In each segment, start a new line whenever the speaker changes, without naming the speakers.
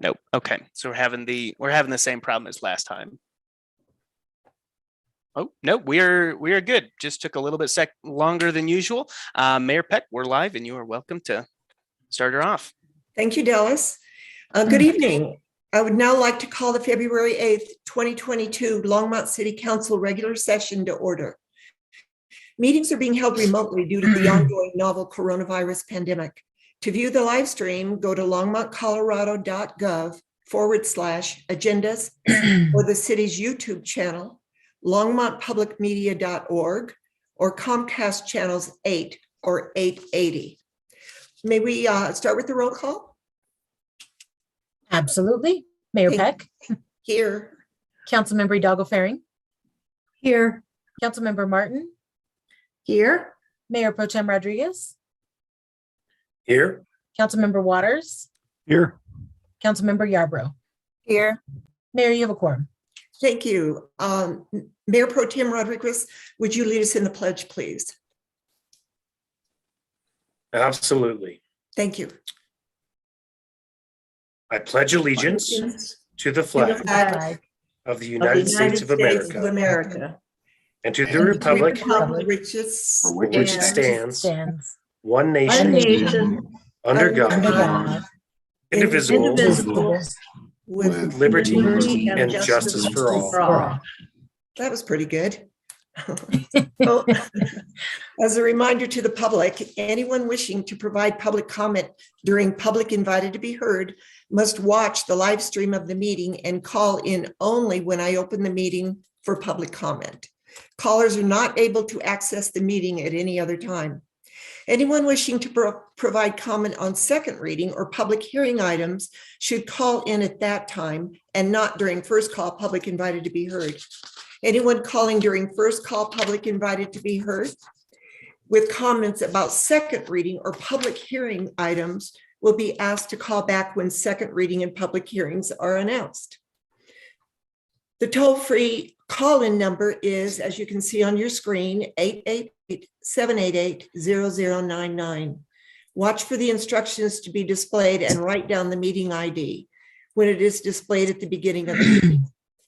Nope. Okay. So we're having the same problem as last time. Oh, no, we are good. Just took a little bit longer than usual. Mayor Peck, we're live and you are welcome to start her off.
Thank you, Dallas. Good evening. I would now like to call the February 8th, 2022 Longmont City Council regular session to order. Meetings are being held remotely due to the ongoing novel coronavirus pandemic. To view the live stream, go to longmontcolorado.gov/agendas or the city's YouTube channel, longmontpublicmedia.org, or Comcast channels 8 or 880. May we start with the roll call?
Absolutely. Mayor Peck.
Here.
Councilmember Hidalgo Faring.
Here.
Councilmember Martin.
Here.
Mayor Pro Tem Rodriguez.
Here.
Councilmember Waters.
Here.
Councilmember Yarbrough.
Here.
Mayor, you have a quorum.
Thank you. Mayor Pro Tem Rodriguez, would you lead us in the pledge, please?
Absolutely.
Thank you.
I pledge allegiance to the flag
Flag
of the United States of America and to the republic
for which it
for which it stands, one
One
nation,
nation,
under
under
God,
God,
indivisible,
indivisible,
with
liberty
liberty
and justice for all.
That was pretty good. So, as a reminder to the public, anyone wishing to provide public comment during public invited to be heard must watch the live stream of the meeting and call in only when I open the meeting for public comment. Callers are not able to access the meeting at any other time. Anyone wishing to provide comment on second reading or public hearing items should call in at that time and not during first call public invited to be heard. Anyone calling during first call public invited to be heard with comments about second reading or public hearing items will be asked to call back when second reading and public hearings are announced. The toll-free call-in number is, as you can see on your screen, 888-788-0099. Watch for the instructions to be displayed and write down the meeting ID when it is displayed at the beginning of the meeting.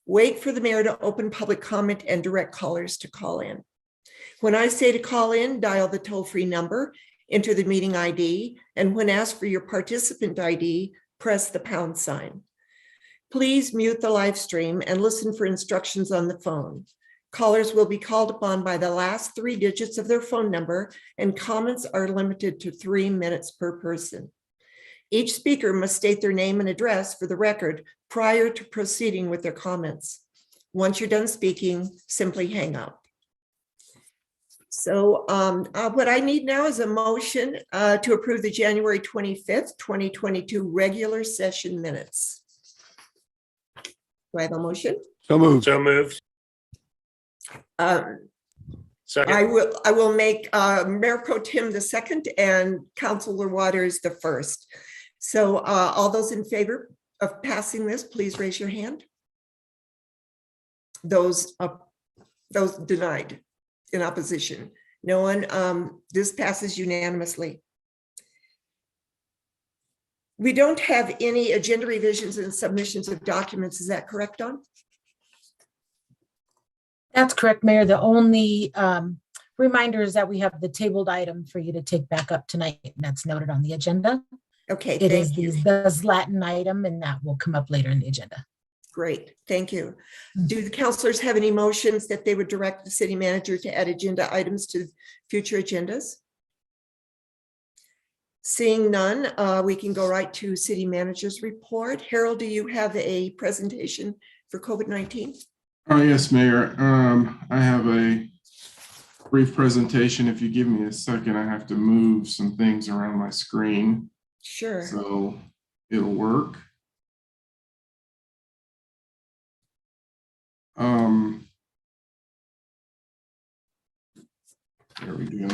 Wait for the mayor to open public comment and direct callers to call in. When I say to call in, dial the toll-free number, enter the meeting ID, and when asked for your participant ID, press the pound sign. Please mute the live stream and listen for instructions on the phone. Callers will be called upon by the last 3 digits of their phone number, and comments are limited to 3 minutes per person. Each speaker must state their name and address for the record prior to proceeding with their comments. Once you're done speaking, simply hang up. So what I need now is a motion to approve the January 25th, 2022 regular session minutes. Do I have a motion?
So moved. So moved. Second.
I will make Mayor Pro Tem the second and Councilor Waters the first. So all those in favor of passing this, please raise your hand. Those denied, in opposition. No one. This passes unanimously. We don't have any agenda revisions and submissions of documents. Is that correct, Dawn?
That's correct, Mayor. The only reminder is that we have the tabled item for you to take back up tonight, and that's noted on the agenda.
Okay,
It is
thank you.
the Latin item, and that will come up later in the agenda.
Great, thank you. Do the councilors have any motions that they would direct the city manager to add agenda items to future agendas? Seeing none, we can go right to city manager's report. Harold, do you have a presentation for COVID-19?
Oh, yes, Mayor. I have a brief presentation. If you give me a second, I have to move some things around my screen.
Sure.
So it'll work. There we go.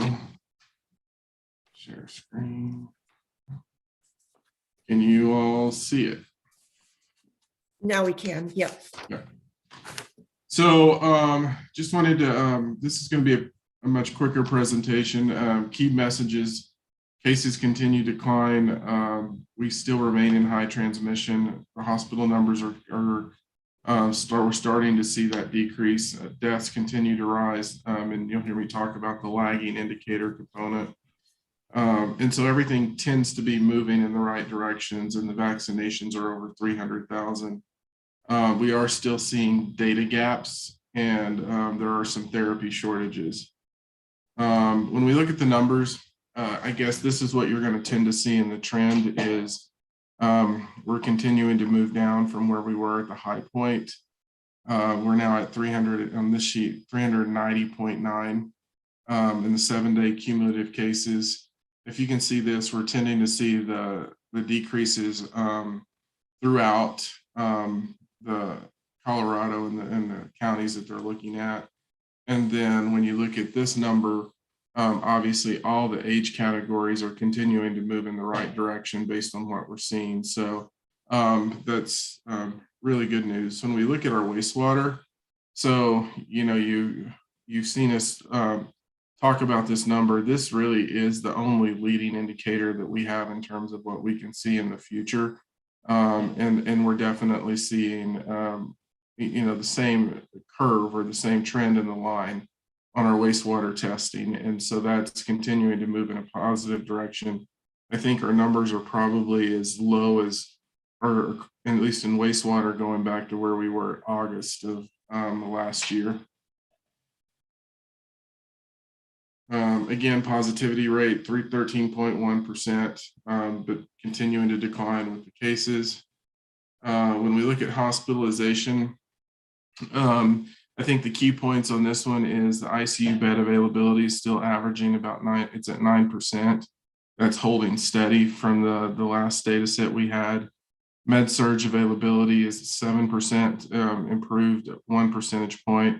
Share screen. Can you all see it?
Now we can, yep.
Yeah. So just wanted to, this is going to be a much quicker presentation. Key messages Cases continue to decline. We still remain in high transmission. The hospital numbers we're starting to see that decrease. Deaths continue to rise, and you'll hear me talk about the lagging indicator component. And so everything tends to be moving in the right directions, and the vaccinations are over 300,000. We are still seeing data gaps, and there are some therapy shortages. When we look at the numbers, I guess this is what you're going to tend to see in the trend is we're continuing to move down from where we were at the high point. We're now at 300 on this sheet, 390.9 in the 7-day cumulative cases. If you can see this, we're tending to see the decreases throughout the Colorado and the counties that they're looking at. And then when you look at this number, obviously all the age categories are continuing to move in the right direction based on what we're seeing. So that's really good news. When we look at our wastewater, so you've seen us talk about this number. This really is the only leading indicator that we have in terms of what we can see in the future. And we're definitely seeing the same curve or the same trend in the line on our wastewater testing. And so that's continuing to move in a positive direction. I think our numbers are probably as low as, or at least in wastewater, going back to where we were August of last year. Again, positivity rate 13.1%, but continuing to decline with the cases. When we look at hospitalization, I think the key points on this one is the ICU bed availability is still averaging about 9%. It's at 9%. That's holding steady from the last data set we had. Med surge availability is 7%, improved at 1 percentage point.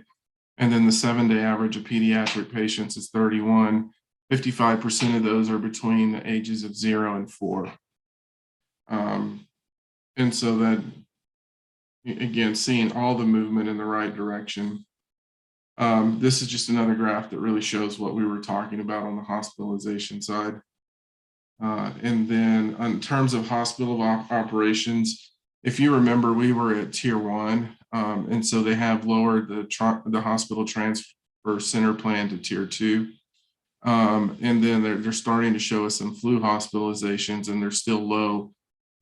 And then the 7-day average of pediatric patients is 31. 55% of those are between the ages of 0 and 4. And so that, again, seeing all the movement in the right direction. This is just another graph that really shows what we were talking about on the hospitalization side. And then in terms of hospital operations, if you remember, we were at tier 1. And so they have lowered the hospital transfer center plan to tier 2. And then they're starting to show us some flu hospitalizations, and they're still low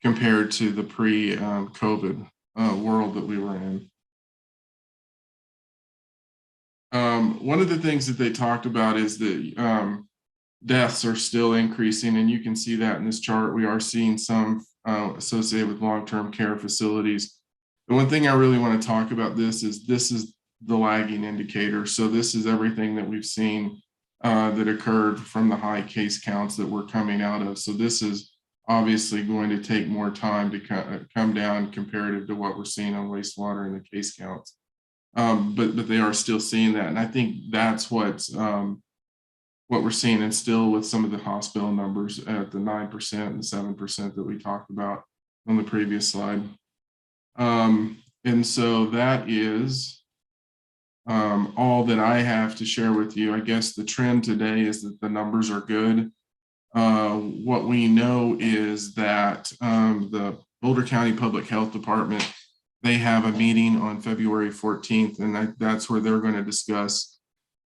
compared to the pre-COVID world that we were in. One of the things that they talked about is that deaths are still increasing, and you can see that in this chart. We are seeing some associated with long-term care facilities. The one thing I really want to talk about this is the lagging indicator. So this is everything that we've seen that occurred from the high case counts that we're coming out of. So this is obviously going to take more time to come down comparative to what we're seeing on wastewater and the case counts. But they are still seeing that. And I think that's what we're seeing, and still with some of the hospital numbers at the 9% and the 7% that we talked about on the previous slide. And so that is all that I have to share with you. I guess the trend today is that the numbers are good. What we know is that the Boulder County Public Health Department, they have a meeting on February 14th, and that's where they're going to discuss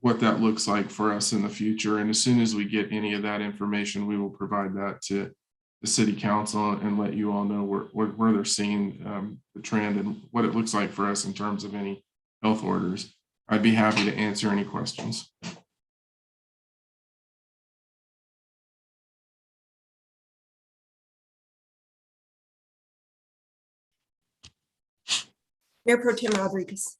what that looks like for us in the future. And as soon as we get any of that information, we will provide that to the city council and let you all know where they're seeing the trend and what it looks like for us in terms of any health orders. I'd be happy to answer any questions.
Mayor Pro Tem Rodriguez.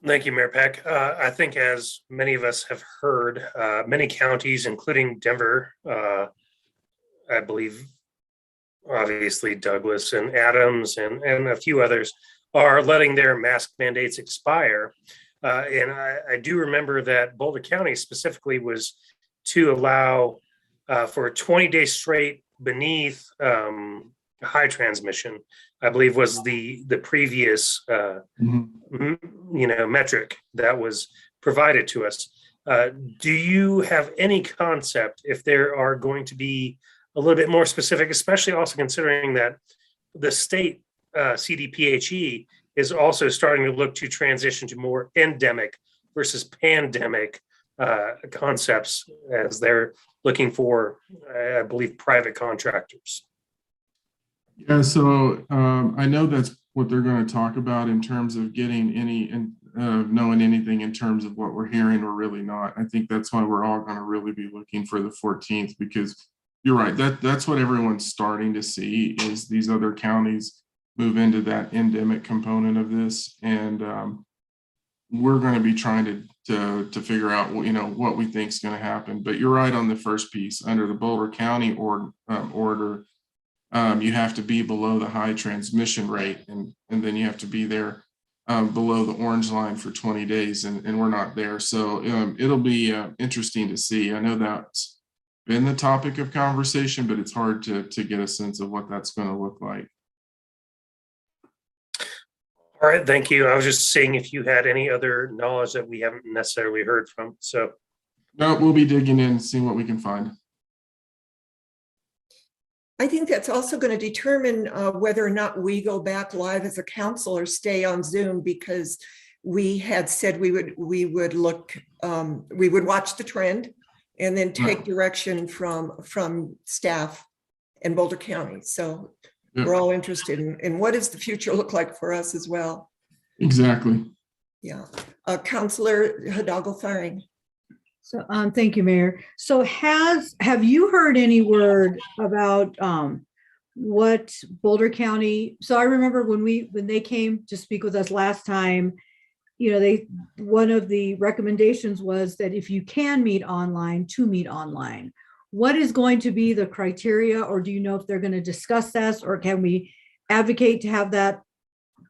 Thank you, Mayor Peck. I think as many of us have heard, many counties, including Denver, I believe, obviously Douglas and Adams and a few others, are letting their mask mandates expire. And I do remember that Boulder County specifically was to allow for 20 days straight beneath high transmission, I believe was the previous metric that was provided to us. Do you have any concept if there are going to be a little bit more specific, especially also considering that the state CDPHE is also starting to look to transition to more endemic versus pandemic concepts as they're looking for, I believe, private contractors.
Yeah, so I know that's what they're going to talk about in terms of getting any and knowing anything in terms of what we're hearing or really not. I think that's why we're all going to really be looking for the 14th, because you're right. That's what everyone's starting to see is these other counties move into that endemic component of this, and we're going to be trying to figure out what we think is going to happen. But you're right on the first piece. Under the Boulder County order, you have to be below the high transmission rate, and then you have to be there below the orange line for 20 days, and we're not there. So it'll be interesting to see. I know that's been the topic of conversation, but it's hard to get a sense of what that's going to look like.
All right, thank you. I was just seeing if you had any other knowledge that we haven't necessarily heard from. So
no, we'll be digging in and seeing what we can find.
I think that's also going to determine whether or not we go back live as a council or stay on Zoom, because we had said we would look, we would watch the trend and then take direction from staff in Boulder County. So we're all interested in what does the future look like for us as well.
Exactly.
Yeah. Councillor Hidalgo-Firing.
So, thank you, Mayor. So have you heard any word about what Boulder County? So I remember when they came to speak with us last time, one of the recommendations was that if you can meet online, to meet online. What is going to be the criteria, or do you know if they're going to discuss this, or can we advocate to have that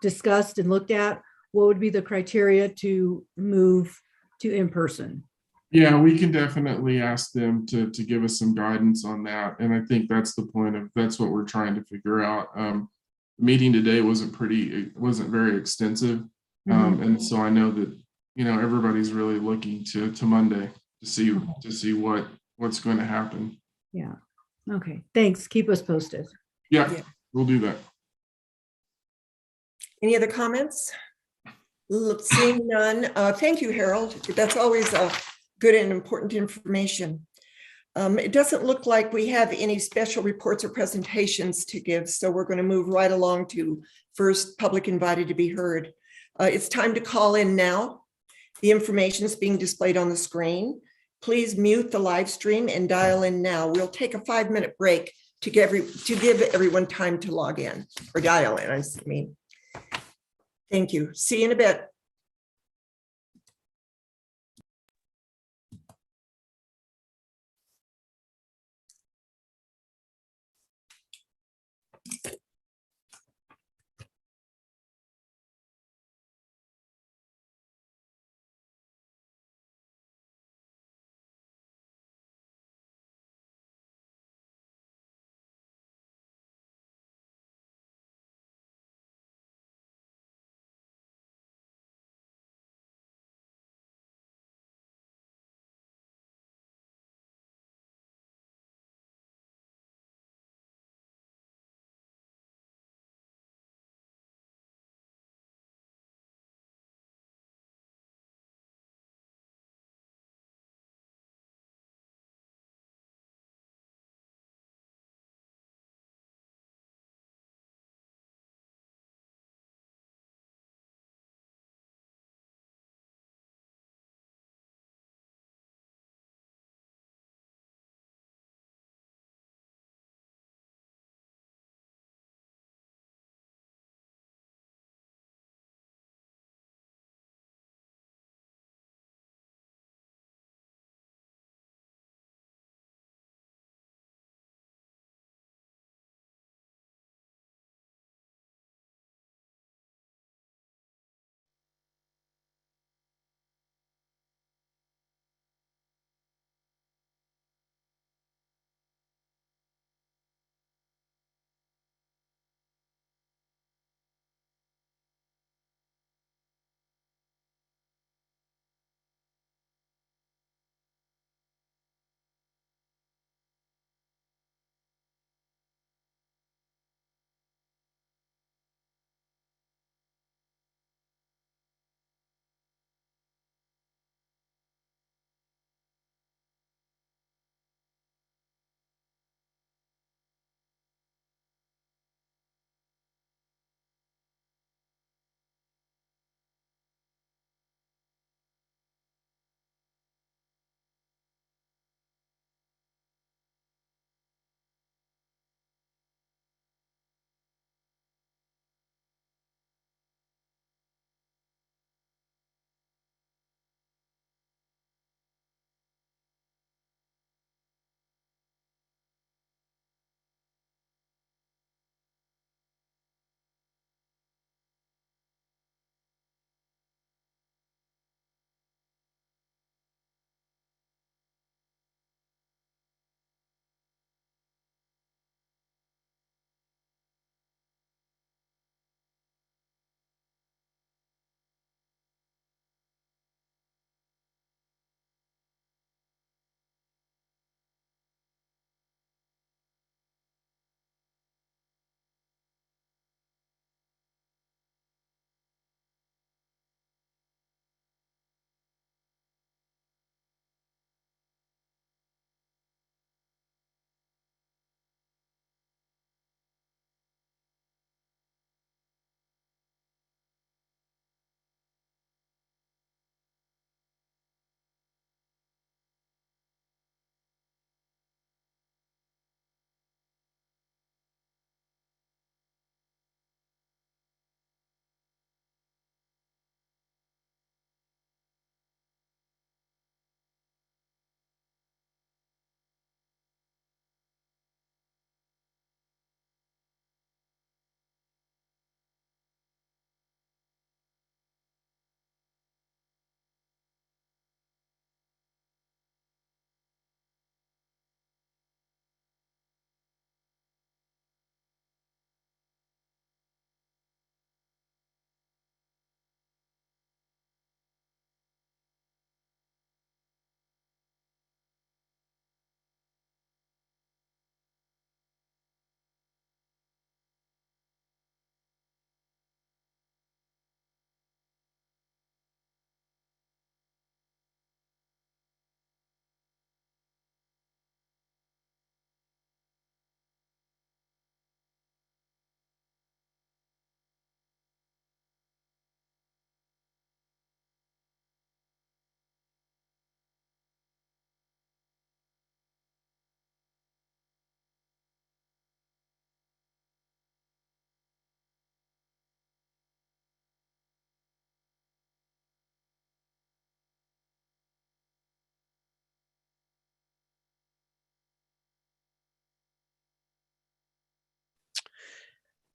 discussed and looked at? What would be the criteria to move to in person?
Yeah, we can definitely ask them to give us some guidance on that. And I think that's the point of, that's what we're trying to figure out. The meeting today wasn't very extensive. And so I know that, everybody's really looking to Monday to see what's going to happen.
Yeah. Okay. Thanks. Keep us posted.
Yeah, we'll do that.
Any other comments? Seeing none. Thank you, Harold. That's always good and important information. It doesn't look like we have any special reports or presentations to give, so we're going to move right along to first public invited to be heard. It's time to call in now. The information is being displayed on the screen. Please mute the live stream and dial in now. We'll take a 5-minute break to give everyone time to log in or dial in, I mean. Thank you. See you in a bit.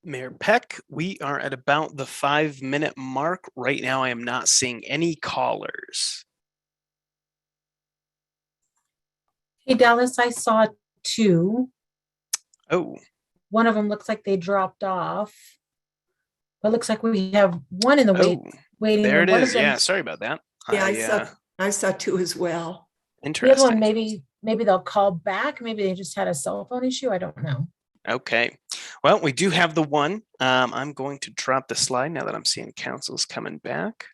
Mayor Peck, we are at about the 5-minute mark. Right now, I am not seeing any callers.
Hey, Dallas, I saw two.
Oh,
One of them looks like they dropped off. But looks like we have one in the waiting
there
room.
it
One of
is. Yeah,
them-
sorry about that.
Yeah, I saw two as well.
The other
Interesting.
one, maybe they'll call back. Maybe they just had a cell phone issue. I don't know.
Okay. Well, we do have the one. I'm going to drop the slide now that I'm seeing council's coming back.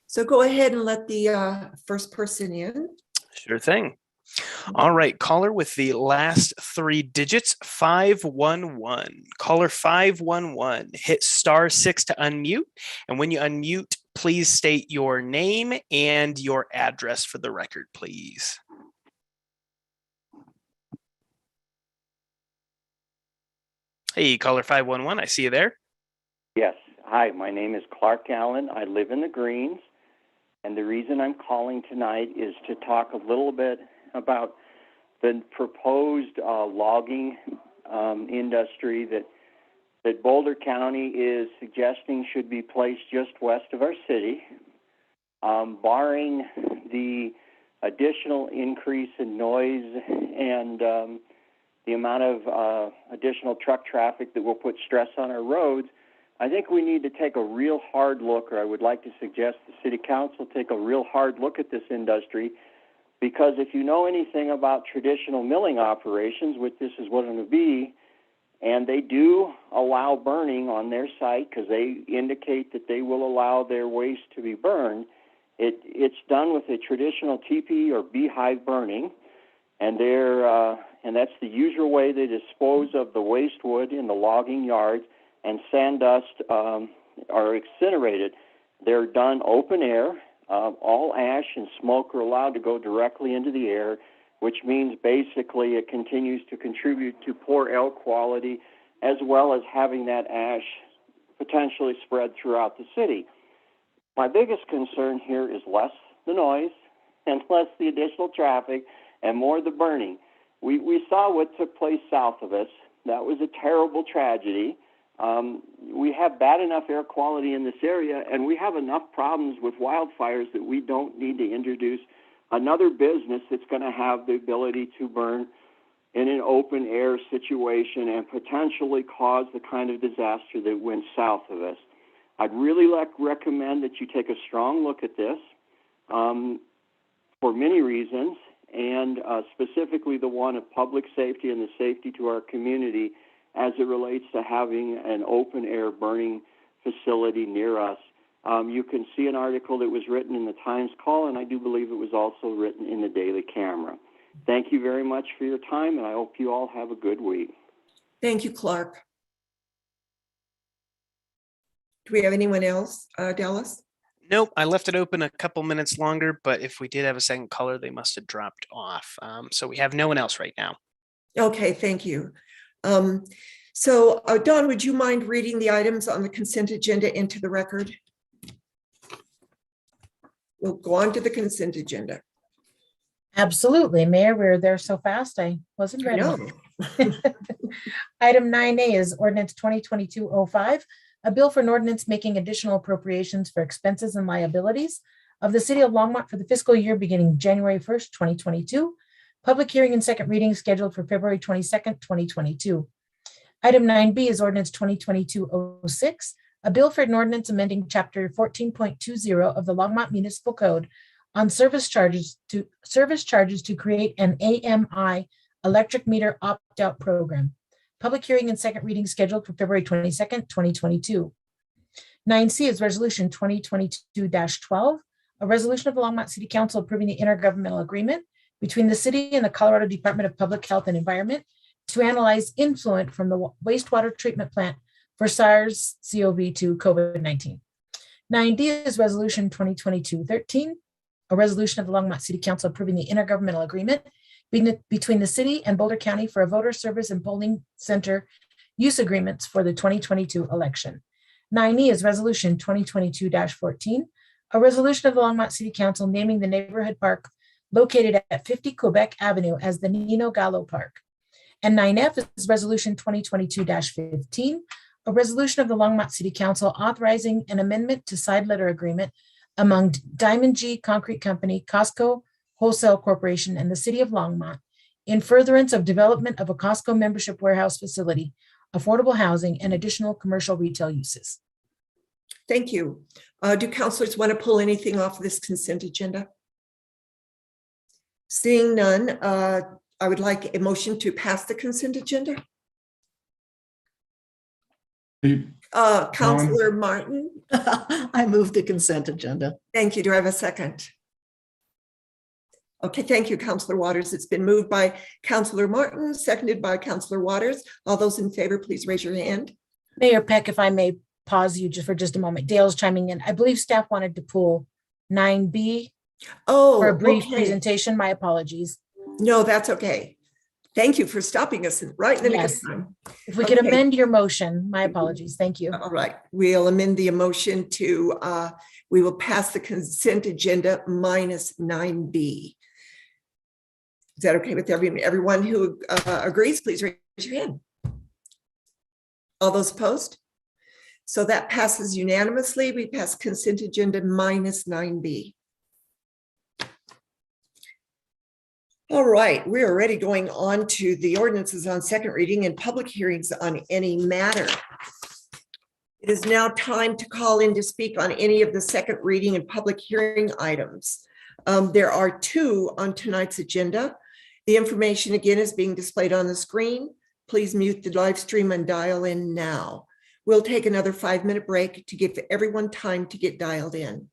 So go ahead and let the first person in.
Sure thing. All right, caller with the last 3 digits, 511. Caller 511, hit *6 to unmute. And when you unmute, please state your name and your address for the record, please. Hey, caller 511, I see you there.
Yes. Hi, my name is Clark Allen. I live in the Greens. And the reason I'm calling tonight is to talk a little bit about the proposed logging industry that Boulder County is suggesting should be placed just west of our city. Barring the additional increase in noise and the amount of additional truck traffic that will put stress on our roads, I think we need to take a real hard look, or I would like to suggest the City Council take a real hard look at this industry, because if you know anything about traditional milling operations, which this is what it will be, and they do allow burning on their site because they indicate that they will allow their waste to be burned, it's done with a traditional teepee or beehive burning, and that's the usual way they dispose of the waste wood in the logging yards, and sand dust are incinerated. They're done open air. All ash and smoke are allowed to go directly into the air, which means basically it continues to contribute to poor air quality, as well as having that ash potentially spread throughout the city. My biggest concern here is less the noise and less the additional traffic and more the burning. We saw what took place south of us. That was a terrible tragedy. We have bad enough air quality in this area, and we have enough problems with wildfires that we don't need to introduce another business that's going to have the ability to burn in an open air situation and potentially cause the kind of disaster that went south of us. I'd really recommend that you take a strong look at this for many reasons, and specifically the one of public safety and the safety to our community as it relates to having an open air burning facility near us. You can see an article that was written in the Times Call, and I do believe it was also written in the Daily Camera. Thank you very much for your time, and I hope you all have a good week.
Thank you, Clark. Do we have anyone else, Dallas?
Nope, I left it open a couple minutes longer, but if we did have a second caller, they must have dropped off. So we have no one else right now.
Okay, thank you. Dawn, would you mind reading the items on the consent agenda into the record? We'll go on to the consent agenda.
Absolutely, Mayor. We were there so fast. I wasn't
I
ready.
know.
Item 9A is ordinance 2022-05, a bill for an ordinance making additional appropriations for expenses and liabilities of the city of Longmont for the fiscal year beginning January 1st, 2022. Public hearing and second reading scheduled for February 22nd, 2022. Item 9B is ordinance 2022-06, a bill for an ordinance amending chapter 14.20 of the Longmont Municipal Code on service charges to create an AMI electric meter opt-out program. Public hearing and second reading scheduled for February 22nd, 2022. 9C is resolution 2022-12, a resolution of the Longmont City Council approving the intergovernmental agreement between the city and the Colorado Department of Public Health and Environment to analyze influent from the wastewater treatment plant for SARS-CoV-2 COVID-19. 9D is resolution 2022-13, a resolution of the Longmont City Council approving the intergovernmental agreement between the city and Boulder County for a voter service and polling center use agreements for the 2022 election. 9E is resolution 2022-14, a resolution of the Longmont City Council naming the neighborhood park located at 50 Quebec Avenue as the Nino Gallo Park. And 9F is Resolution 2022-15, a resolution of the Longmont City Council authorizing an amendment to side letter agreement among Diamond G Concrete Company, Costco Wholesale Corporation, and the City of Longmont in furtherance of development of a Costco membership warehouse facility, affordable housing, and additional commercial retail uses.
Thank you. Do councilors want to pull anything off this consent agenda? Seeing none, I would like a motion to pass the consent agenda.
Hey,
Councilor Martin,
I move the consent agenda.
thank you. Do I have a second? Okay, thank you, Councilor Waters. It's been moved by Councilor Martin, seconded by Councilor Waters. All those in favor, please raise your hand.
Mayor Peck, if I may pause you just for just a moment. Dale's chiming in. I believe staff wanted to pull 9B
Oh,
for a brief
okay.
presentation. My apologies.
No, that's okay. Thank you for stopping us right in the nick of
Yes.
time.
If we could
Okay.
amend your motion, my apologies. Thank you.
All right, we'll amend the motion to, we will pass the consent agenda minus 9B. Is that okay with everyone who agrees? Please raise your hand. All those opposed? So that passes unanimously. We pass consent agenda minus 9B. All right, we're already going on to the ordinances on second reading and public hearings on any matter. It is now time to call in to speak on any of the second reading and public hearing items. There are two on tonight's agenda. The information again is being displayed on the screen. Please mute the live stream and dial in now. We'll take another 5-minute break to give everyone time to get dialed in.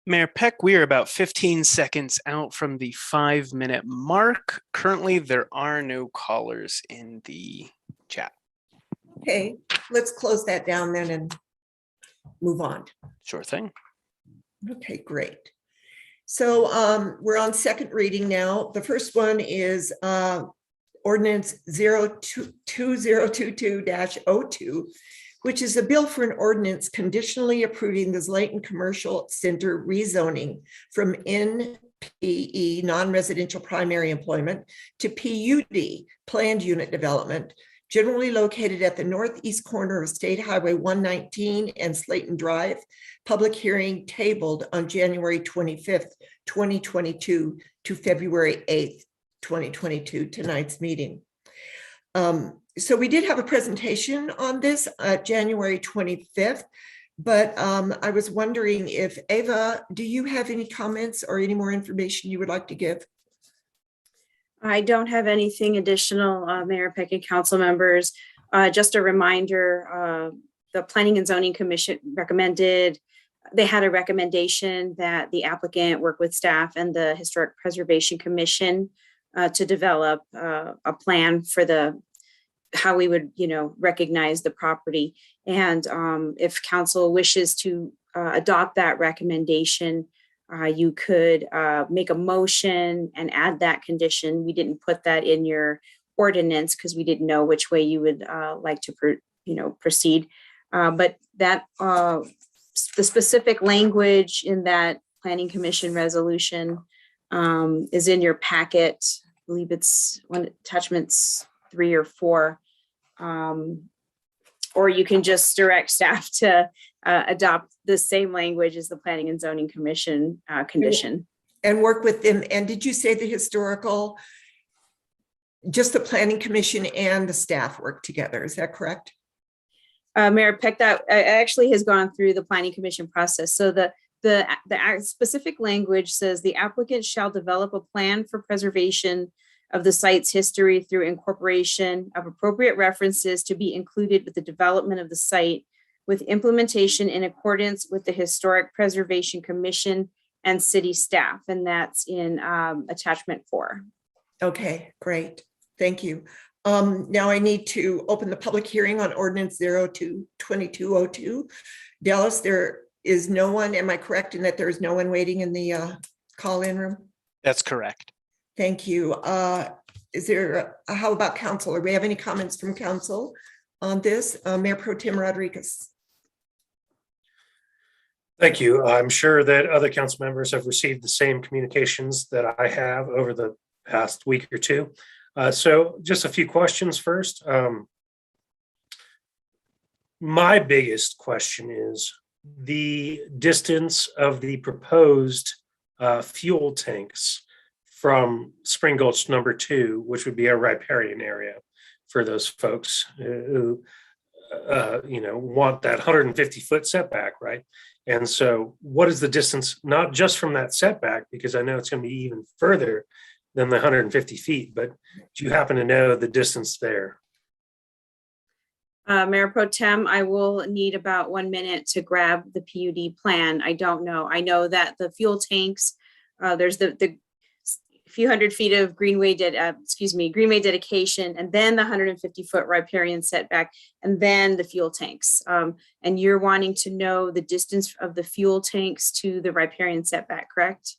Mayor Peck, we are about 15 seconds out from the 5-minute mark. Currently, there are no callers in the chat.
Okay, let's close that down then and move on.
Sure thing.
Okay, great. So we're on second reading now. The first one is ordinance 2022-02, which is a bill for an ordinance conditionally approving the Zlayton Commercial Center rezoning from NPE, non-residential primary employment, to PUD, planned unit development, generally located at the northeast corner of State Highway 119 and Slayton Drive. Public hearing tabled on January 25th, 2022 to February 8th, 2022, tonight's meeting. So we did have a presentation on this January 25th, but I was wondering if, Ava, do you have any comments or any more information you would like to give?
I don't have anything additional, Mayor Peck and council members. Just a reminder, the Planning and Zoning Commission they had a recommendation that the applicant work with staff and the Historic Preservation Commission to develop a plan for how we would, recognize the property. And if council wishes to adopt that recommendation, you could make a motion and add that condition. We didn't put that in your ordinance because we didn't know which way you would like to, proceed. But that the specific language in that Planning Commission resolution is in your packet. I believe it's attachments 3 or 4. Or you can just direct staff to adopt the same language as the Planning and Zoning Commission condition.
And work with them. And did you say the historical, just the Planning Commission and the staff work together? Is that correct?
Mayor Peck, that actually has gone through the Planning Commission process. So the specific language says the applicant shall develop a plan for preservation of the site's history through incorporation of appropriate references to be included with the development of the site, with implementation in accordance with the Historic Preservation Commission and city staff. And that's in attachment 4.
Okay, great. Thank you. Now I need to open the public hearing on ordinance 02-2202. Dallas, there is no one. Am I correct in that there is no one waiting in the call-in room?
That's correct.
Thank you. Is there, how about council? Or we have any comments from council on this? Mayor Pro Tem Rodriguez.
Thank you. I'm sure that other council members have received the same communications that I have over the past week or two. So just a few questions first. My biggest question is the distance of the proposed fuel tanks from Spring Gulch number 2, which would be a riparian area for those folks who want that 150-foot setback, right? And so what is the distance, not just from that setback, because I know it's going to be even further than the 150 feet, but do you happen to know the distance there?
Mayor Pro Tem, I will need about 1 minute to grab the PUD plan. I don't know. I know that the fuel tanks, there's the few hundred feet of greenway dedication, and then the 150-foot riparian setback, and then the fuel tanks. And you're wanting to know the distance of the fuel tanks to the riparian setback, correct?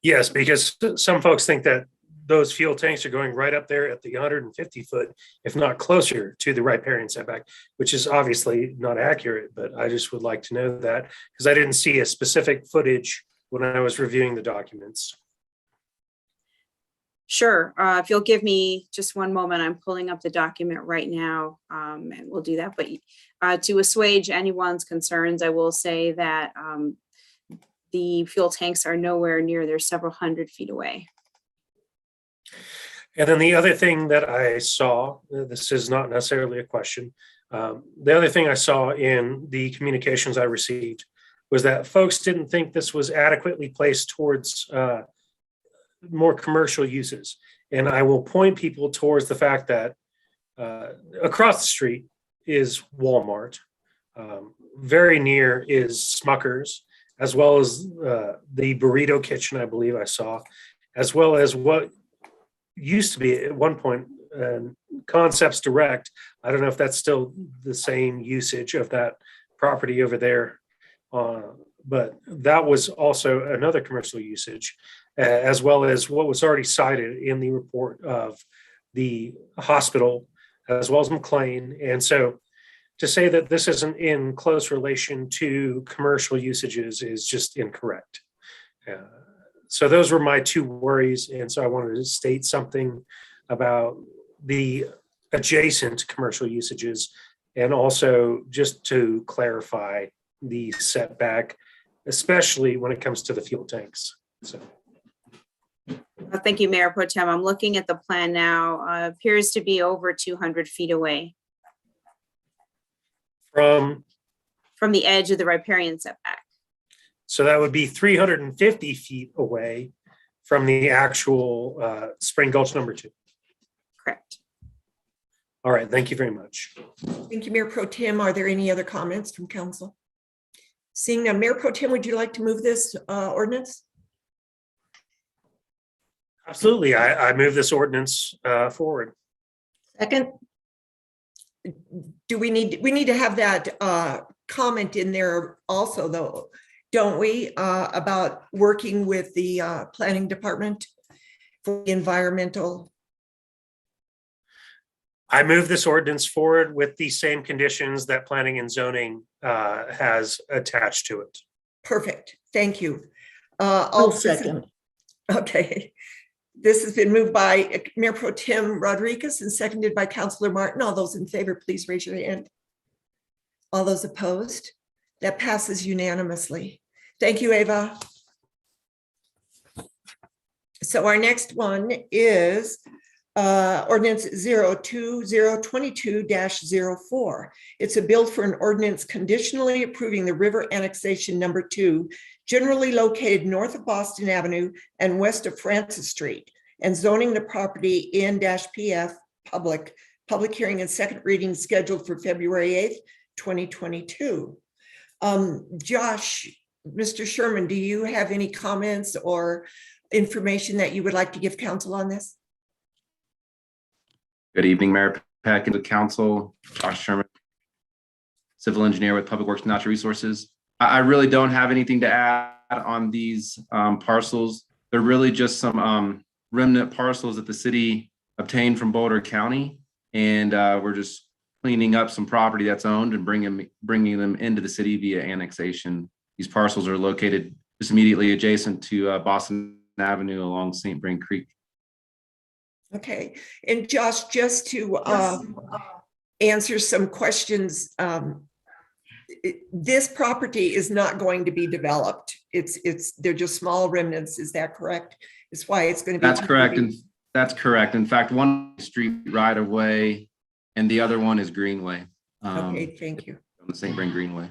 Yes, because some folks think that those fuel tanks are going right up there at the 150-foot, if not closer to the riparian setback, which is obviously not accurate, but I just would like to know that because I didn't see a specific footage when I was reviewing the documents.
Sure. If you'll give me just 1 moment, I'm pulling up the document right now, and we'll do that. But to assuage anyone's concerns, I will say that the fuel tanks are nowhere near. They're several hundred feet away.
And then the other thing that I saw, this is not necessarily a question. The other thing I saw in the communications I received was that folks didn't think this was adequately placed towards more commercial uses. And I will point people towards the fact that across the street is Walmart. Very near is Smucker's. as well as the burrito kitchen, I believe I saw, as well as what used to be at one point Concepts Direct. I don't know if that's still the same usage of that property over there, but that was also another commercial usage, as well as what was already cited in the report of the hospital, as well as McLean. And so to say that this isn't in close relation to commercial usages is just incorrect. So those were my two worries. And so I wanted to state something about the adjacent commercial usages, and also just to clarify the setback, especially when it comes to the fuel tanks. So.
Thank you, Mayor Pro Tem. I'm looking at the plan now. Appears to be over 200 feet away
From
the edge of the riparian setback.
So that would be 350 feet away from the actual Spring Gulch number 2.
Correct.
All right, thank you very much.
Thank you, Mayor Pro Tem. Are there any other comments from council? Seeing none, Mayor Pro Tem, would you like to move this ordinance?
Absolutely, I move this ordinance forward.
Second. Do we need to have that comment in there also, though, don't we, about working with the planning department for the environmental?
I move this ordinance forward with the same conditions that planning and zoning has attached to it.
Perfect, thank you.
I'll second.
Okay. This has been moved by Mayor Pro Tem Rodriguez and seconded by Councilor Martin. All those in favor, please raise your hand. All those opposed? That passes unanimously. Thank you, Ava. So our next one is ordinance 02022-04. It's a bill for an ordinance conditionally approving the river annexation number 2, generally located north of Boston Avenue and west of Francis Street, and zoning the property in-PF public hearing and second reading scheduled for February 8th, 2022. Josh, Mr. Sherman, do you have any comments or information that you would like to give council on this?
Good evening, Mayor Peck and the council. Josh Sherman, civil engineer with Public Works and Natural Resources. I really don't have anything to add on these parcels. They're really just some remnant parcels that the city obtained from Boulder County, and we're just cleaning up some property that's owned and bringing them into the city via annexation. These parcels are located just immediately adjacent to Boston Avenue along St. Vrain Creek.
Okay, and Josh, just to answer some questions, this property is not going to be developed. They're just small remnants. Is that correct? It's why it's going to be.
That's correct, and that's correct. In fact, one street right of way, and the other one is Greenway.
Okay, thank you.
On the St. Vrain Greenway.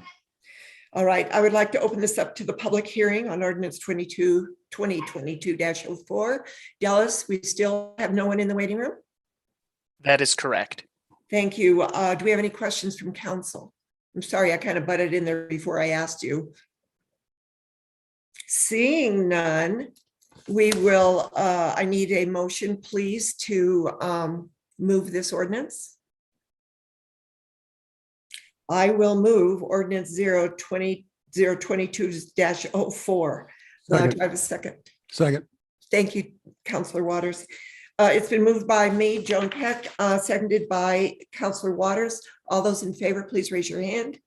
All right, I would like to open this up to the public hearing on ordinance 2022-04. Dallas, we still have no one in the waiting room?
That is correct.
Thank you. Do we have any questions from council? I'm sorry, I kind of butted in there before I asked you. Seeing none, we will, I need a motion, please, to move this ordinance. I will move ordinance 022-04. Do I have a second?
Second.
Thank you, Councilor Waters. It's been moved by me, Joan Peck, seconded by Councilor Waters. All those in favor, please raise your hand.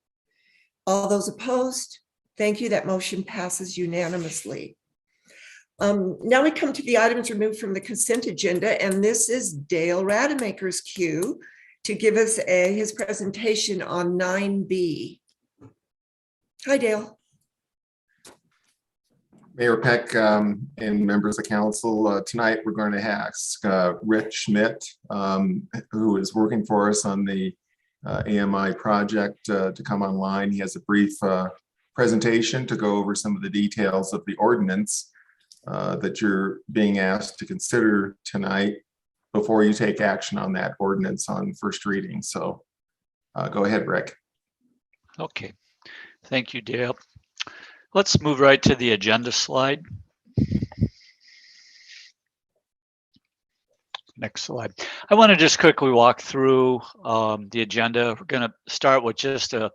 All those opposed? Thank you. That motion passes unanimously. Now we come to the items removed from the consent agenda, and this is Dale Rademacher's cue to give us his presentation on 9B. Hi, Dale.
Mayor Peck and members of council, tonight we're going to ask Rich Schmidt, who is working for us on the AMI project, to come online. He has a brief presentation to go over some of the details of the ordinance that you're being asked to consider tonight before you take action on that ordinance on first reading. So go ahead, Rick.
Okay, thank you, Dale.
Let's move right to the agenda slide. Next slide. I want to just quickly walk through the agenda. We're going to start with just a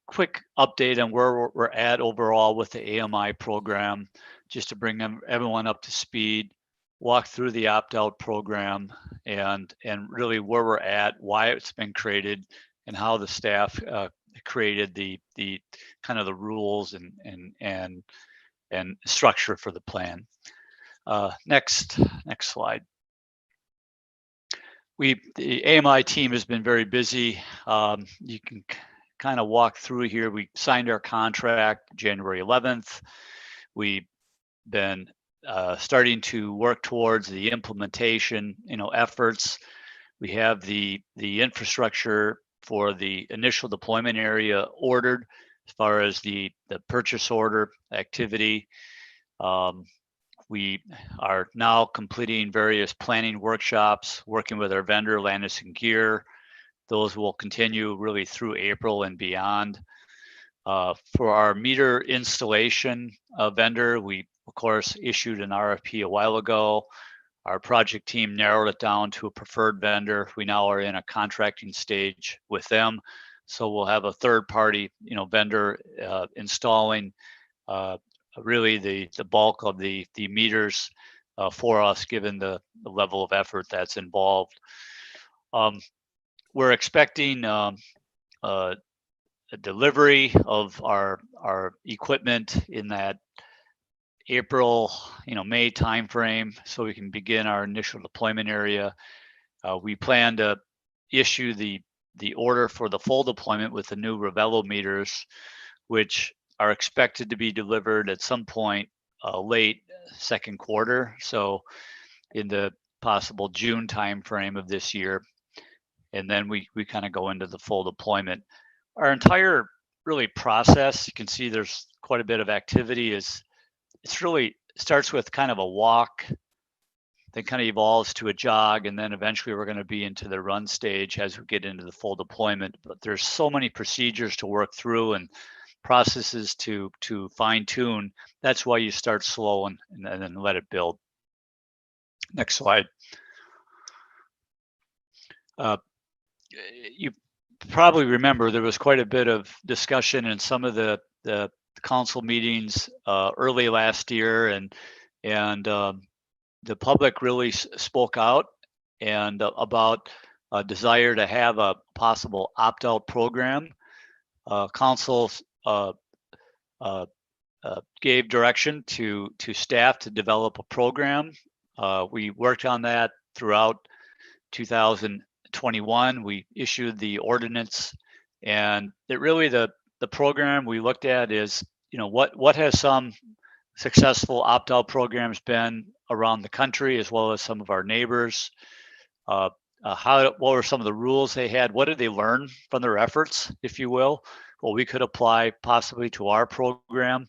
quick update on where we're at overall with the AMI program, just to bring everyone up to speed, walk through the opt-out program, and really where we're at, why it's been created, and how the staff created the kind of the rules and structure for the plan. Next slide. The AMI team has been very busy. You can kind of walk through here. We signed our contract January 11th. We've been starting to work towards the implementation, efforts. We have the infrastructure for the initial deployment area ordered as far as the purchase order activity. We are now completing various planning workshops, working with our vendor, Landis & Gear. Those will continue really through April and beyond. For our meter installation vendor, we, of course, issued an RFP a while ago. Our project team narrowed it down to a preferred vendor. We now are in a contracting stage with them. So we'll have a third party, vendor installing really the bulk of the meters for us, given the level of effort that's involved. We're expecting a delivery of our equipment in that April, May timeframe, so we can begin our initial deployment area. We plan to issue the order for the full deployment with the new Referral meters, which are expected to be delivered at some point late second quarter, so in the possible June timeframe of this year, and then we kind of go into the full deployment. Our entire really process, you can see there's quite a bit of activity. It's really starts with kind of a walk, then kind of evolves to a jog, and then eventually we're going to be into the run stage as we get into the full deployment. But there's so many procedures to work through and processes to fine tune. That's why you start slow and then let it build. Next slide. You probably remember there was quite a bit of discussion in some of the council meetings early last year, and the public really spoke out and about a desire to have a possible opt-out program. Council gave direction to staff to develop a program. We worked on that throughout 2021. We issued the ordinance, and it really the program we looked at is, what has some successful opt-out programs been around the country, as well as some of our neighbors. What were some of the rules they had? What did they learn from their efforts, if you will? Well, we could apply possibly to our program.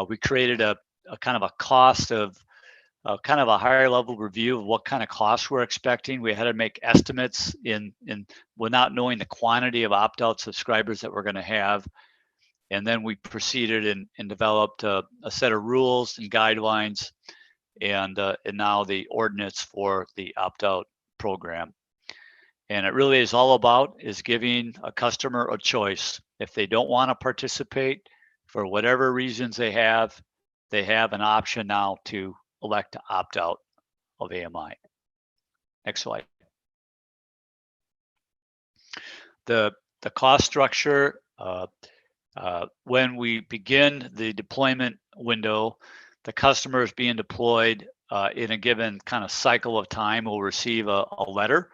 We created a kind of a cost of kind of a higher level review of what kind of costs we're expecting. We had to make estimates in without knowing the quantity of opt-out subscribers that we're going to have. And then we proceeded and developed a set of rules and guidelines, and now the ordinance for the opt-out program. And it really is all about is giving a customer a choice. If they don't want to participate for whatever reasons they have an option now to elect to opt out of AMI. Next slide. The cost structure, when we begin the deployment window, the customer is being deployed in a given kind of cycle of time will receive a letter.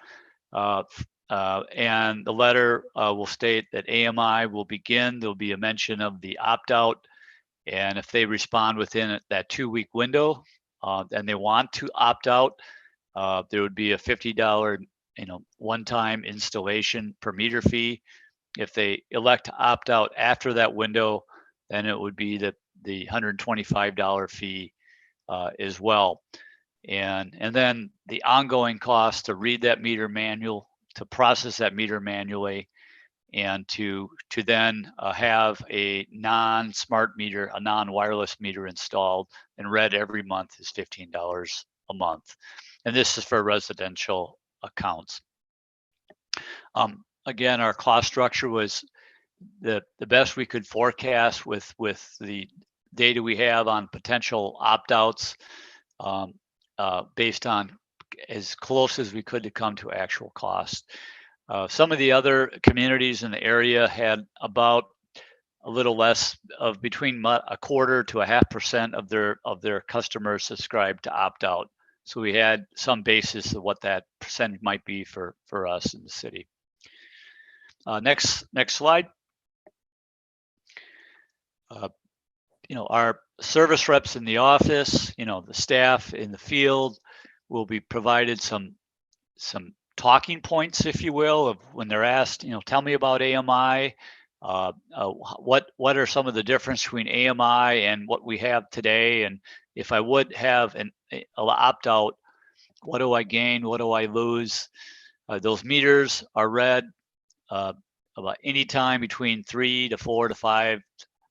And the letter will state that AMI will begin. There'll be a mention of the opt-out. And if they respond within that 2-week window and they want to opt out, there would be a $50 one-time installation per meter fee. If they elect to opt out after that window, then it would be the $125 fee as well. And then the ongoing cost to read that meter manual, to process that meter manually, and to then have a non-smart meter, a non-wireless meter installed and read every month is $15 a month. And this is for residential accounts. Again, our cost structure was the best we could forecast with the data we have on potential opt-outs, based on as close as we could to come to actual cost. Some of the other communities in the area had about a little less of between a quarter to 0.5% of their customers subscribed to opt out. So we had some basis of what that percentage might be for us in the city. Next slide. Our service reps in the office, the staff in the field will be provided some talking points, if you will, of when they're asked, tell me about AMI. What are some of the difference between AMI and what we have today? And if I would have an opt-out, what do I gain? What do I lose? Those meters are read about any time between 3 to 4 to 5,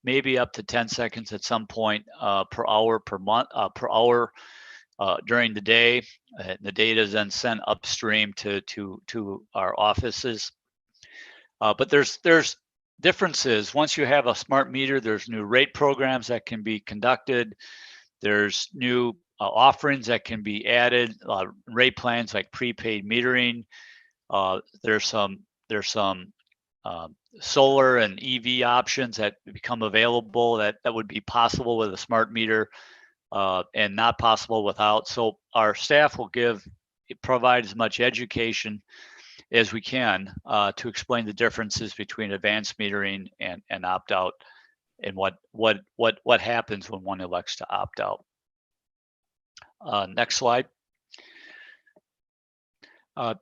maybe up to 10 seconds at some point per hour during the day. The data is then sent upstream to our offices. But there's differences. Once you have a smart meter, there's new rate programs that can be conducted. There's new offerings that can be added, rate plans like prepaid metering. There's some solar and EV options that become available that would be possible with a smart meter and not possible without. So our staff will provide as much education as we can to explain the differences between advanced metering and opt-out, and what happens when one elects to opt out. Next slide. We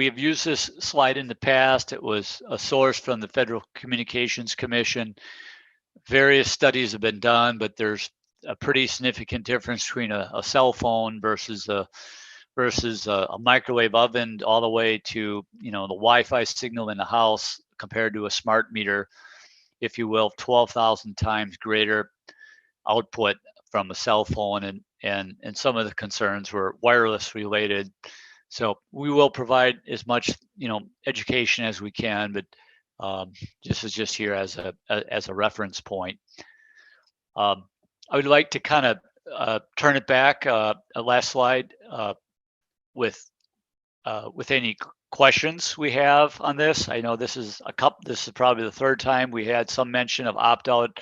have used this slide in the past. It was a source from the Federal Communications Commission. Various studies have been done, but there's a pretty significant difference between a cell phone versus a microwave oven, all the way to the Wi-Fi signal in the house compared to a smart meter, if you will, 12,000 times greater output from a cell phone, and some of the concerns were wireless related. So we will provide as much education as we can, but this is just here as a reference point. I would like to kind of turn it back, last slide, with any questions we have on this. I know this is probably the third time we had some mention of opt-out,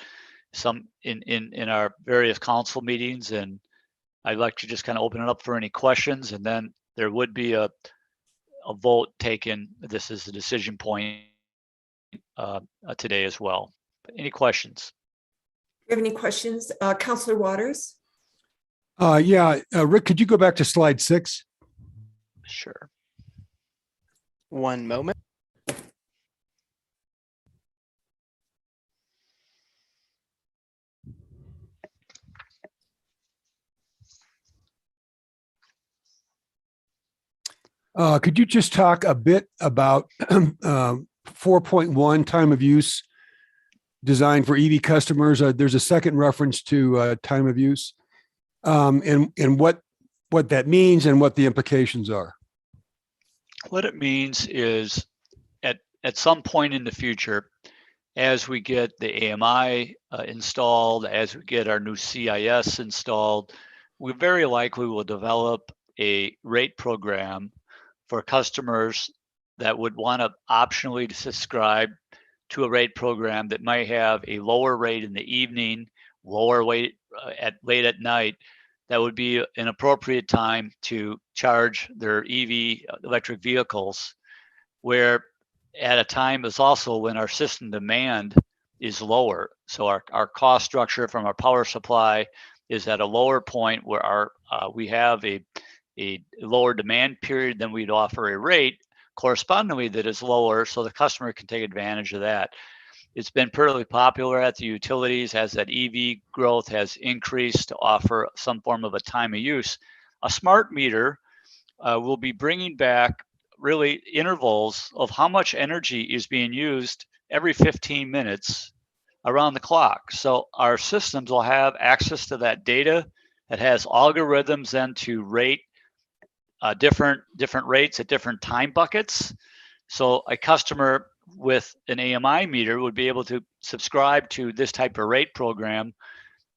some in our various council meetings, and I'd like to just kind of open it up for any questions, and then there would be a vote taken. This is the decision point today as well. Any questions?
Do you have any questions? Councilor Waters?
Yeah, Rick, could you go back to slide 6?
Sure.
One moment.
Could you just talk a bit about 4.1 time of use designed for EV customers? There's a second reference to time of use, and what that means and what the implications are.
What it means is at some point in the future, as we get the AMI installed, as we get our new CIS installed, we very likely will develop a rate program for customers that would want to optionally subscribe to a rate program that might have a lower rate in the evening, lower rate late at night. That would be an appropriate time to charge their EV electric vehicles, where at a time is also when our system demand is lower. So our cost structure from our power supply is at a lower point where we have a lower demand period, then we'd offer a rate correspondingly that is lower, so the customer can take advantage of that. It's been pretty popular at the utilities as that EV growth has increased to offer some form of a time of use. A smart meter will be bringing back really intervals of how much energy is being used every 15 minutes around the clock. So our systems will have access to that data. It has algorithms then to rate different rates at different time buckets. So a customer with an AMI meter would be able to subscribe to this type of rate program.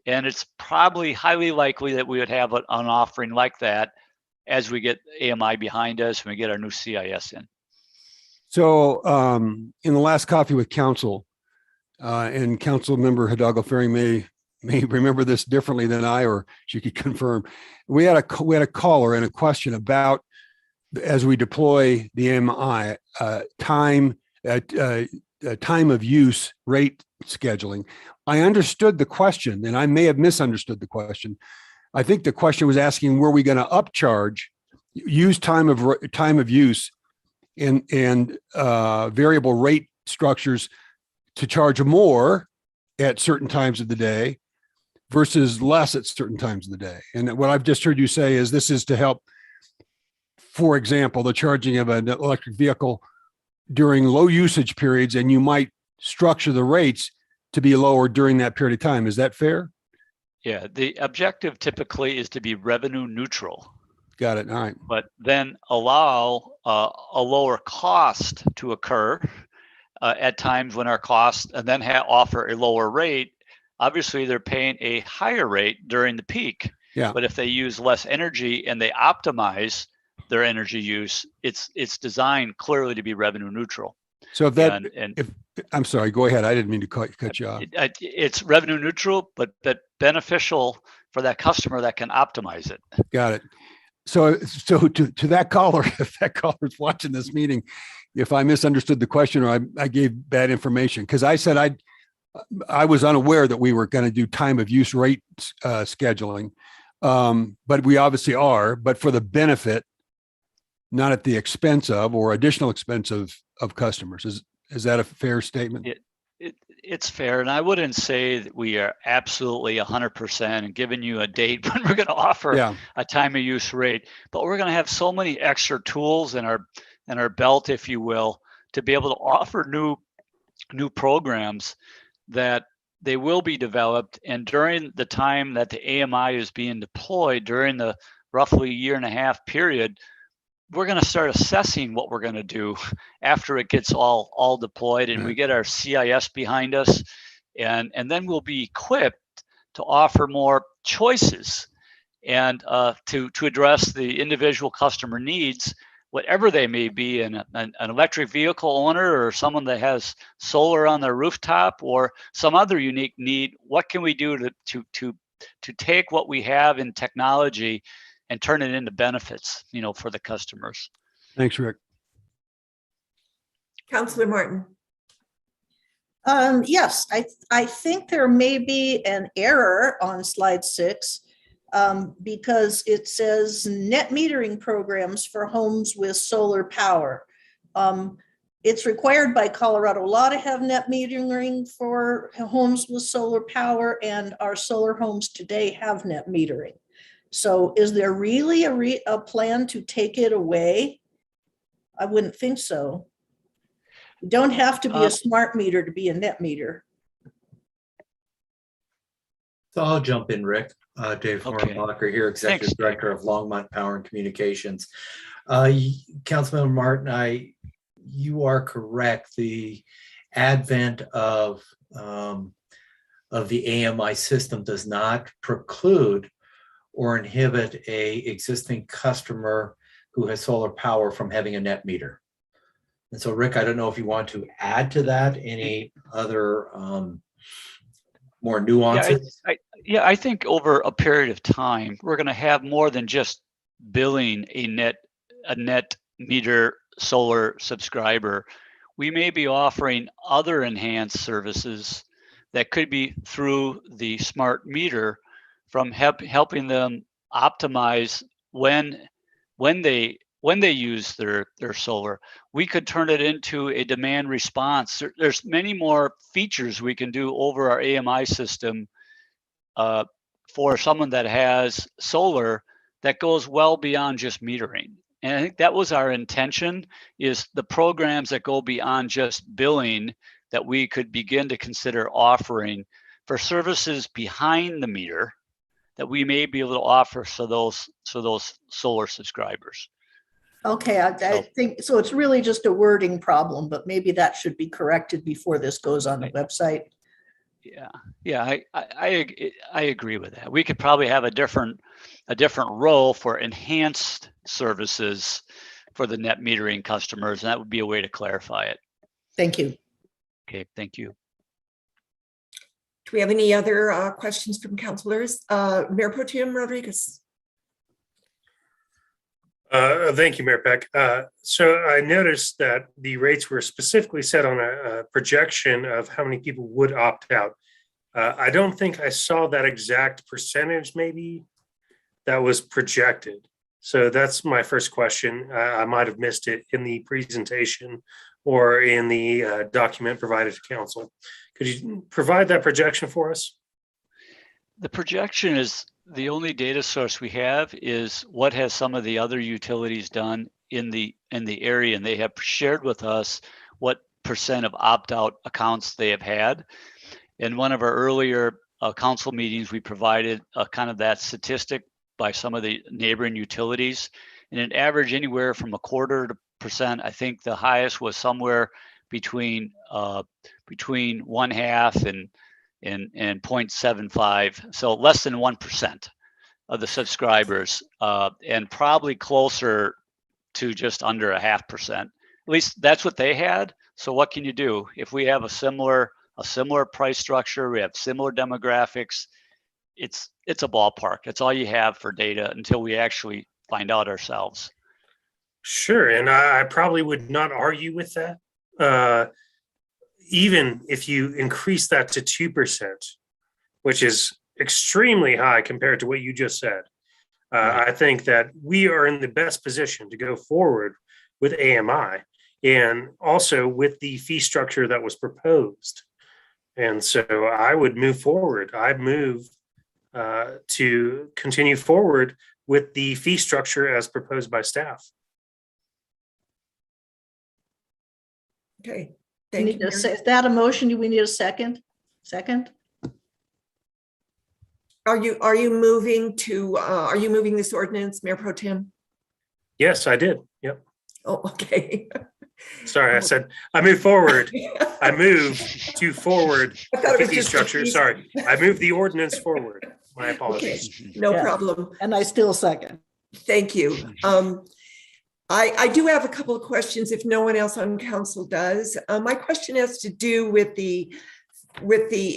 And it's probably highly likely that we would have an offering like that as we get AMI behind us and we get our new CIS in.
So in the last coffee with council, and council member Hidalgo Ferry may remember this differently than I, or she could confirm. We had a caller and a question about, as we deploy the AMI, time of use rate scheduling. I understood the question, and I may have misunderstood the question. I think the question was asking, were we going to upcharge, use time of use and variable rate structures to charge more at certain times of the day versus less at certain times of the day. And what I've just heard you say is this is to help, for example, the charging of an electric vehicle during low usage periods, and you might structure the rates to be lower during that period of time. Is that fair?
Yeah, the objective typically is to be revenue neutral.
Got it. All right.
But then allow a lower cost to occur at times when our costs, and then offer a lower rate. Obviously, they're paying a higher rate during the peak.
Yeah.
But if they use less energy and they optimize their energy use, it's designed clearly to be revenue neutral.
So if that, if I'm sorry, go ahead. I didn't mean to cut you off.
It's revenue neutral, but beneficial for that customer that can optimize it.
Got it. So to that caller, if that caller is watching this meeting, if I misunderstood the question or I gave bad information, because I said I was unaware that we were going to do time of use rate scheduling, but we obviously are, but for the benefit, not at the expense of or additional expense of customers. Is that a fair statement?
It's fair, and I wouldn't say that we are absolutely 100% and giving you a date when we're going to offer a time of use rate, but we're going to have so many extra tools in our belt, if you will, to be able to offer new programs that they will be developed. And during the time that the AMI is being deployed, during the roughly 1.5 year period, we're going to start assessing what we're going to do after it gets all deployed and we get our CIS behind us, and then we'll be equipped to offer more choices and to address the individual customer needs, whatever they may be, an electric vehicle owner or someone that has solar on their rooftop or some other unique need. What can we do to take what we have in technology and turn it into benefits, for the customers?
Thanks, Rick.
Councillor Martin.
Yes, I think there may be an error on slide 6 because it says net metering programs for homes with solar power. It's required by Colorado law to have net metering for homes with solar power, and our solar homes today have net metering. So is there really a plan to take it away? I wouldn't think so. You don't have to be a smart meter to be a net meter.
So I'll jump in, Rick. Dave Hornbacher here, Executive Director of Longmont Power and Communications. Councilmember Martin, you are correct. The advent of the AMI system does not preclude or inhibit a existing customer who has solar power from having a net meter. And so, Rick, I don't know if you want to add to that any other more nuances.
I think over a period of time, we're going to have more than just billing a net meter solar subscriber. We may be offering other enhanced services that could be through the smart meter, from helping them optimize when they use their solar. We could turn it into a demand response. There's many more features we can do over our AMI system for someone that has solar that goes well beyond just metering. And I think that was our intention, is the programs that go beyond just billing that we could begin to consider offering for services behind the meter that we may be able to offer so those solar subscribers.
Okay, I think, so it's really just a wording problem, but maybe that should be corrected before this goes on the website.
Yeah, I agree with that. We could probably have a different role for enhanced services for the net metering customers, and that would be a way to clarify it.
Thank you.
Okay, thank you.
Do we have any other questions from councilors? Mayor Pro Tem Rodriguez.
Thank you, Mayor Peck. So I noticed that the rates were specifically set on a projection of how many people would opt out. I don't think I saw that exact percentage maybe that was projected. So that's my first question. I might have missed it in the presentation or in the document provided to council. Could you provide that projection for us?
The projection is the only data source we have is what has some of the other utilities done in the area, and they have shared with us what percent of opt-out accounts they have had. In one of our earlier council meetings, we provided kind of that statistic by some of the neighboring utilities, and an average anywhere from 0.25%. I think the highest was somewhere between 0.5 and 0.75, so less than 1% of the subscribers, and probably closer to just under 0.5%. At least that's what they had. So what can you do if we have a similar price structure? We have similar demographics. It's a ballpark. That's all you have for data until we actually find out ourselves.
Sure, and I probably would not argue with that. Even if you increase that to 2%, which is extremely high compared to what you just said, I think that we are in the best position to go forward with AMI and also with the fee structure that was proposed. And so I would move forward. I'd move to continue forward with the fee structure as proposed by staff.
Okay.
Is that a motion? Do we need a second? Second?
Are you moving this ordinance, Mayor Pro Tem?
Yes, I did. Yep.
Oh, okay.
Sorry, I said I move forward. I move to forward the fee structure. Sorry, I moved the ordinance forward. My apologies.
Okay, no problem.
And I still second.
Thank you. I do have a couple of questions if no one else on council does. My question has to do with the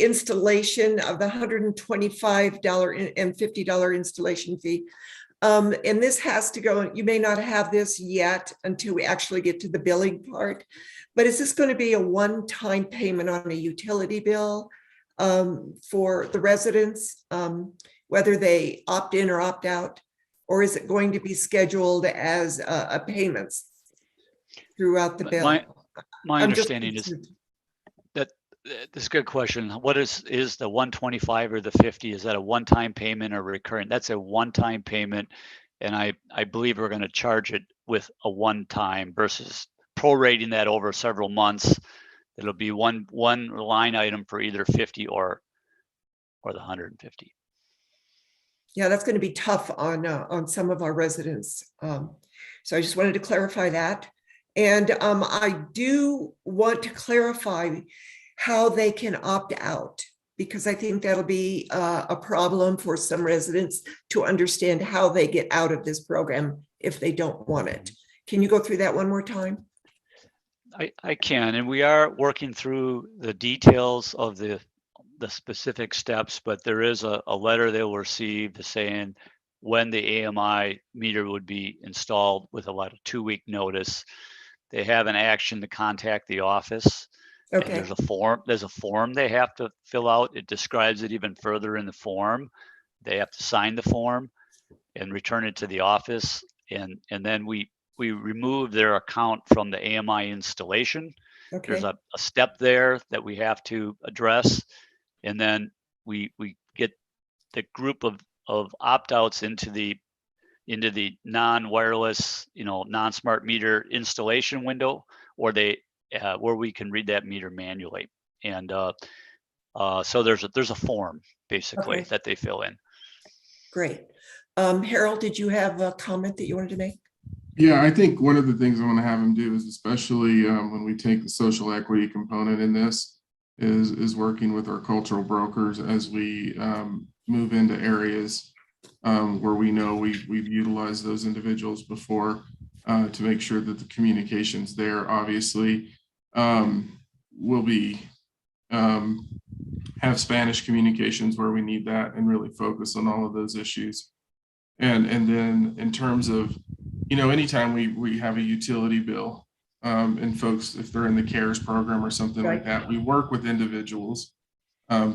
installation of the $125 and $50 installation fee. And this has to go, you may not have this yet until we actually get to the billing part, but is this going to be a one-time payment on a utility bill for the residents, whether they opt in or opt out? Or is it going to be scheduled as a payments throughout the bill?
My understanding is that this is a good question. What is the 125 or the 50? Is that a one-time payment or recurring? That's a one-time payment, and I believe we're going to charge it with a one-time versus prorating that over several months. It'll be one line item for either 50 or the 150.
Yeah, that's going to be tough on some of our residents. So I just wanted to clarify that. And I do want to clarify how they can opt out, because I think that'll be a problem for some residents to understand how they get out of this program if they don't want it. Can you go through that one more time?
I can, and we are working through the details of the specific steps, but there is a letter they'll receive saying when the AMI meter would be installed with about a 2-week notice. They have an action to contact the office.
Okay.
And there's a form they have to fill out. It describes it even further in the form. They have to sign the form and return it to the office. And then we remove their account from the AMI installation.
Okay.
There's a step there that we have to address. And then we get the group of opt-outs into into the non-wireless, non-smart meter installation window, or where we can read that meter manually. And so there's a form basically
Okay.
that they fill in.
Great. Harold, did you have a comment that you wanted to make?
Yeah, I think one of the things I want to have them do is, especially when we take the social equity component in this, is working with our cultural brokers as we move into areas where we know we've utilized those individuals before, to make sure that the communications there obviously will be have Spanish communications where we need that, and really focus on all of those issues. And then in terms of, anytime we have a utility bill, and folks, if they're in the CARES program or something like that, we work with individuals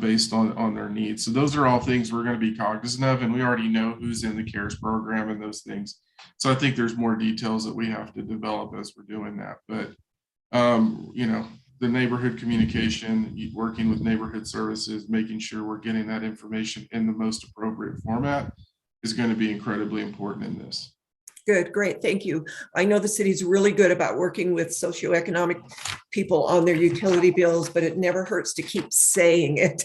based on their needs. So those are all things we're going to be cognizant of, and we already know who's in the CARES program and those things. So I think there's more details that we have to develop as we're doing that. But, the neighborhood communication, working with neighborhood services, making sure we're getting that information in the most appropriate format is going to be incredibly important in this.
Good, great, thank you. I know the city's really good about working with socioeconomic people on their utility bills, but it never hurts to keep saying it,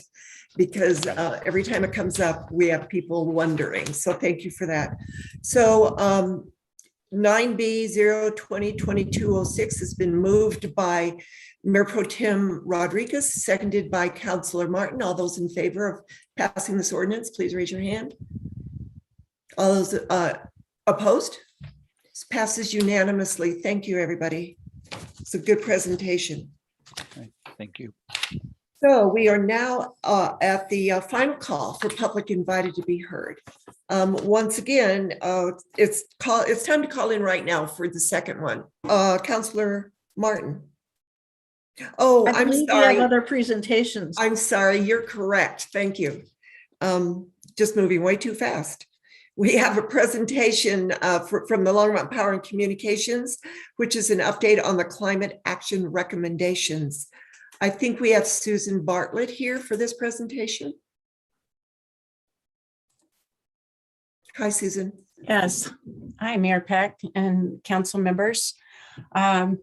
because every time it comes up, we have people wondering. So thank you for that. So 9B0202206 has been moved by Mayor Pro Tem Rodriguez, seconded by Councilor Martin. All those in favor of passing this ordinance, please raise your hand. All those opposed? This passes unanimously. Thank you, everybody. It's a good presentation.
Okay, thank you.
So we are now at the final call for public invited to be heard. Once again, it's time to call in right now for the second one. Councilor Martin. Oh,
I
I'm
believe we
sorry.
have other presentations.
I'm sorry, you're correct. Thank you. Just moving way too fast. We have a presentation from the Longmont Power and Communications, which is an update on the climate action recommendations. I think we have Susan Bartlett here for this presentation. Hi, Susan.
Yes. Hi, Mayor Peck and council members. I'm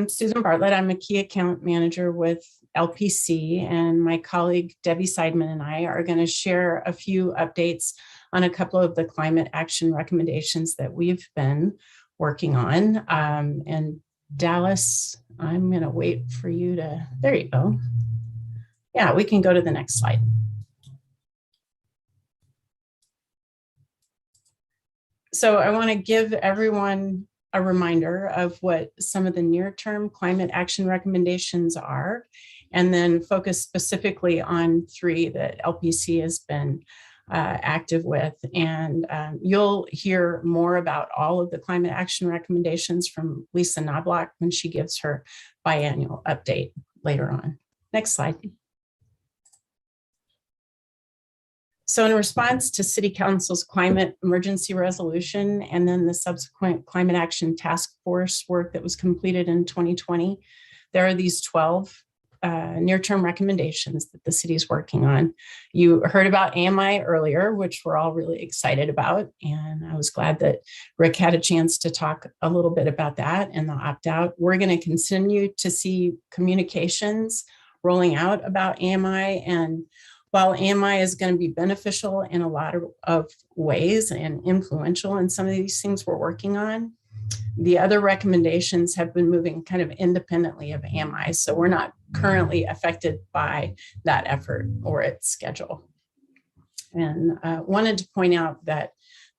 Susan Bartlett. I'm a key account manager with LPC, and my colleague Debbie Seidman and I are going to share a few updates on a couple of the climate action recommendations that we've been working on. And Dallas, I'm going to wait for you to, there you go. Yeah, we can go to the next slide. So I want to give everyone a reminder of what some of the near-term climate action recommendations are, and then focus specifically on three that LPC has been active with. And you'll hear more about all of the climate action recommendations from Lisa Knobloch when she gives her biannual update later on. Next slide. So in response to City Council's climate emergency resolution and then the subsequent climate action task force work that was completed in 2020, there are these 12 near-term recommendations that the city is working on. You heard about AMI earlier, which we're all really excited about. And I was glad that Rick had a chance to talk a little bit about that and the opt-out. We're going to continue to see communications rolling out about AMI, and while AMI is going to be beneficial in a lot of ways and influential in some of these things we're working on, the other recommendations have been moving kind of independently of AMI. So we're not currently affected by that effort or its schedule. And wanted to point out that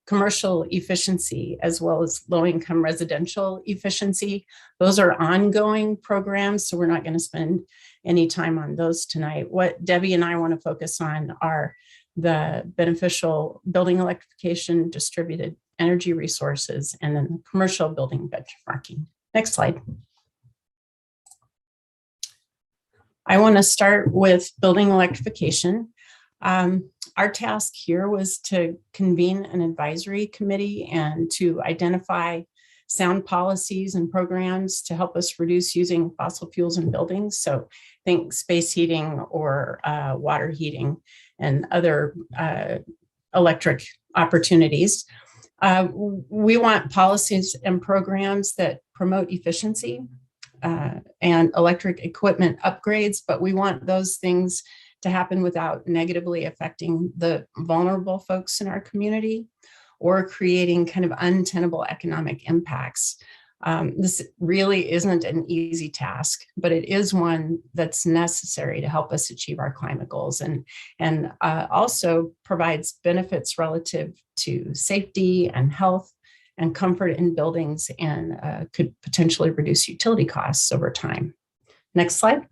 commercial efficiency as well as low-income residential efficiency, those are ongoing programs. So we're not going to spend any time on those tonight. What Debbie and I want to focus on are the beneficial building electrification, distributed energy resources, and then commercial building benchmarking. Next slide. I want to start with building electrification. Our task here was to convene an advisory committee and to identify sound policies and programs to help us reduce using fossil fuels in buildings. So think space heating or water heating and other electric opportunities. We want policies and programs that promote efficiency and electric equipment upgrades, but we want those things to happen without negatively affecting the vulnerable folks in our community or creating kind of untenable economic impacts. This really isn't an easy task, but it is one that's necessary to help us achieve our climate goals, and also provides benefits relative to safety and health and comfort in buildings, and could potentially reduce utility costs over time. Next slide.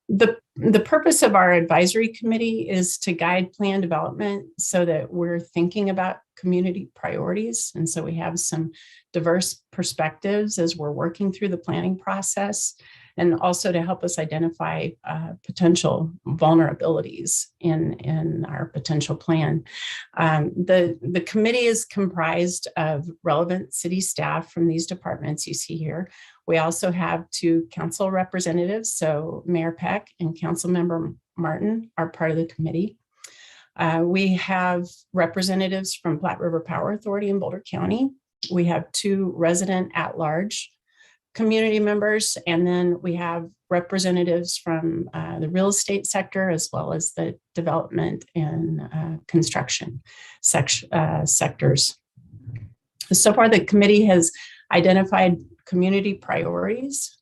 The purpose of our advisory committee is to guide plan development so that we're thinking about community priorities. And so we have some diverse perspectives as we're working through the planning process, and also to help us identify potential vulnerabilities in our potential plan. The committee is comprised of relevant city staff from these departments you see here. We also have 2 council representatives, so Mayor Peck and Councilmember Martin are part of the committee. We have representatives from Platte River Power Authority in Boulder County. We have 2 resident at-large community members, and then we have representatives from the real estate sector, as well as the development and construction sectors. So far, the committee has identified community priorities,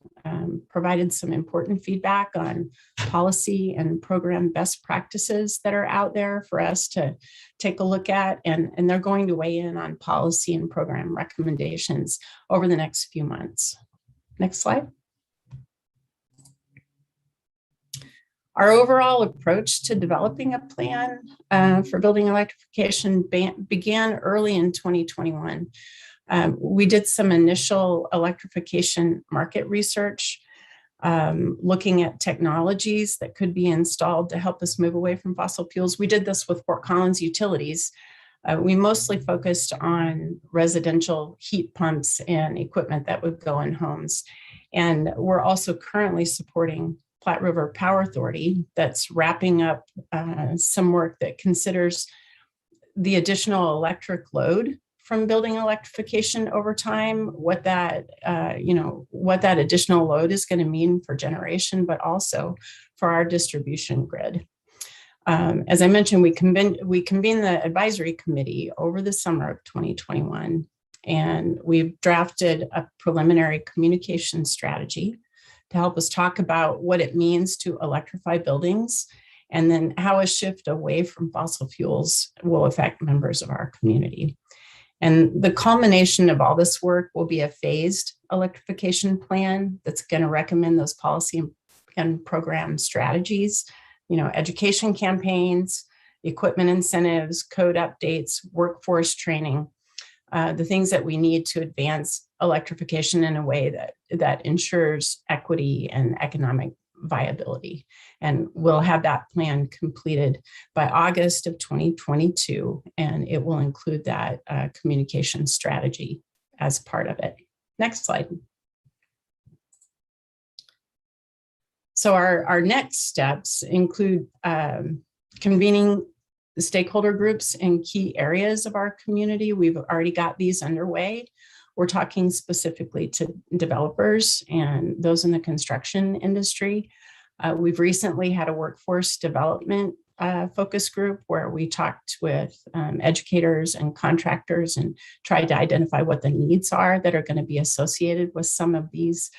provided some important feedback on policy and program best practices that are out there for us to take a look at, and they're going to weigh in on policy and program recommendations over the next few months. Next slide. Our overall approach to developing a plan for building electrification began early in 2021. We did some initial electrification market research, looking at technologies that could be installed to help us move away from fossil fuels. We did this with Fort Collins Utilities. We mostly focused on residential heat pumps and equipment that would go in homes. And we're also currently supporting Platte River Power Authority that's wrapping up some work that considers the additional electric load from building electrification over time, what that additional load is going to mean for generation, but also for our distribution grid. As I mentioned, we convened the advisory committee over the summer of 2021, and we've drafted a preliminary communication strategy to help us talk about what it means to electrify buildings, and then how a shift away from fossil fuels will affect members of our community. And the culmination of all this work will be a phased electrification plan that's going to recommend those policy and program strategies, education campaigns, equipment incentives, code updates, workforce training, the things that we need to advance electrification in a way that ensures equity and economic viability. And we'll have that plan completed by August of 2022, and it will include that communication strategy as part of it. Next slide. So our next steps include convening the stakeholder groups in key areas of our community. We've already got these underway. We're talking specifically to developers and those in the construction industry. We've recently had a workforce development focus group where we talked with educators and contractors and tried to identify what the needs are that are going to be associated with some of these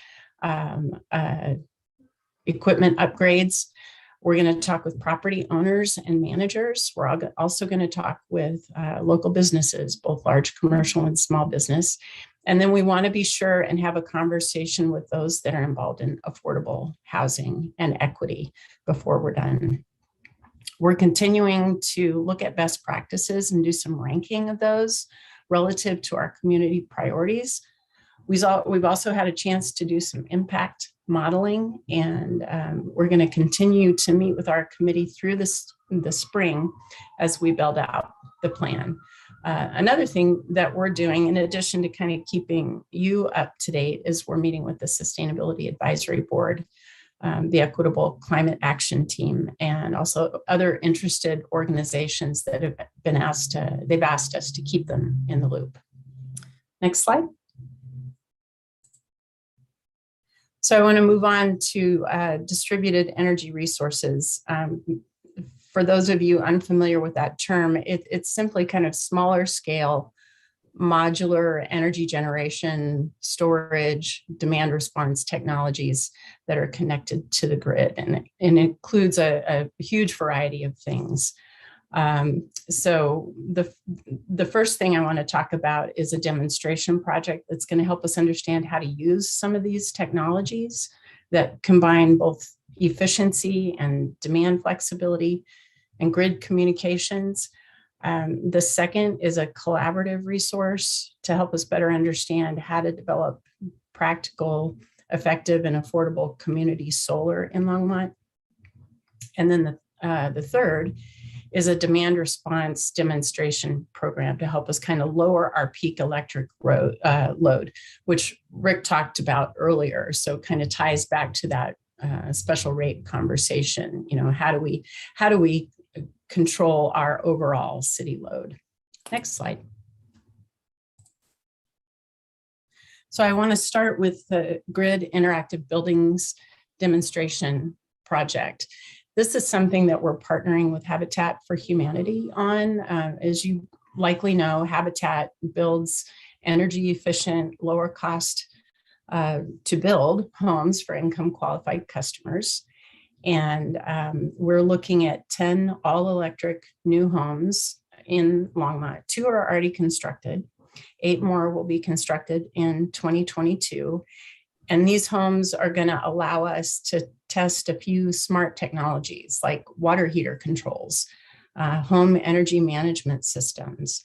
equipment upgrades. We're going to talk with property owners and managers. We're also going to talk with local businesses, both large commercial and small business. And then we want to be sure and have a conversation with those that are involved in affordable housing and equity before we're done. We're continuing to look at best practices and do some ranking of those relative to our community priorities. We've also had a chance to do some impact modeling, and we're going to continue to meet with our committee through the spring as we build out the plan. Another thing that we're doing, in addition to kind of keeping you up to date, is we're meeting with the Sustainability Advisory Board. the Equitable Climate Action Team, and also other interested organizations that have been they've asked us to keep them in the loop. Next slide. So I want to move on to distributed energy resources. For those of you unfamiliar with that term, it's simply kind of smaller scale, modular energy generation, storage, demand response technologies that are connected to the grid. And it includes a huge variety of things. So the first thing I want to talk about is a demonstration project that's going to help us understand how to use some of these technologies that combine both efficiency and demand flexibility and grid communications. The second is a collaborative resource to help us better understand how to develop practical, effective, and affordable community solar in Longmont. And then the third is a demand response demonstration program to help us kind of lower our peak electric load, which Rick talked about earlier. So kind of ties back to that special rate conversation. You know, how do we control our overall city load? Next slide. So I want to start with the Grid Interactive Buildings demonstration project. This is something that we're partnering with Habitat for Humanity on. As you likely know, Habitat builds energy efficient, lower cost to build homes for income qualified customers. And we're looking at 10 all electric new homes in Longmont. 2 are already constructed. 8 more will be constructed in 2022. And these homes are going to allow us to test a few smart technologies like water heater controls, home energy management systems,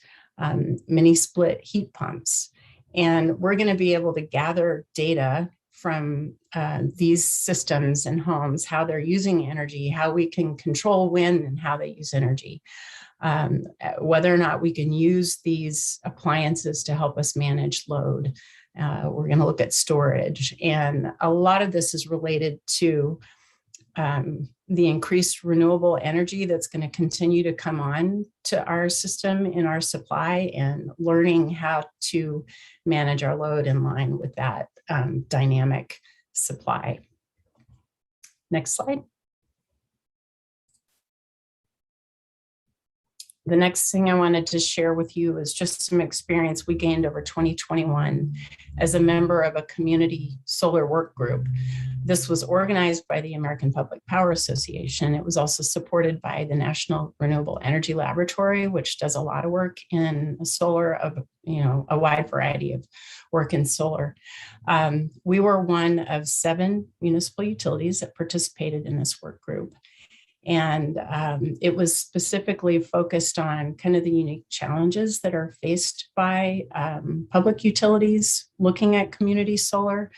mini split heat pumps. And we're going to be able to gather data from these systems and homes, how they're using energy, how we can control when and how they use energy, whether or not we can use these appliances to help us manage load. We're going to look at storage. And a lot of this is related to the increased renewable energy that's going to continue to come on to our system in our supply, and learning how to manage our load in line with that dynamic supply. Next slide. The next thing I wanted to share with you is just some experience we gained over 2021 as a member of a community solar work group. This was organized by the American Public Power Association. It was also supported by the National Renewable Energy Laboratory, which does a lot of work in solar, of a wide variety of work in solar. We were one of 7 municipal utilities that participated in this work group. And it was specifically focused on kind of the unique challenges that are faced by public utilities looking at community solar.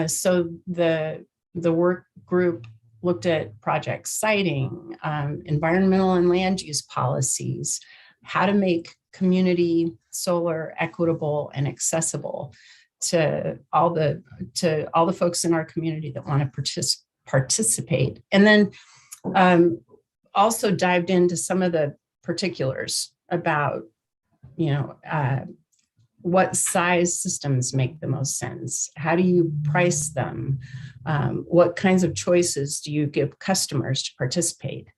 So the work group looked at project siting, environmental and land use policies, how to make community solar equitable and accessible to all the folks in our community that want to participate. And then also dived into some of the particulars about, what size systems make the most sense? How do you price them? What kinds of choices do you give customers to participate?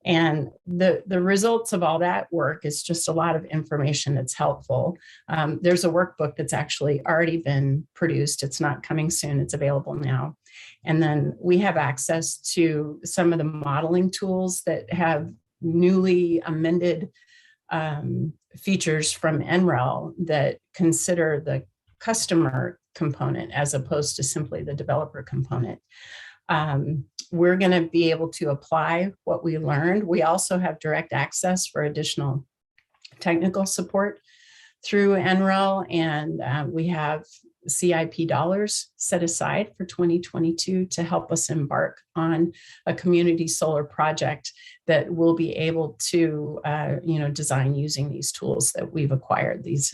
And the results of all that work is just a lot of information that's helpful. There's a workbook that's actually already been produced. It's not coming soon. It's available now. And then we have access to some of the modeling tools that have newly amended features from NREL that consider the customer component as opposed to simply the developer component. We're going to be able to apply what we learned. We also have direct access for additional technical support through NREL, and we have CIP dollars set aside for 2022 to help us embark on a community solar project that will be able to, design using these tools that we've acquired, these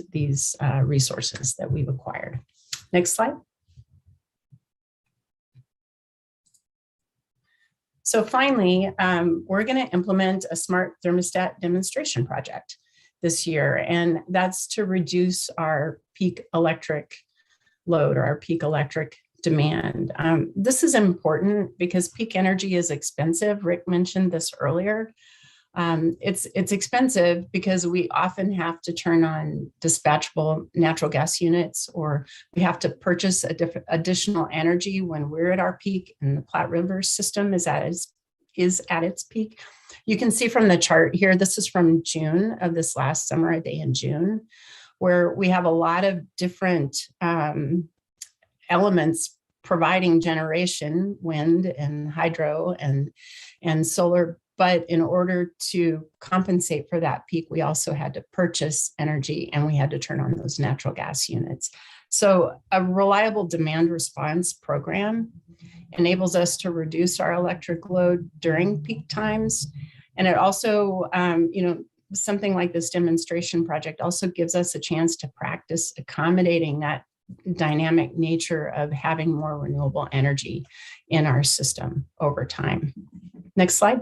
resources that we've acquired. Next slide. So finally, we're going to implement a smart thermostat demonstration project this year, and that's to reduce our peak electric load or our peak electric demand. This is important because peak energy is expensive. Rick mentioned this earlier. It's expensive because we often have to turn on dispatchable natural gas units, or we have to purchase additional energy when we're at our peak and the Platte River system is at its peak. You can see from the chart here, this is from June of this last summer, a day in June, where we have a lot of different elements providing generation, wind and hydro and solar. But in order to compensate for that peak, we also had to purchase energy and we had to turn on those natural gas units. So a reliable demand response program enables us to reduce our electric load during peak times. And it also, something like this demonstration project also gives us a chance to practice accommodating that dynamic nature of having more renewable energy in our system over time. Next slide.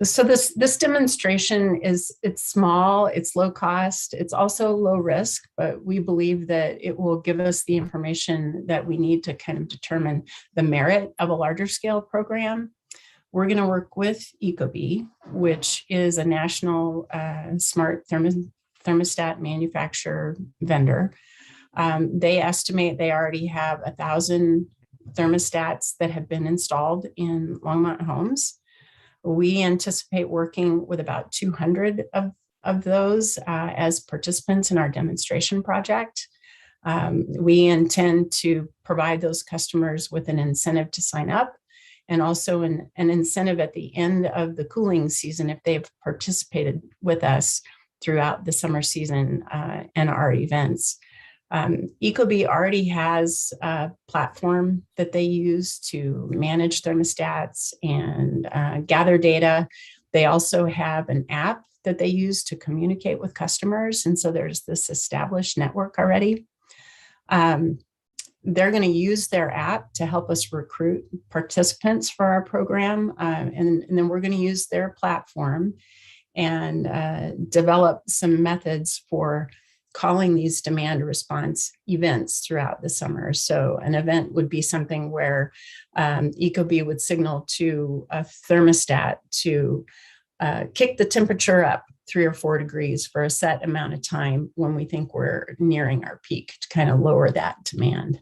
So this demonstration it's small, it's low cost, it's also low risk, but we believe that it will give us the information that we need to kind of determine the merit of a larger scale program. We're going to work with Ecobee, which is a national smart thermostat manufacturer vendor. They estimate they already have 1,000 thermostats that have been installed in Longmont homes. We anticipate working with about 200 of those as participants in our demonstration project. We intend to provide those customers with an incentive to sign up, and also an incentive at the end of the cooling season if they've participated with us throughout the summer season and our events. Ecobee already has a platform that they use to manage thermostats and gather data. They also have an app that they use to communicate with customers. And so there's this established network already. They're going to use their app to help us recruit participants for our program. And then we're going to use their platform and develop some methods for calling these demand response events throughout the summer. So an event would be something where Ecobee would signal to a thermostat to kick the temperature up 3 or 4 degrees for a set amount of time when we think we're nearing our peak to kind of lower that demand.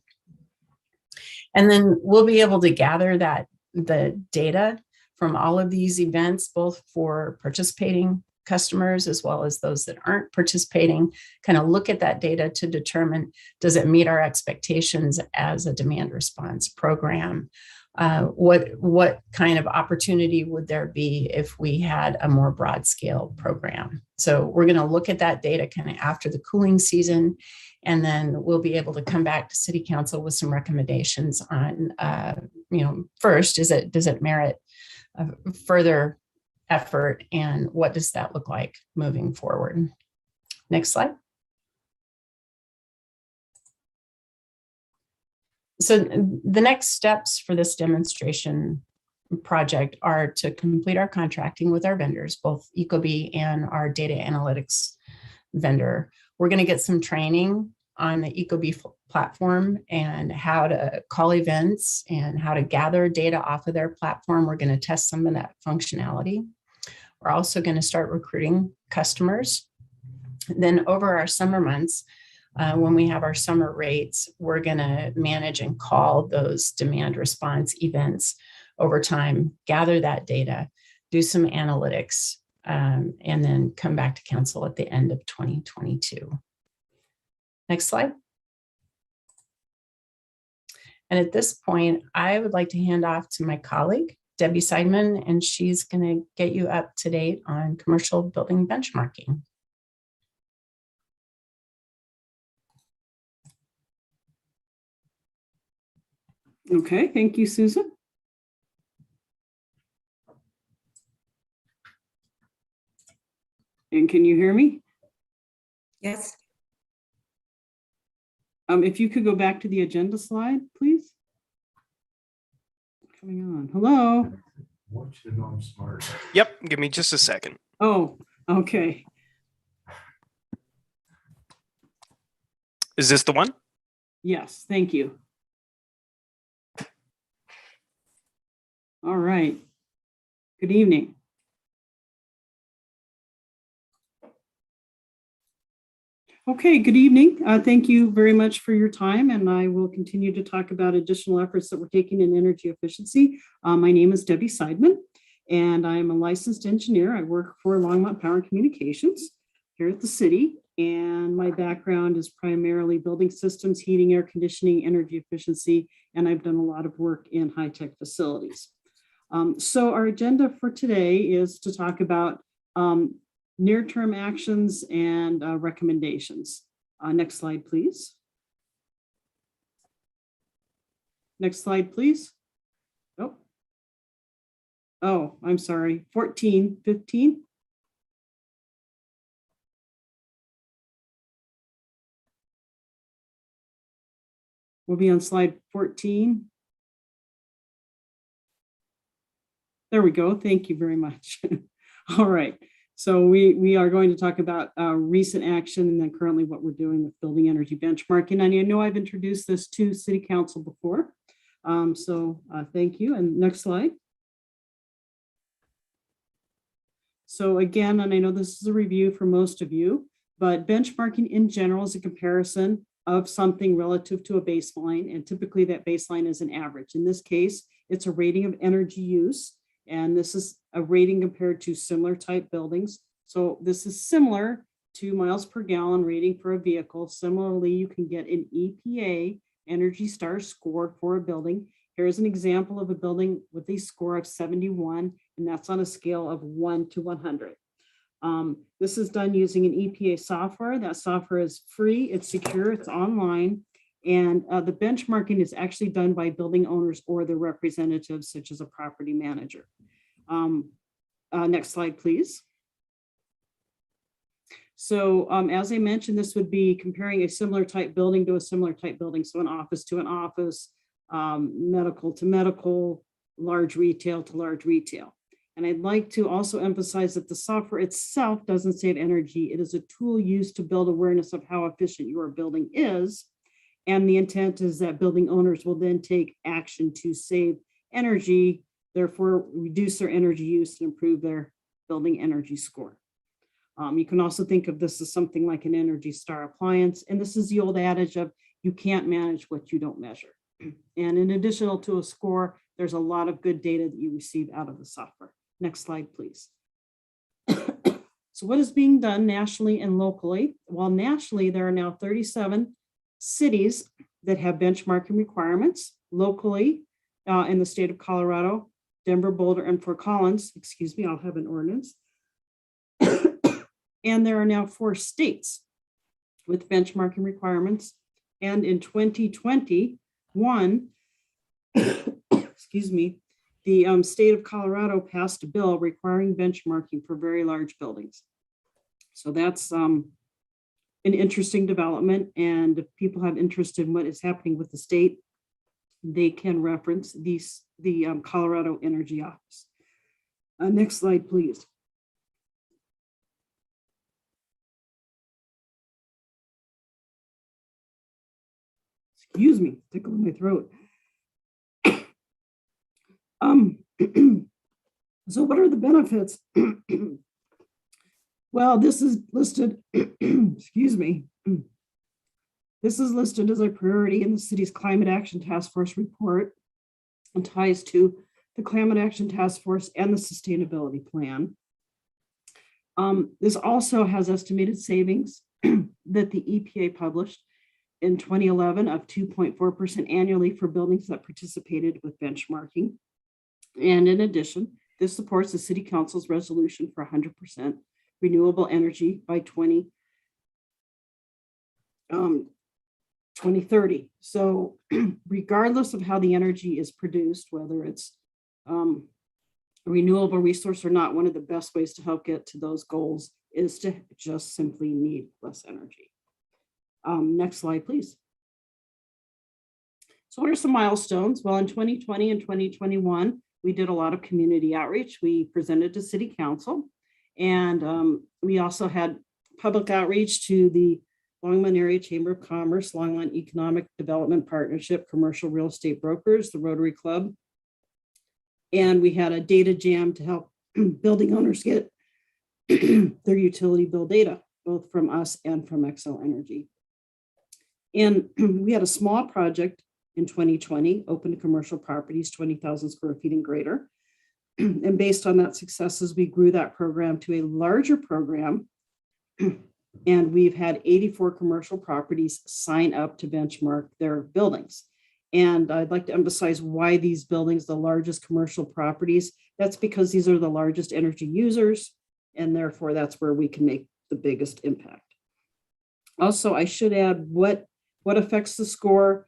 And then we'll be able to gather the data from all of these events, both for participating customers as well as those that aren't participating, kind of look at that data to determine, does it meet our expectations as a demand response program? What kind of opportunity would there be if we had a more broad scale program? So we're going to look at that data kind of after the cooling season, and then we'll be able to come back to City Council with some recommendations on, first, does it merit further effort, and what does that look like moving forward? Next slide. So the next steps for this demonstration project are to complete our contracting with our vendors, both Ecobee and our data analytics vendor. We're going to get some training on the Ecobee platform and how to call events and how to gather data off of their platform. We're going to test some of that functionality. We're also going to start recruiting customers. Then over our summer months, when we have our summer rates, we're going to manage and call those demand response events over time, gather that data, do some analytics, and then come back to council at the end of 2022. Next slide. And at this point, I would like to hand off to my colleague, Debbie Seidman, and she's going to get you up to date on commercial building benchmarking.
Okay, thank you, Susan. And can you hear me?
Yes.
If you could go back to the agenda slide, please. coming on? Hello?
Want you to know I'm smart.
Yep, give me just a second.
Oh, okay.
Is this the one?
Yes, thank you. All right. Good evening. Okay, good evening. Thank you very much for your time, and I will continue to talk about additional efforts that we're taking in energy efficiency. My name is Debbie Seidman, and I'm a licensed engineer. I work for Longmont Power and Communications here at the city, and my background is primarily building systems, heating, air conditioning, energy efficiency, and I've done a lot of work in high-tech facilities. So our agenda for today is to talk about near-term actions and recommendations. Next slide, please. Next slide, please. Oh, I'm sorry, 14, 15. We'll be on slide 14. There we go. Thank you very much. All right. So we are going to talk about recent action and then currently what we're doing with building energy benchmarking. And I know I've introduced this to City Council before. Thank you. And next slide. So again, and I know this is a review for most of you, but benchmarking in general is a comparison of something relative to a baseline. And typically that baseline is an average. In this case, it's a rating of energy use. And this is a rating compared to similar type buildings. So this is similar to miles per gallon rating for a vehicle. Similarly, you can get an EPA Energy Star score for a building. Here's an example of a building with a score of 71, and that's on a scale of 1 to 100. This is done using an EPA software. That software is free, it's secure, it's online. And the benchmarking is actually done by building owners or their representatives, such as a property manager. Next slide, please. So as I mentioned, this would be comparing a similar type building to a similar type building. So an office to an office, medical to medical, large retail to large retail. And I'd like to also emphasize that the software itself doesn't save energy. It is a tool used to build awareness of how efficient your building is. And the intent is that building owners will then take action to save energy, therefore reduce their energy use and improve their building energy score. You can also think of this as something like an Energy Star appliance. And this is the old adage of you can't manage what you don't measure. And in addition to a score, there's a lot of good data that you receive out of the software. Next slide, please. So what is being done nationally and locally? Well, nationally, there are now 37 cities that have benchmarking requirements. Locally, in the state of Colorado, Denver, Boulder, and Fort Collins, excuse me, I'll have an ordinance. And there are now 4 states with benchmarking requirements. And in 2021, excuse me, the state of Colorado passed a bill requiring benchmarking for very large buildings. So that's an interesting development, and if people have interest in what is happening with the state, they can reference the Colorado Energy Office. Next slide, please. Excuse me, tickling my throat. So what are the benefits? Well, this is listed, excuse me. This is listed as a priority in the city's Climate Action Task Force report and ties to the Climate Action Task Force and the Sustainability Plan. This also has estimated savings that the EPA published in 2011 of 2.4% annually for buildings that participated with benchmarking. And in addition, this supports the City Council's resolution for 100% renewable energy by 2030. So regardless of how the energy is produced, whether it's a renewable resource or not, one of the best ways to help get to those goals is to just simply need less energy. Next slide, please. So what are some milestones? Well, in 2020 and 2021, we did a lot of community outreach. We presented to City Council, and we also had public outreach to the Longmont Area Chamber of Commerce, Longmont Economic Development Partnership, Commercial Real Estate Brokers, the Rotary Club. And we had a data jam to help building owners get their utility bill data, both from us and from Xcel Energy. And we had a small project in 2020, open to commercial properties, 20,000 square feet and greater. And based on that successes, we grew that program to a larger program. And we've had 84 commercial properties sign up to benchmark their buildings. And I'd like to emphasize why these buildings, the largest commercial properties, that's because these are the largest energy users, and therefore that's where we can make the biggest impact. Also, I should add what affects the score.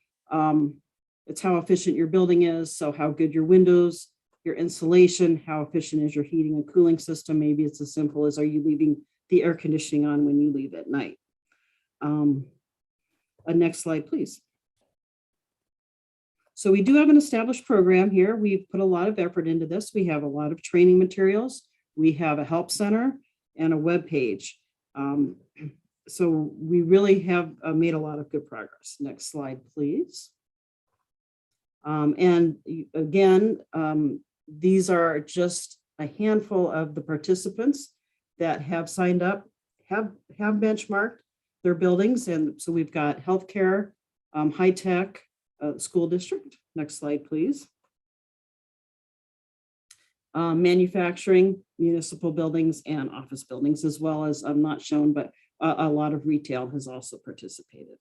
It's how efficient your building is, so how good your windows, your insulation, how efficient is your heating and cooling system. Maybe it's as simple as, are you leaving the air conditioning on when you leave at night? Next slide, please. So we do have an established program here. We've put a lot of effort into this. We have a lot of training materials. We have a help center and a web page. So we really have made a lot of good progress. Next slide, please. And again, these are just a handful of the participants that have signed up, have benchmarked their buildings. And so we've got healthcare, high tech, school district. Next slide, please. Manufacturing, municipal buildings, and office buildings, as well as not shown, but a lot of retail has also participated.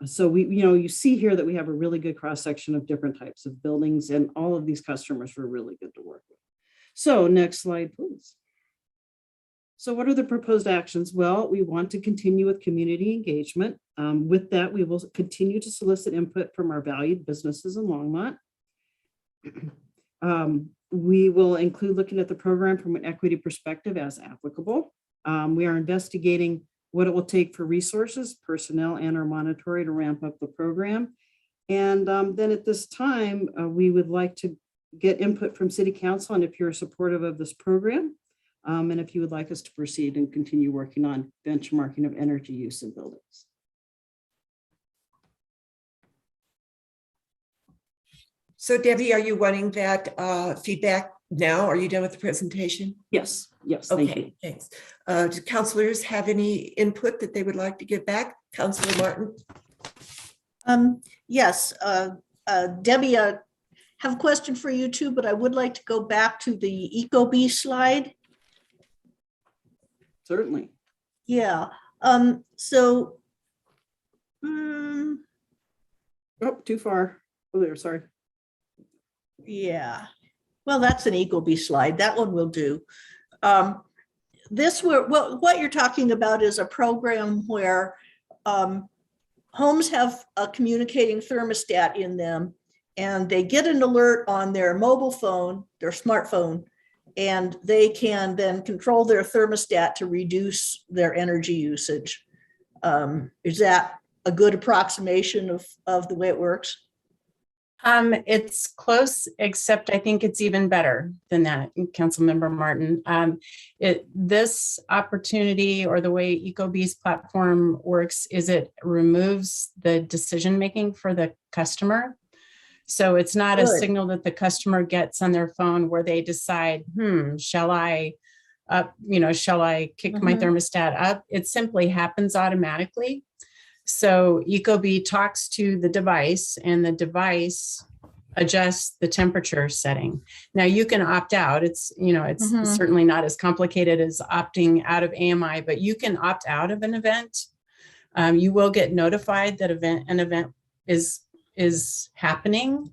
So you see here that we have a really good cross section of different types of buildings, and all of these customers were really good to work with. So next slide, please. So what are the proposed actions? Well, we want to continue with community engagement. With that, we will continue to solicit input from our valued businesses in Longmont. We will include looking at the program from an equity perspective as applicable. We are investigating what it will take for resources, personnel, and our monitoring to ramp up the program. And then at this time, we would like to get input from City Council on if you're supportive of this program. And if you would like us to proceed and continue working on benchmarking of energy use in buildings.
So Debbie, are you wanting that feedback now? Are you done with the presentation?
Yes, thank you.
Thanks. Do councilors have any input that they would like to give back? Councilor Martin?
Yes, Debbie, I have a question for you too, but I would like to go back to the ecobee slide.
Certainly.
Yeah. Oh,
too far. Oh, there, sorry.
Yeah. Well, that's an ecobee slide. That one will do. What you're talking about is a program where homes have a communicating thermostat in them, and they get an alert on their mobile phone, their smartphone, and they can then control their thermostat to reduce their energy usage. Is that a good approximation of the way it works?
It's close, except I think it's even better than that, Councilmember Martin. This opportunity, or the way ecobee's platform works, is it removes the decision-making for the customer. So it's not a signal that the customer gets on their phone where they decide, shall I kick my thermostat up? It simply happens automatically. So ecobee talks to the device, and the device adjusts the temperature setting. Now you can opt out. It's certainly not as complicated as opting out of AMI, but you can opt out of an event. You will get notified that an event is happening.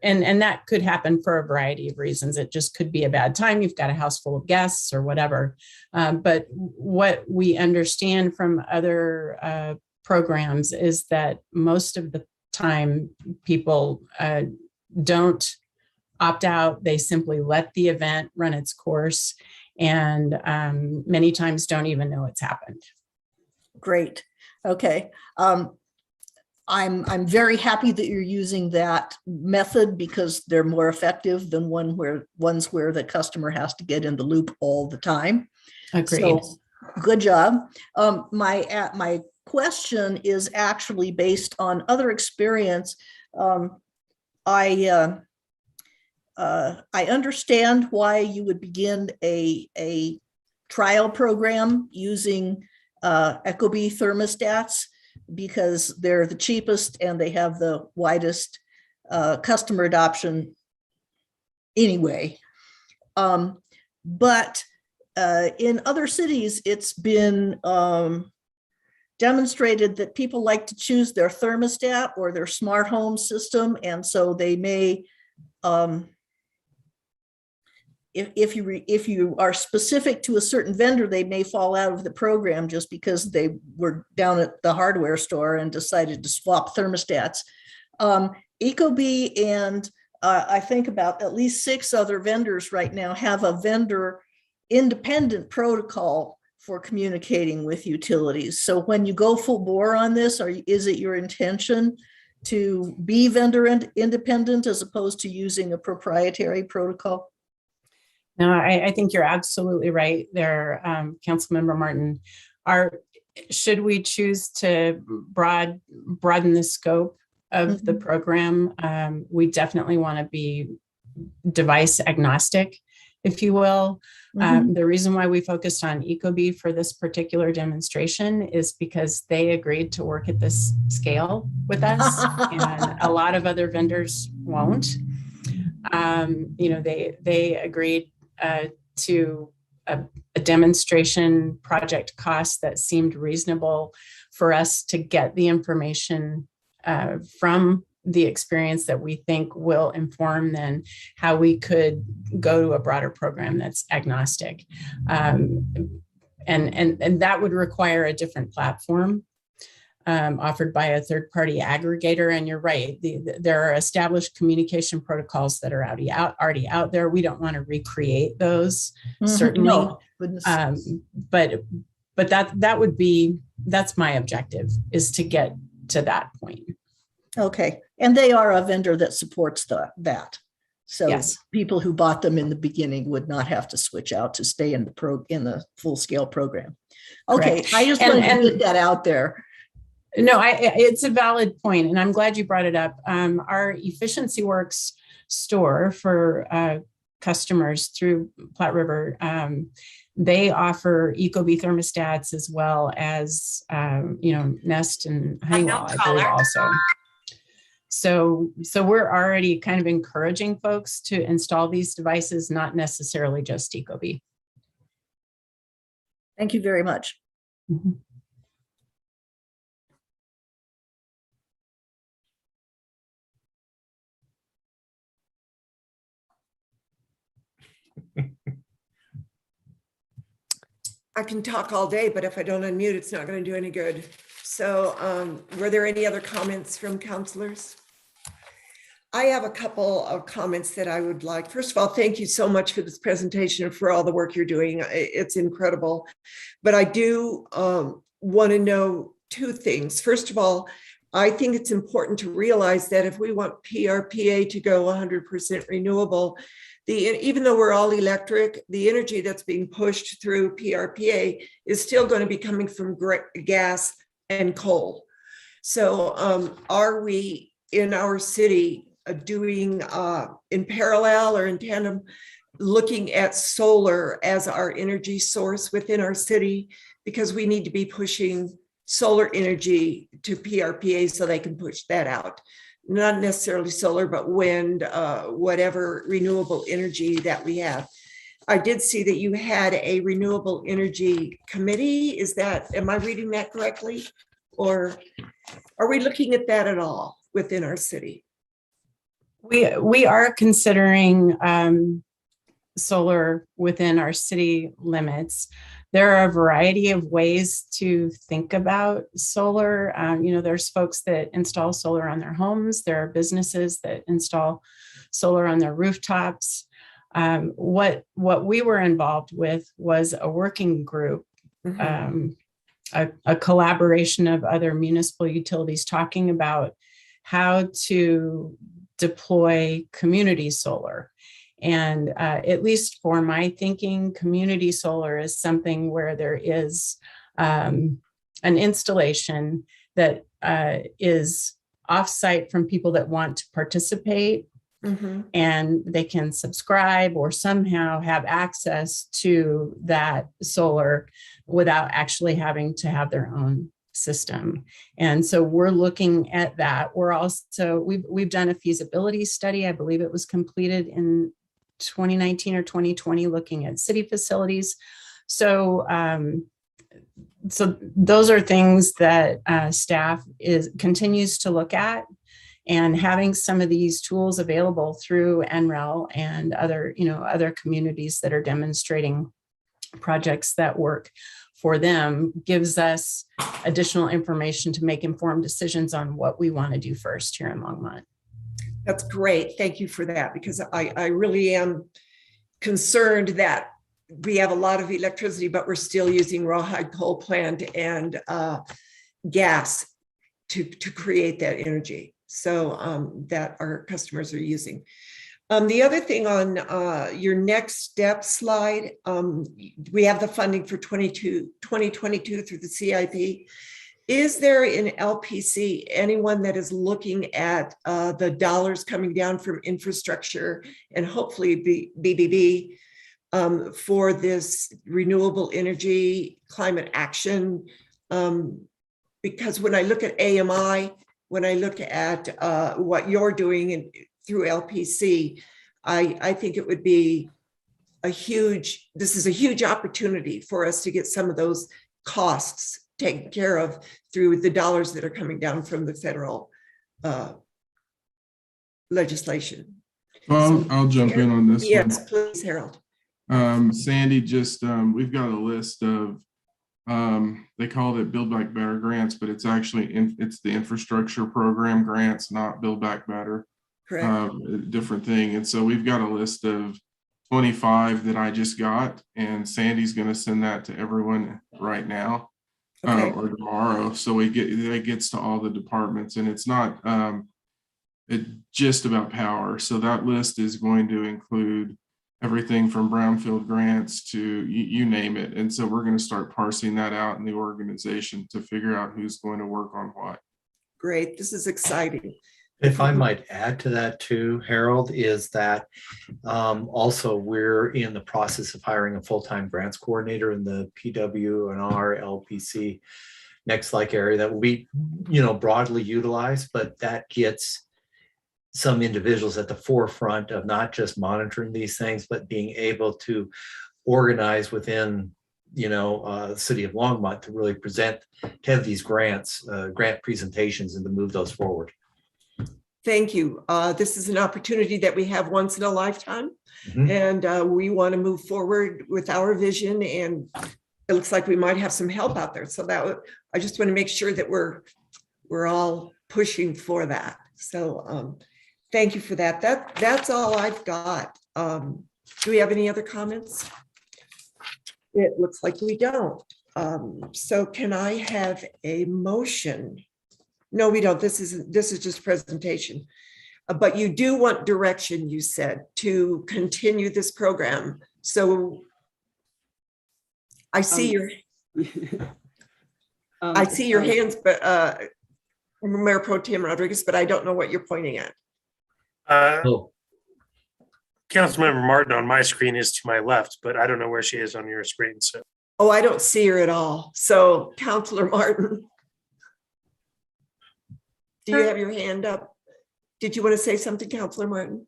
And that could happen for a variety of reasons. It just could be a bad time. You've got a house full of guests or whatever. But what we understand from other programs is that most of the time people don't opt out. They simply let the event run its course, and many times don't even know it's happened.
Great. Okay. I'm very happy that you're using that method because they're more effective than ones where the customer has to get in the loop all the time.
Agreed.
So good job. My question is actually based on other experience. I understand why you would begin a trial program using Ecobee thermostats, because they're the cheapest and they have the widest customer adoption anyway. But in other cities, it's been demonstrated that people like to choose their thermostat or their smart home system. And so they may, if you are specific to a certain vendor, they may fall out of the program just because they were down at the hardware store and decided to swap thermostats. Ecobee and I think about at least 6 other vendors right now have a vendor independent protocol for communicating with utilities. So when you go full bore on this, is it your intention to be vendor independent as opposed to using a proprietary protocol?
No, I think you're absolutely right there, Councilmember Martin. Should we choose to broaden the scope of the program, we definitely want to be device agnostic, if you will. The reason why we focused on Ecobee for this particular demonstration is because they agreed to work at this scale with us, and a lot of other vendors won't. They agreed to a demonstration project cost that seemed reasonable for us to get the information from the experience that we think will inform then how we could go to a broader program that's agnostic. And that would require a different platform offered by a third-party aggregator. And you're right, there are established communication protocols that are already out there. We don't want to recreate those, certainly.
No,
but that's my objective, is to get to that point.
Okay, and they are a vendor that supports that. So
yes,
people who bought them in the beginning would not have to switch out to stay in the full-scale program. Okay,
correct.
I just wanted to get that out there.
No, it's a valid point, and I'm glad you brought it up. Our Efficiency Works store for customers through Platte River, they offer Ecobee thermostats as well as Nest and Honeywell, I believe, also. So we're already kind of encouraging folks to install these devices, not necessarily just Ecobee.
Thank you very much.
I can talk all day, but if I don't unmute, it's not going to do any good. So were there any other comments from counselors? I have a couple of comments that I would like. First of all, thank you so much for this presentation and for all the work you're doing. It's incredible. But I do want to know 2 things. First of all, I think it's important to realize that if we want PRPA to go 100% renewable, even though we're all electric, the energy that's being pushed through PRPA is still going to be coming from gas and coal. So are we in our city doing in parallel or in tandem, looking at solar as our energy source within our city? Because we need to be pushing solar energy to PRPA so they can push that out. Not necessarily solar, but wind, whatever renewable energy that we have. I did see that you had a renewable energy committee. Am I reading that correctly? Or are we looking at that at all within our city?
We are considering solar within our city limits. There are a variety of ways to think about solar. There's folks that install solar on their homes. There are businesses that install solar on their rooftops. What we were involved with was a working group a collaboration of other municipal utilities talking about how to deploy community solar. And at least for my thinking, community solar is something where there is an installation that is offsite from people that want to participate, and they can subscribe or somehow have access to that solar without actually having to have their own system. And so we're looking at that. We're also, we've done a feasibility study. I believe it was completed in 2019 or 2020, looking at city facilities. So those are things that staff continues to look at, and having some of these tools available through NREL and other communities that are demonstrating projects that work for them gives us additional information to make informed decisions on what we want to do first here in Longmont.
That's great. Thank you for that, because I really am concerned that we have a lot of electricity, but we're still using rawhide coal plant and gas to create that energy. So that our customers are using. The other thing on your next step slide, we have the funding for 2022 through the CIP. Is there in LPC anyone that is looking at the dollars coming down from infrastructure and hopefully BBB for this renewable energy climate action? Because when I look at AMI, when I look at what you're doing through LPC, I think it would be this is a huge opportunity for us to get some of those costs taken care of through the dollars that are coming down from the federal legislation.
Well, I'll jump in on this one.
Yes, please, Harold.
Sandy, we've got a list of, they called it Build Back Better grants, but it's actually, it's the infrastructure program grants, not Build Back Better.
Correct.
Different thing. And so we've got a list of 25 that I just got, and Sandy's going to send that to everyone right now.
Okay.
Or tomorrow. So that gets to all the departments, and it's not just about power. So that list is going to include everything from brownfield grants to you name it. And so we're going to start parsing that out in the organization to figure out who's going to work on what.
Great. This is exciting.
If I might add to that too, Harold, is that also we're in the process of hiring a full-time grants coordinator in the PW&R LPC next like area that will be, broadly utilized, but that gets some individuals at the forefront of not just monitoring these things, but being able to organize within the city of Longmont to really to have these grant presentations and to move those forward.
Thank you. This is an opportunity that we have once in a lifetime, and we want to move forward with our vision, and it looks like we might have some help out there. So I just want to make sure that we're all pushing for that. So thank you for that. That's all I've got. Do we have any other comments? It looks like we don't. So can I have a motion? No, we don't. This is just presentation. But you do want direction, you said, to continue this program. So I see your hands, but Mayor Pro Tem Rodriguez, but I don't know what you're pointing at.
Councilmember Martin on my screen is to my left, but I don't know where she is on your screen. So.
Oh, I don't see her at all. So Councilor Martin. Do you have your hand up? Did you want to say something, Councilor Martin?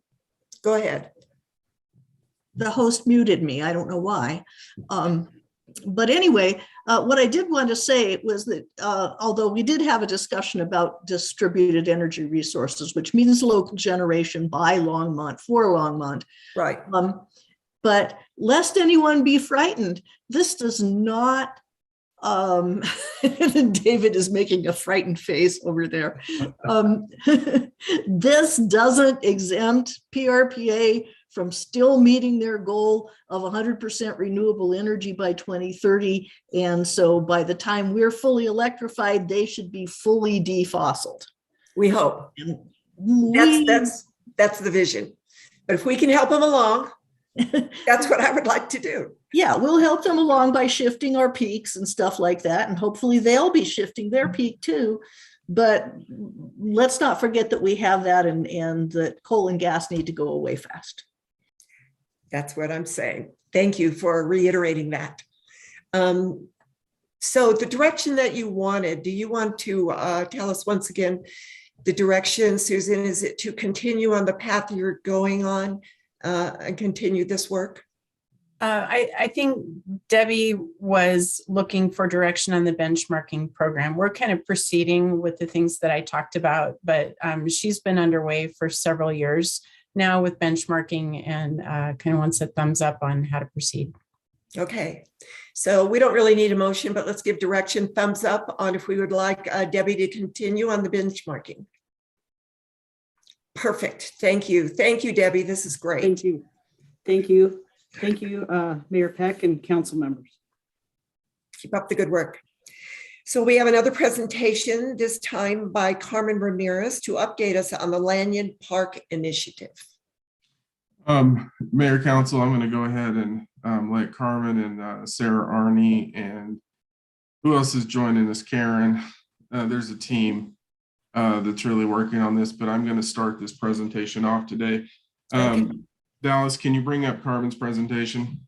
Go ahead.
The host muted me. I don't know why. But anyway, what I did want to say was that although we did have a discussion about distributed energy resources, which means local generation by Longmont, for Longmont.
Right.
But lest anyone be frightened, this does not David is making a frightened face over there. This doesn't exempt PRPA from still meeting their goal of 100% renewable energy by 2030. And so by the time we're fully electrified, they should be fully defossiled.
We hope.
And
That's the vision. But if we can help them along, that's what I would like to do.
yeah, we'll help them along by shifting our peaks and stuff like that. And hopefully they'll be shifting their peak too. But let's not forget that we have that and that coal and gas need to go away fast.
That's what I'm saying. Thank you for reiterating that. So the direction that you wanted, do you want to tell us once again the direction, Susan? Is it to continue on the path you're going on and continue this work?
I think Debbie was looking for direction on the benchmarking program. We're kind of proceeding with the things that I talked about, but she's been underway for several years now with benchmarking and kind of wants a thumbs up on how to proceed.
Okay, so we don't really need a motion, but let's give direction, thumbs up on if we would like Debbie to continue on the benchmarking. Perfect. Thank you. Thank you, Debbie. This is great.
Thank you. Thank you. Thank you, Mayor Peck and council members.
Keep up the good work. So we have another presentation, this time by Carmen Ramirez, to update us on the Lanyon Park Initiative.
Mayor, Council, I'm going to go ahead and let Carmen and Sarah Arney and who else is joining us? Karen. There's a team that's really working on this, but I'm going to start this presentation off today. Dallas, can you bring up Carmen's presentation?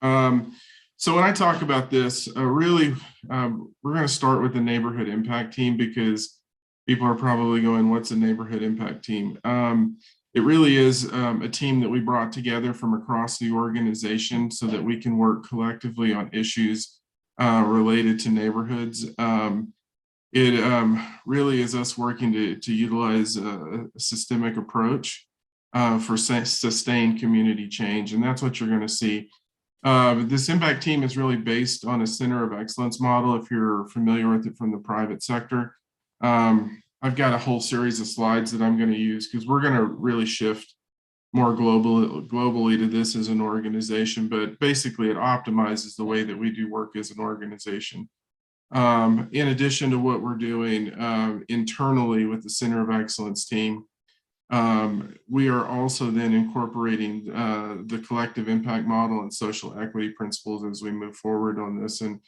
So when I talk about this, really, we're going to start with the neighborhood impact team because people are probably going, what's a neighborhood impact team? It really is a team that we brought together from across the organization so that we can work collectively on issues related to neighborhoods. It really is us working to utilize a systemic approach for sustained community change. And that's what you're going to see. This impact team is really based on a center of excellence model, if you're familiar with it from the private sector. I've got a whole series of slides that I'm going to use because we're going to really shift more globally to this as an organization, but basically it optimizes the way that we do work as an organization. In addition to what we're doing internally with the Center of Excellence team, we are also then incorporating the collective impact model and social equity principles as we move forward on this. And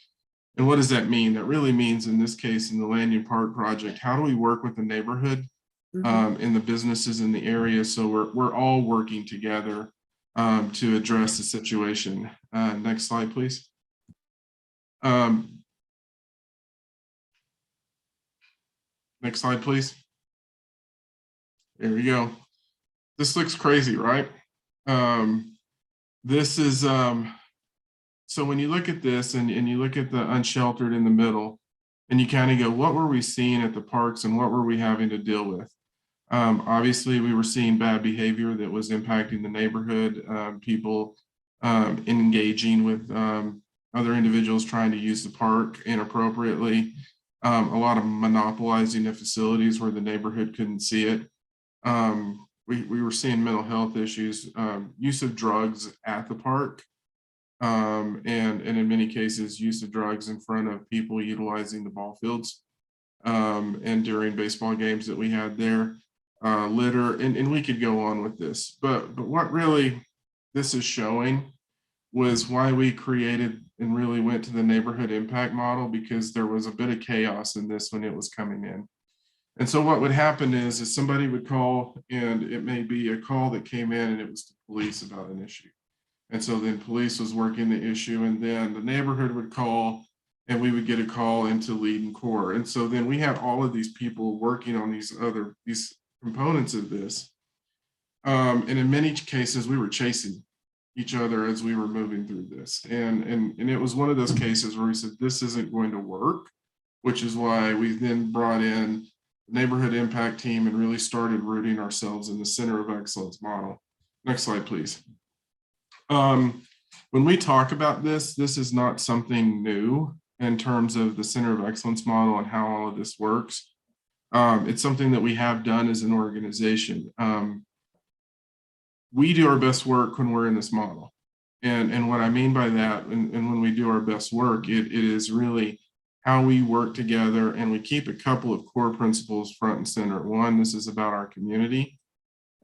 what does that mean? That really means, in this case, in the Lanyon Park project, how do we work with the neighborhood and the businesses in the area so we're all working together to address the situation. Next slide, please. Next slide, please. There we go. This looks crazy, right? This is, so when you look at this and you look at the unsheltered in the middle, and you kind of go, what were we seeing at the parks and what were we having to deal with? Obviously, we were seeing bad behavior that was impacting the neighborhood, people engaging with other individuals trying to use the park inappropriately, a lot of monopolizing the facilities where the neighborhood couldn't see it. We were seeing mental health issues, use of drugs at the park, and in many cases, use of drugs in front of people utilizing the ball fields and during baseball games that we had there, litter, and we could go on with this. But what really this is showing was why we created and really went to the neighborhood impact model, because there was a bit of chaos in this when it was coming in. And so what would happen is somebody would call, and it may be a call that came in and it was the police about an issue. And so then police was working the issue, and then the neighborhood would call and we would get a call into lead and core. And so then we had all of these people working on these components of this. And in many cases, we were chasing each other as we were moving through this. And it was one of those cases where we said, this isn't going to work, which is why we then brought in the neighborhood impact team and really started rooting ourselves in the center of excellence model. Next slide, please. When we talk about this is not something new in terms of the center of excellence model and how all of this works. It's something that we have done as an organization. we do our best work when we're in this model. And what I mean by that, and when we do our best work, it is really how we work together, and we keep a couple of core principles front and center. One, this is about our community.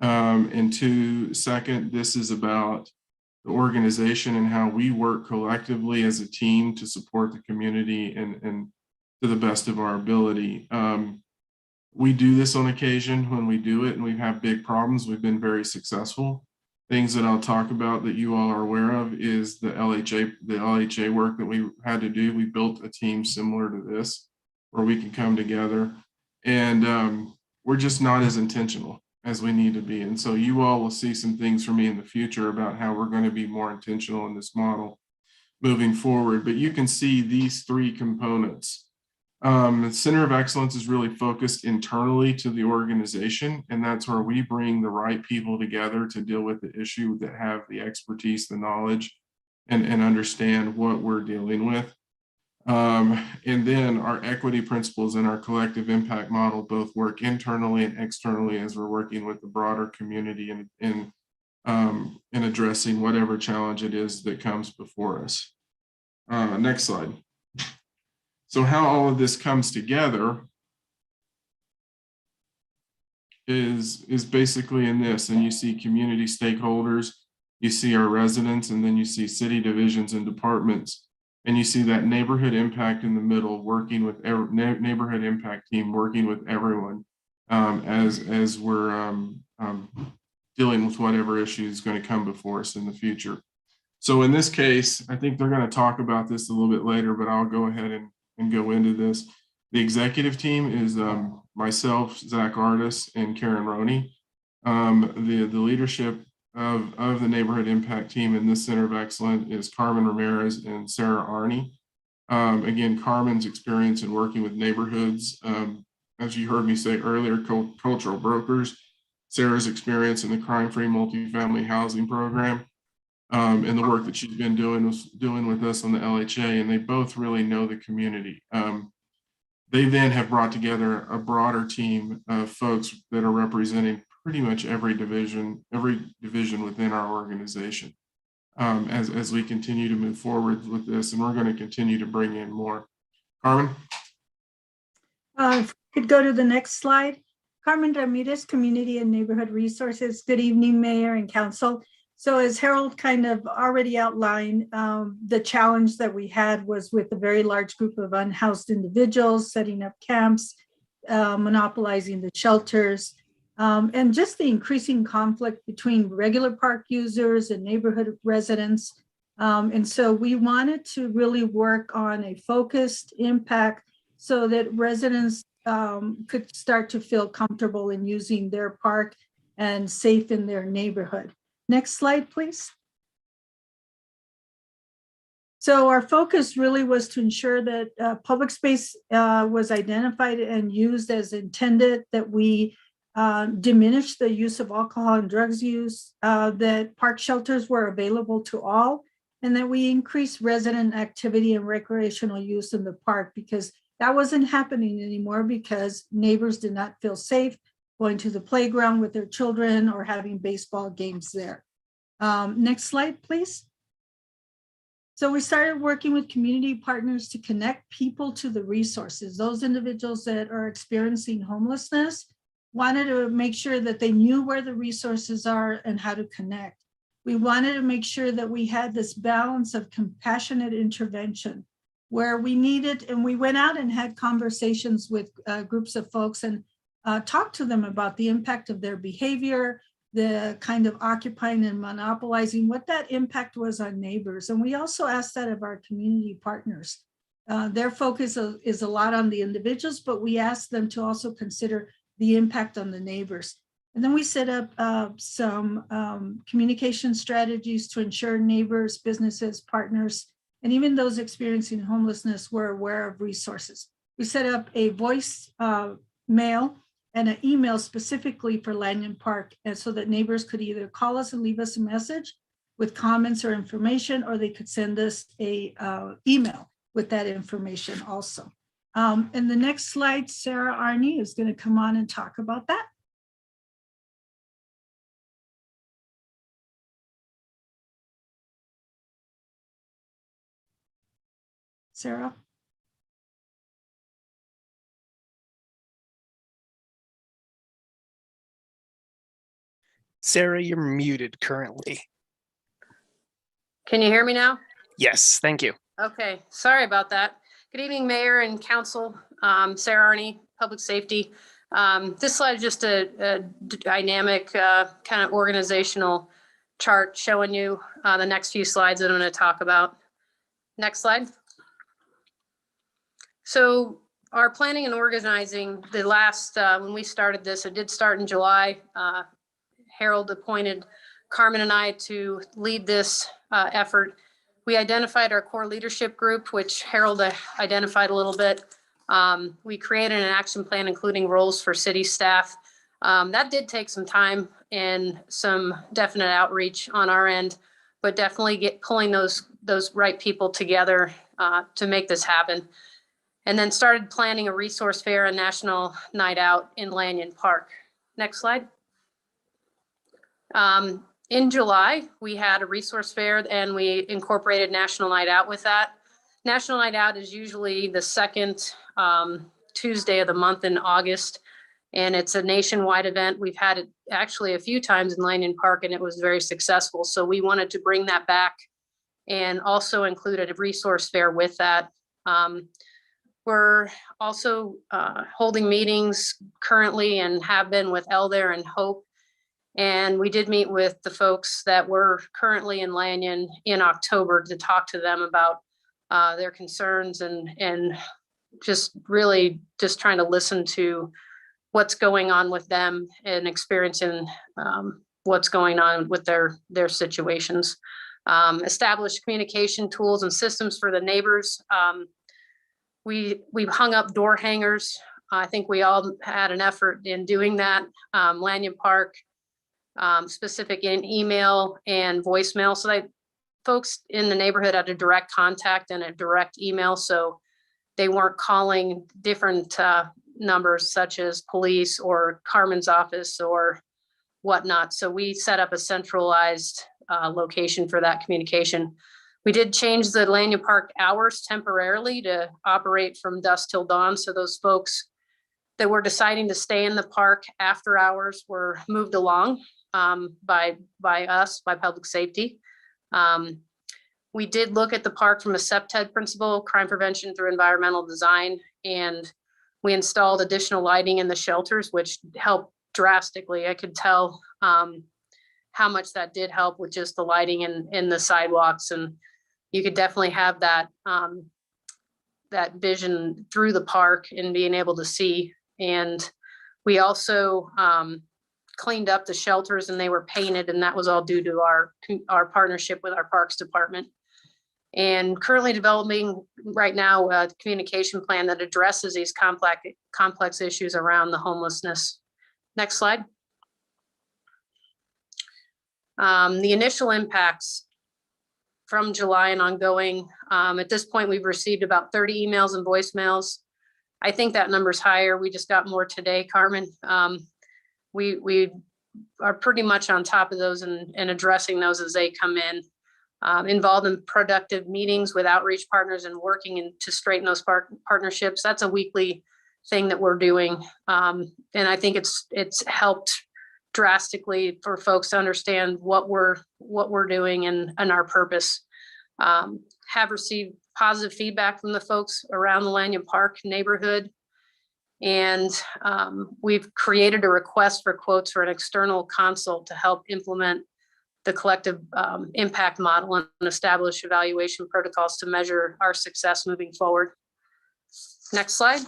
And two, second, this is about the organization and how we work collectively as a team to support the community and to the best of our ability. We do this on occasion when we do it, and we've had big problems. We've been very successful. Things that I'll talk about that you all are aware of is the LHA work that we had to do. We built a team similar to this where we can come together, and we're just not as intentional as we need to be. And so you all will see some things from me in the future about how we're going to be more intentional in this model moving forward. But you can see these three components. The Center of Excellence is really focused internally to the organization, and that's where we bring the right people together to deal with the issue, that have the expertise, the knowledge, and understand what we're dealing with. And then our equity principles and our collective impact model both work internally and externally as we're working with the broader community in addressing whatever challenge it is that comes before us. Next slide. So how all of this comes together is basically in this, and you see community stakeholders, you see our residents, and then you see city divisions and departments, and you see that neighborhood impact in the middle, working with neighborhood impact team, working with everyone as we're dealing with whatever issue is going to come before us in the future. So in this case, I think they're going to talk about this a little bit later, but I'll go ahead and go into this. The executive team is myself, Zach Artis, and Karen Roney. The leadership of the neighborhood impact team in this Center of Excellence is Carmen Ramirez and Sarah Arney. Again, Carmen's experience in working with neighborhoods, as you heard me say earlier, cultural brokers. Sarah's experience in the crime-free multifamily housing program. And the work that she's been doing with us on the LHA, and they both really know the community. They then have brought together a broader team of folks that are representing pretty much every division within our organization as we continue to move forward with this, and we're going to continue to bring in more. Carmen?
If we could go to the next slide. Carmen Ramirez, Community and Neighborhood Resources. Good evening, Mayor and Council. So as Harold kind of already outlined, the challenge that we had was with a very large group of unhoused individuals, setting up camps, monopolizing the shelters, and just the increasing conflict between regular park users and neighborhood residents. And so we wanted to really work on a focused impact so that residents could start to feel comfortable in using their park and safe in their neighborhood. Next slide, please. So our focus really was to ensure that public space was identified and used as intended, that we diminish the use of alcohol and drugs use, that park shelters were available to all, and that we increase resident activity and recreational use in the park, because that wasn't happening anymore because neighbors did not feel safe going to the playground with their children or having baseball games there. Next slide, please. So we started working with community partners to connect people to the resources. Those individuals that are experiencing homelessness wanted to make sure that they knew where the resources are and how to connect. We wanted to make sure that we had this balance of compassionate intervention where we needed, and we went out and had conversations with groups of folks and talked to them about the impact of their behavior, the kind of occupying and monopolizing, what that impact was on neighbors. And we also asked that of our community partners. Their focus is a lot on the individuals, but we asked them to also consider the impact on the neighbors. And then we set up some communication strategies to ensure neighbors, businesses, partners, and even those experiencing homelessness were aware of resources. We set up a voice mail and an email specifically for Lanyon Park, and so that neighbors could either call us and leave us a message with comments or information, or they could send us a email with that information also. And the next slide, Sarah Arney is going to come on and talk about that. Sarah?
Sarah, you're muted currently.
Can you hear me now?
Yes, thank you.
Okay, sorry about that. Good evening, Mayor and Council. Sarah Arney, Public Safety. This slide is just a dynamic kind of organizational chart showing you the next few slides that I'm going to talk about. Next slide. So our planning and organizing, the last, when we started this, it did start in July. Harold appointed Carmen and I to lead this effort. We identified our core leadership group, which Harold identified a little bit. We created an action plan, including roles for city staff. That did take some time and some definite outreach on our end, but definitely pulling those right people together to make this happen. And then started planning a resource fair and national night out in Lanyon Park. Next slide. In July, we had a resource fair and we incorporated National Night Out with that. National Night Out is usually the second Tuesday of the month in August, and it's a nationwide event. We've had it actually a few times in Lanyon Park and it was very successful. So we wanted to bring that back and also included a resource fair with that. We're also holding meetings currently and have been with Elder and Hope. And we did meet with the folks that were currently in Lanyon in October to talk to them about their concerns and just really just trying to listen to what's going on with them and experiencing what's going on with their situations. Establish communication tools and systems for the neighbors. We've hung up door hangers. I think we all had an effort in doing that. Lanyon Park, specific in email and voicemail. So that folks in the neighborhood had a direct contact and a direct email. So they weren't calling different numbers such as police or Carmen's office or whatnot. So we set up a centralized location for that communication. We did change the Lanyon Park hours temporarily to operate from dusk till dawn. So those folks that were deciding to stay in the park after hours were moved along by us, by Public Safety. We did look at the park from a CPTED principle, crime prevention through environmental design, and we installed additional lighting in the shelters, which helped drastically. I could tell how much that did help with just the lighting in the sidewalks, and you could definitely have that that vision through the park and being able to see. And we also cleaned up the shelters and they were painted, and that was all due to our partnership with our Parks Department. And currently developing right now a communication plan that addresses these complex issues around the homelessness. Next slide. The initial impacts from July and ongoing. At this point, we've received about 30 emails and voicemails. I think that number's higher. We just got more today, Carmen. We are pretty much on top of those and addressing those as they come in. Involved in productive meetings with outreach partners and working to straighten those partnerships. That's a weekly thing that we're doing. And I think it's helped drastically for folks to understand what we're doing and our purpose. Have received positive feedback from the folks around the Lanyon Park neighborhood. And we've created a request for quotes for an external consult to help implement the collective impact model and establish evaluation protocols to measure our success moving forward. Next slide.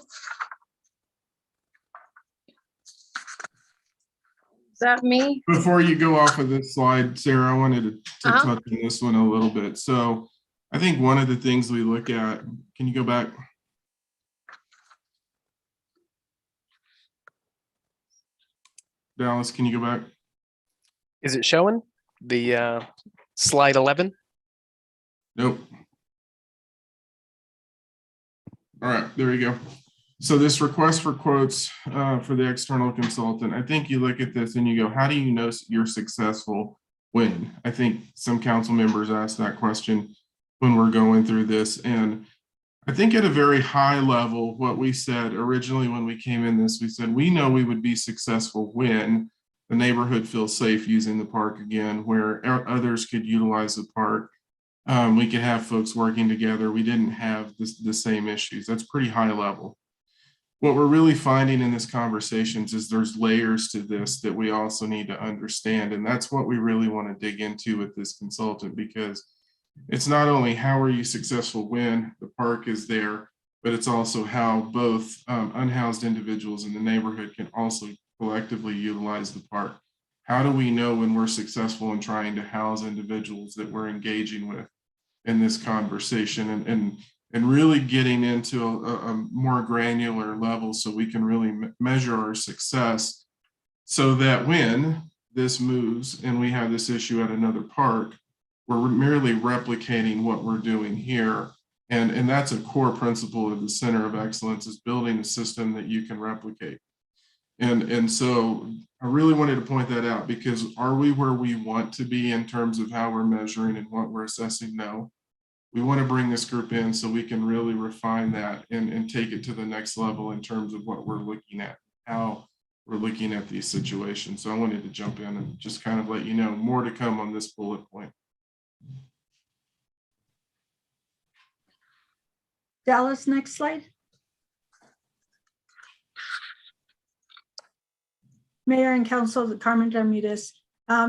Is that me?
Before you go off of this slide, Sarah, I wanted to touch on this one a little bit. So I think one of the things we look at, can you go back? Dallas, can you go back?
Is it showing the slide 11?
Nope. All right, there we go. So this request for quotes for the external consultant, I think you look at this and you go, how do you know you're successful when? I think some council members ask that question when we're going through this. And I think at a very high level, what we said originally when we came in this, we said we know we would be successful when the neighborhood feels safe using the park again, where others could utilize the park. We could have folks working together. We didn't have the same issues. That's pretty high level. What we're really finding in this conversations is there's layers to this that we also need to understand. And that's what we really want to dig into with this consultant, because it's not only how are you successful when the park is there, but it's also how both unhoused individuals in the neighborhood can also collectively utilize the park. How do we know when we're successful in trying to house individuals that we're engaging with in this conversation, and really getting into a more granular level so we can really measure our success, so that when this moves and we have this issue at another park, we're merely replicating what we're doing here. And that's a core principle of the Center of Excellence, is building a system that you can replicate. And so I really wanted to point that out, because are we where we want to be in terms of how we're measuring and what we're assessing? No. We want to bring this group in so we can really refine that and take it to the next level in terms of what we're looking at, how we're looking at these situations. So I wanted to jump in and just kind of let you know more to come on this bullet point.
Dallas, next slide. Mayor and Council, Carmen Ramirez.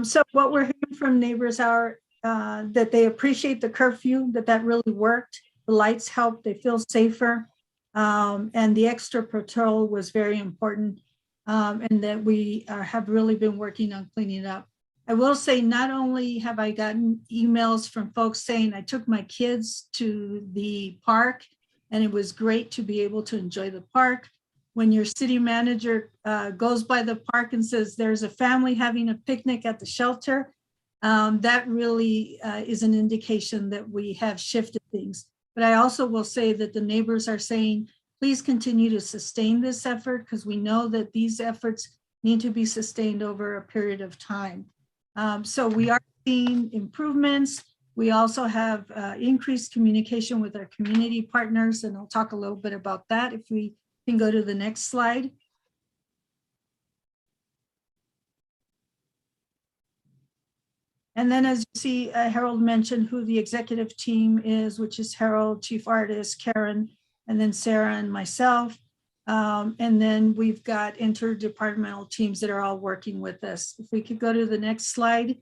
So what we're hearing from neighbors are that they appreciate the curfew, that really worked. The lights helped, they feel safer. And the extra patrol was very important. And that we have really been working on cleaning it up. I will say, not only have I gotten emails from folks saying I took my kids to the park and it was great to be able to enjoy the park. When your city manager goes by the park and says there's a family having a picnic at the shelter, that really is an indication that we have shifted things. But I also will say that the neighbors are saying, please continue to sustain this effort, because we know that these efforts need to be sustained over a period of time. So we are seeing improvements. We also have increased communication with our community partners, and I'll talk a little bit about that if we can go to the next slide. And then, as you see, Harold mentioned who the executive team is, which is Harold, Chief Artist, Karen, and then Sarah and myself. And then we've got interdepartmental teams that are all working with us. If we could go to the next slide.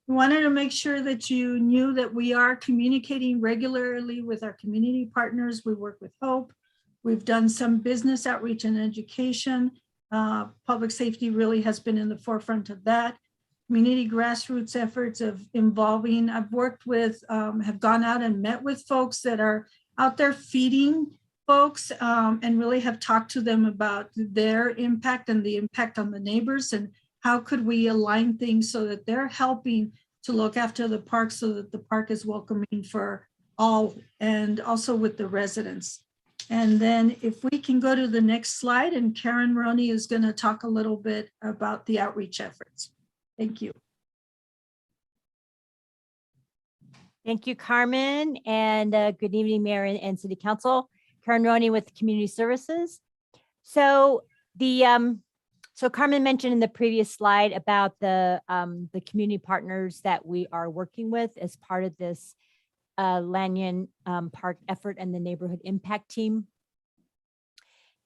We wanted to make sure that you knew that we are communicating regularly with our community partners. We work with Hope. We've done some business outreach and education. Public safety really has been in the forefront of that. Community grassroots efforts of involving, I've worked with, have gone out and met with folks that are out there feeding folks, and really have talked to them about their impact and the impact on the neighbors, and how could we align things so that they're helping to look after the park so that the park is welcoming for all, and also with the residents. And then if we can go to the next slide, and Karen Roney is going to talk a little bit about the outreach efforts. Thank you.
Thank you, Carmen, and good evening, Mayor and City Council. Karen Roney with Community Services. So so Carmen mentioned in the previous slide about the community partners that we are working with as part of this Lanyon Park effort and the neighborhood impact team.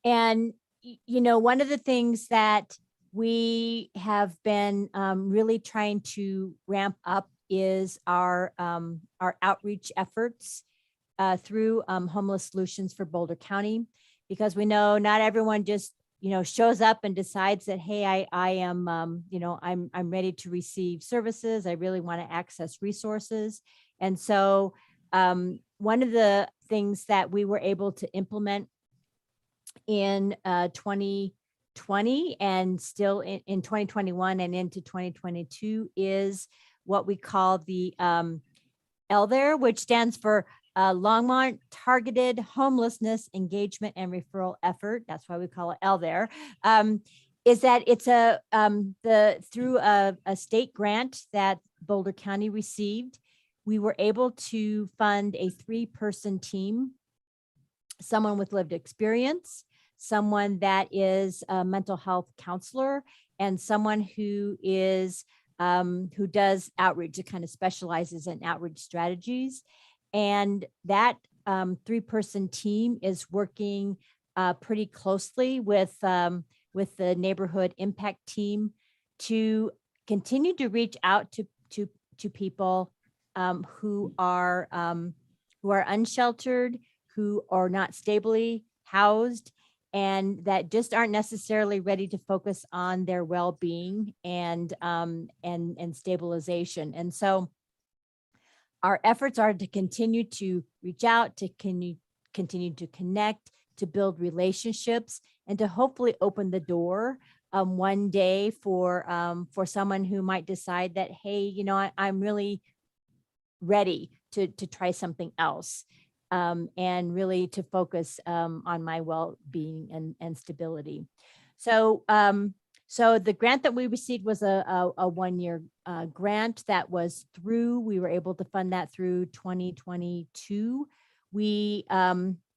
And you know, one of the things that we have been really trying to ramp up is our outreach efforts through Homeless Solutions for Boulder County, because we know not everyone just shows up and decides that, hey, I am I'm ready to receive services. I really want to access resources. And so one of the things that we were able to implement in 2020 and still in 2021 and into 2022 is what we call the LTHER, which stands for Longmont Targeted Homelessness Engagement and Referral Effort. That's why we call it LTHER. is that it's through a state grant that Boulder County received, we were able to fund a 3-person team, someone with lived experience, someone that is a mental health counselor, and someone who does outreach, it kind of specializes in outreach strategies. And that 3-person team is working pretty closely with the neighborhood impact team to continue to reach out to people who are unsheltered, who are not stably housed, and that just aren't necessarily ready to focus on their well-being and stabilization. And so our efforts are to continue to reach out, to continue to connect, to build relationships, and to hopefully open the door one day for someone who might decide that, hey, you know, I'm really ready to try something else, and really to focus on my well-being and stability. So the grant that we received was a 1-year grant that was we were able to fund that through 2022. We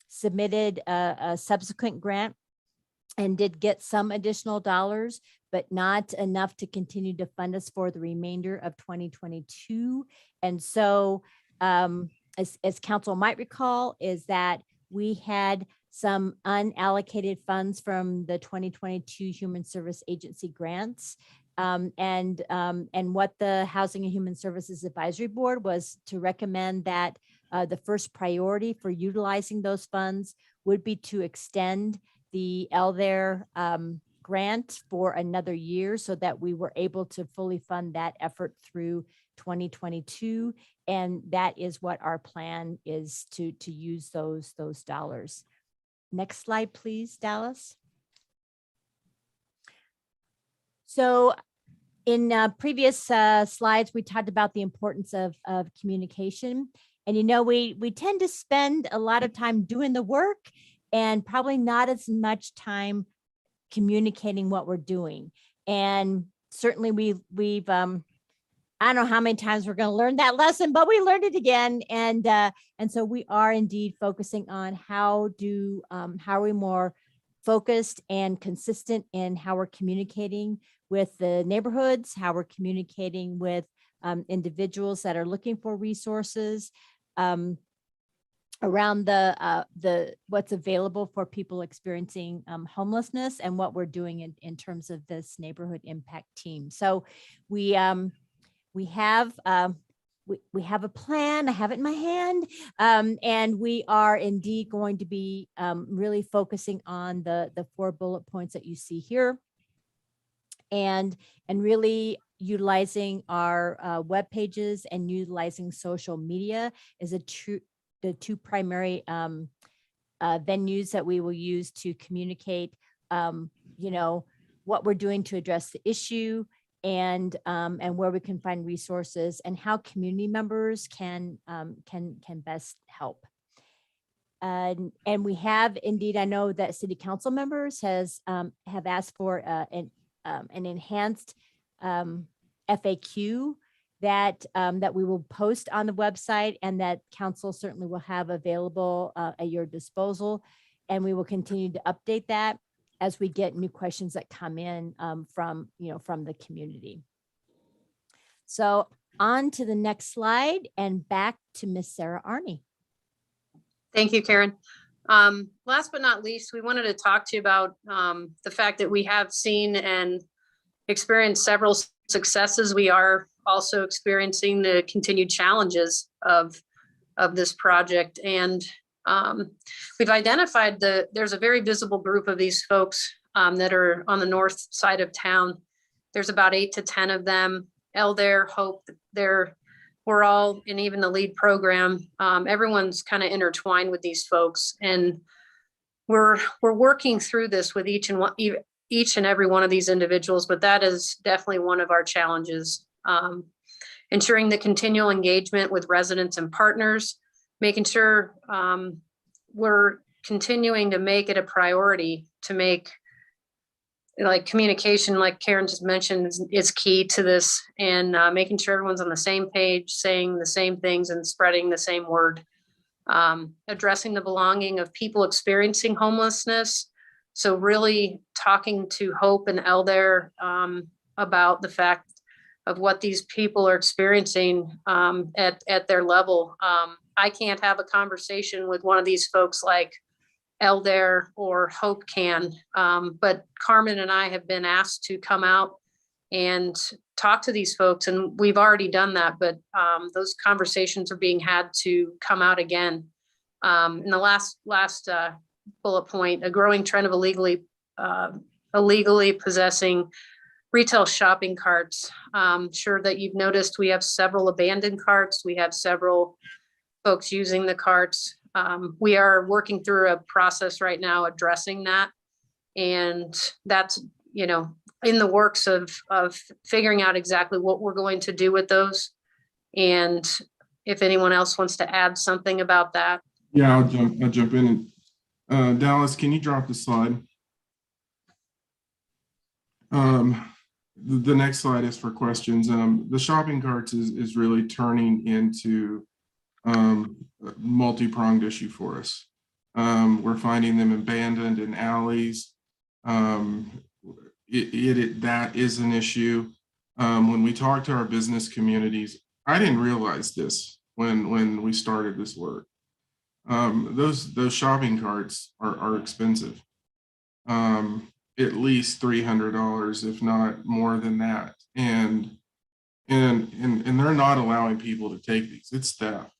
submitted a subsequent grant and did get some additional dollars, but not enough to continue to fund us for the remainder of 2022. And so as council might recall, is that we had some unallocated funds from the 2022 Human Service Agency grants. And what the Housing and Human Services Advisory Board was to recommend that the first priority for utilizing those funds would be to extend the LDARE grant for another year so that we were able to fully fund that effort through 2022. And that is what our plan is, to use those dollars. Next slide, please, Dallas. So in previous slides, we talked about the importance of communication. And, you know, we tend to spend a lot of time doing the work and probably not as much time communicating what we're doing. And certainly we've I don't know how many times we're going to learn that lesson, but we learned it again. And so we are indeed focusing on how are we more focused and consistent in how we're communicating with the neighborhoods, how we're communicating with individuals that are looking for resources around what's available for people experiencing homelessness, and what we're doing in terms of this neighborhood impact team. So we have a plan. I have it in my hand, and we are indeed going to be really focusing on the 4 bullet points that you see here, and really utilizing our web pages and utilizing social media as the 2 primary venues that we will use to communicate, you know, what we're doing to address the issue, and where we can find resources, and how community members can best help. And we have indeed, I know that city council members have asked for an enhanced FAQ that we will post on the website, and that council certainly will have available at your disposal. And we will continue to update that as we get new questions that come in from the community. So on to the next slide, and back to Miss Sarah Arney.
Thank you, Karen. Last but not least, we wanted to talk to you about the fact that we have seen and experienced several successes. We are also experiencing the continued challenges of this project. And we've identified there's a very visible group of these folks that are on the north side of town. There's about 8 to 10 of them. LDARE, HOPE, we're all, and even the LEAD program, everyone's kind of intertwined with these folks. And we're working through this with each and every one of these individuals, but that is definitely one of our challenges. Ensuring the continual engagement with residents and partners, making sure we're continuing to make it a priority to make like communication, like Karen just mentioned, is key to this, and making sure everyone's on the same page, saying the same things and spreading the same word. Addressing the belonging of people experiencing homelessness. So really talking to Hope and Elder about the fact of what these people are experiencing at their level. I can't have a conversation with one of these folks like Elder or Hope can, but Carmen and I have been asked to come out and talk to these folks, and we've already done that, but those conversations are being had to come out again. In the last bullet point, a growing trend of illegally possessing retail shopping carts. Sure that you've noticed we have several abandoned carts. We have several folks using the carts. We are working through a process right now addressing that, and that's, you know, in the works of figuring out exactly what we're going to do with those. And if anyone else wants to add something about that.
Yeah, I'll jump in. And Dallas, can you drop the slide? The next slide is for questions. The shopping carts is really turning into a multi-pronged issue for us. We're finding them abandoned in alleys. That is an issue. When we talk to our business communities, I didn't realize this when we started this work. Those shopping carts are expensive. At least $300, if not more than that. And they're not allowing people to take these. It's theft.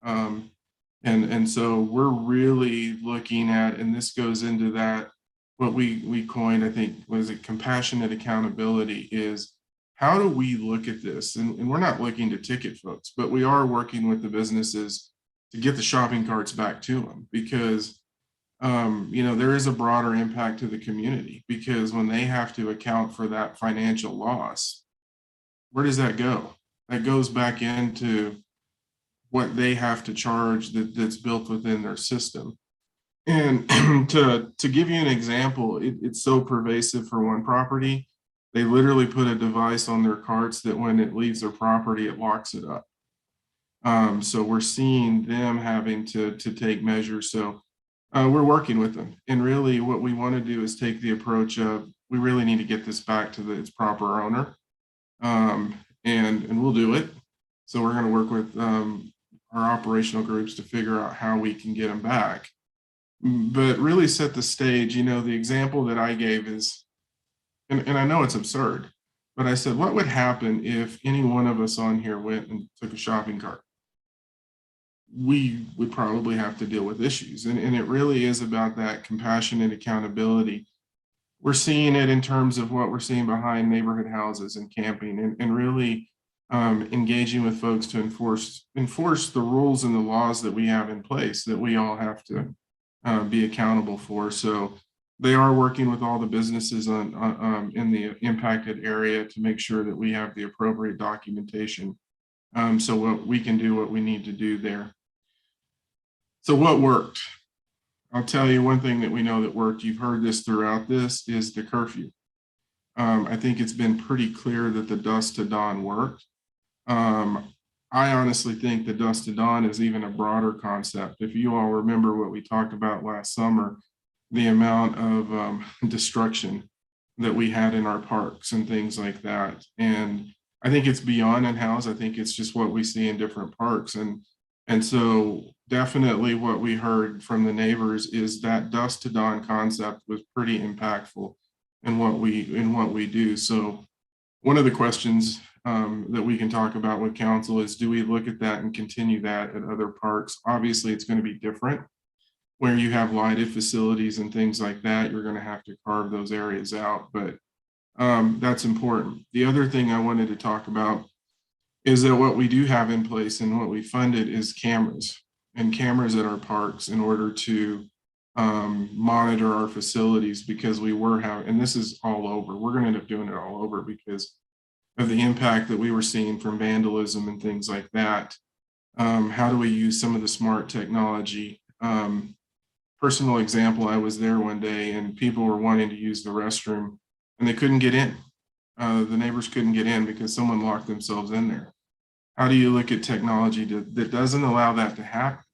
And so we're really looking at, and this goes into that, what we coined, I think, was it compassionate accountability, is how do we look at this? And we're not looking to ticket folks, but we are working with the businesses to get the shopping carts back to them, because you know, there is a broader impact to the community, because when they have to account for that financial loss, where does that go? That goes back into what they have to charge that's built within their system. And to give you an example, it's so pervasive for one property, they literally put a device on their carts that when it leaves their property, it locks it up. So we're seeing them having to take measures. So we're working with them. And really what we want to do is take the approach of, we really need to get this back to its proper owner. And we'll do it. So we're going to work with our operational groups to figure out how we can get them back. But really set the stage. You know, the example that I gave is, and I know it's absurd, but I said, what would happen if any one of us on here went and took a shopping cart? We would probably have to deal with issues. And it really is about that compassionate accountability. We're seeing it in terms of what we're seeing behind neighborhood houses and camping, and really engaging with folks to enforce the rules and the laws that we have in place that we all have to be accountable for. So they are working with all the businesses in the impacted area to make sure that we have the appropriate documentation, so what we can do what we need to do there. So what worked? I'll tell you one thing that we know that worked. You've heard this throughout this, is the curfew. I think it's been pretty clear that the dusk to dawn worked. I honestly think the dusk to dawn is even a broader concept. If you all remember what we talked about last summer, the amount of destruction that we had in our parks and things like that. And I think it's beyond in-house. I think it's just what we see in different parks. And so definitely what we heard from the neighbors is that dusk to dawn concept was pretty impactful in what we do. So one of the questions that we can talk about with council is, do we look at that and continue that at other parks? Obviously, it's going to be different. Where you have lighted facilities and things like that, you're going to have to carve those areas out, but that's important. The other thing I wanted to talk about is that what we do have in place and what we funded is cameras at our parks in order to monitor our facilities, because we were having, and this is all over, we're going to end up doing it all over because of the impact that we were seeing from vandalism and things like that. How do we use some of the smart technology? Personal example, I was there one day and people were wanting to use the restroom and they couldn't get in. The neighbors couldn't get in because someone locked themselves in there. How do you look at technology that doesn't allow that to happen?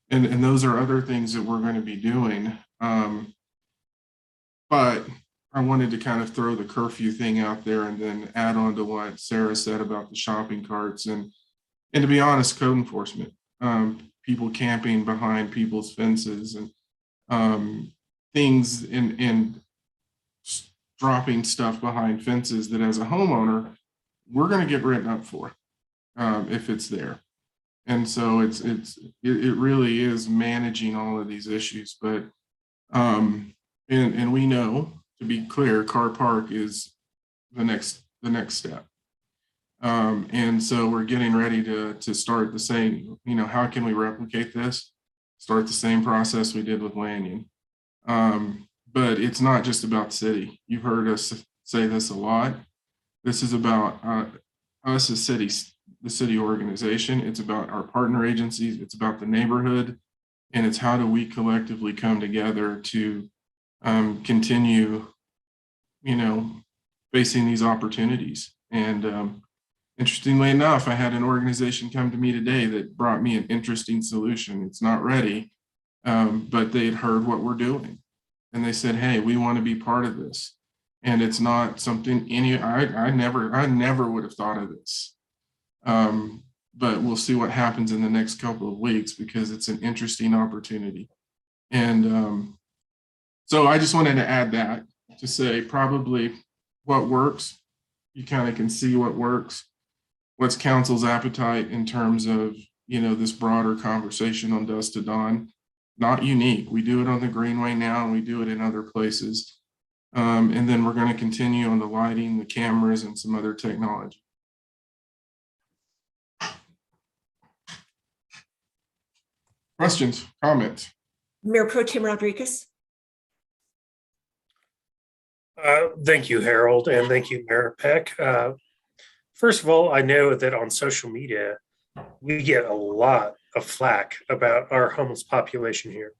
And those are other things that we're going to be doing. But I wanted to kind of throw the curfew thing out there and then add on to what Sarah said about the shopping carts and to be honest, code enforcement, people camping behind people's fences and things and dropping stuff behind fences that as a homeowner, we're going to get written up for if it's there. And so it really is managing all of these issues. But and we know, to be clear, car park is the next step. And so we're getting ready to start the same, how can we replicate this? Start the same process we did with Lanyon. But it's not just about city. You've heard us say this a lot. This is about us as cities, the city organization. It's about our partner agencies. It's about the neighborhood. And it's how do we collectively come together to continue, facing these opportunities. And interestingly enough, I had an organization come to me today that brought me an interesting solution. It's not ready, but they had heard what we're doing. And they said, hey, we want to be part of this. And it's not something I never would have thought of this. But we'll see what happens in the next couple of weeks because it's an interesting opportunity. And so I just wanted to add that to say probably what works. You kind of can see what works. What's council's appetite in terms of, this broader conversation on dusk to dawn. Not unique. We do it on the Greenway now and we do it in other places. And then we're going to continue on the lighting, the cameras, and some other technology. Questions, comments?
Mayor Pro Tem Rodriguez.
Thank you, Harold, and thank you, Mayor Peck. First of all, I know that on social media, we get a lot of flack about our homeless population here,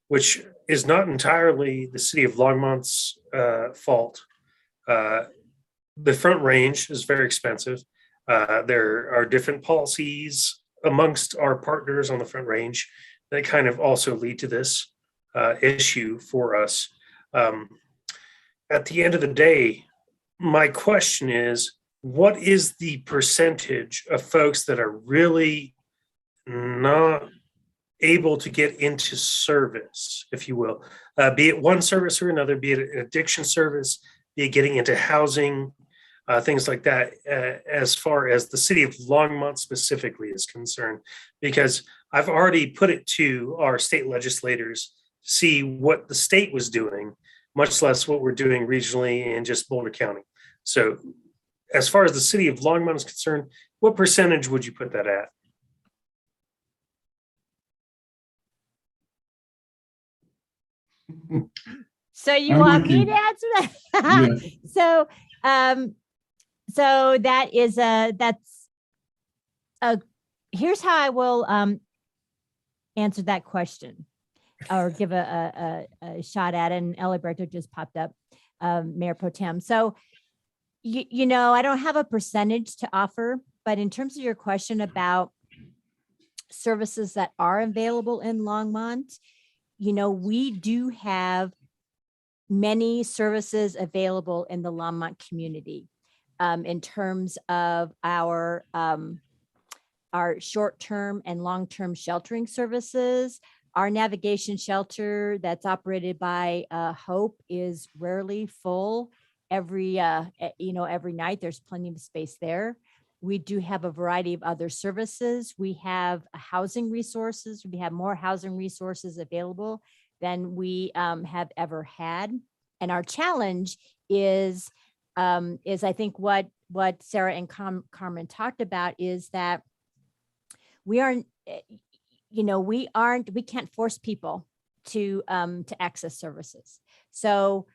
which is not entirely the city of Longmont's fault. The Front Range is very expensive. There are different policies amongst our partners on the Front Range that kind of also lead to this issue for us. At the end of the day, my question is, what is the percentage of folks that are really not able to get into service, if you will, be it one service or another, be it an addiction service, be it getting into housing, things like that, as far as the city of Longmont specifically is concerned, because I've already put it to our state legislators to see what the state was doing, much less what we're doing regionally in just Boulder County. So as far as the city of Longmont is concerned, what percentage would you put that at?
So you want me to answer that?
Yeah.
So that is here's how I will answer that question or give a shot at it. And Alberto just popped up, Mayor Pro Tem. So, I don't have a percentage to offer, but in terms of your question about services that are available in Longmont, we do have many services available in the Longmont community in terms of our short-term and long-term sheltering services. Our navigation shelter that's operated by Hope is rarely full. Every night there's plenty of space there. We do have a variety of other services. We have housing resources. We have more housing resources available than we have ever had. And our challenge is I think what Sarah and Carmen talked about is that we can't force people to access services. So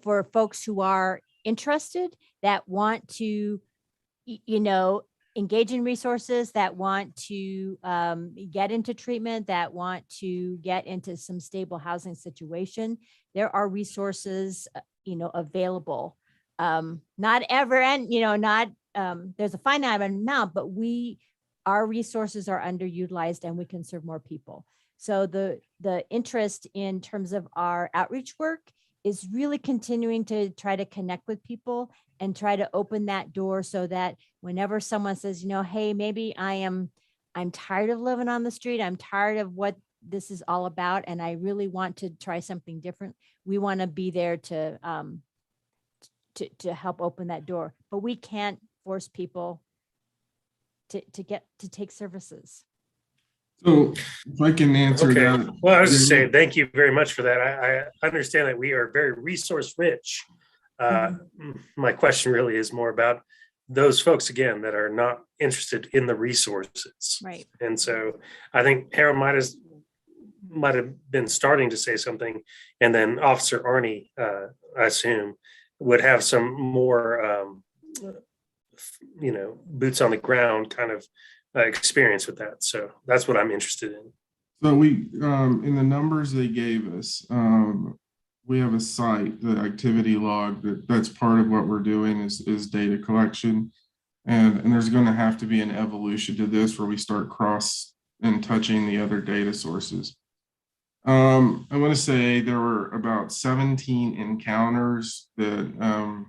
for folks who are interested, that want to, engage in resources, that want to get into treatment, that want to get into some stable housing situation, there are resources, available. Not ever, and not there's a finite amount, but our resources are underutilized and we can serve more people. So the interest in terms of our outreach work is really continuing to try to connect with people and try to open that door so that whenever someone says, hey, maybe I'm tired of living on the street, I'm tired of what this is all about, and I really want to try something different, we want to be there to help open that door. But we can't force people to take services.
So if I can answer
Okay.
that.
Well, I was just saying, thank you very much for that. I understand that we are very resource rich. My question really is more about those folks, again, that are not interested in the resources.
Right.
And so I think Harold might have been starting to say something, and then Officer Arnie, I assume, would have some more, boots on the ground kind of experience with that. So that's what I'm interested in.
So we, in the numbers they gave us, we have a site, the activity log, that's part of what we're doing is data collection. And there's going to have to be an evolution to this where we start cross and touching the other data sources. I want to say there were about 17 encounters that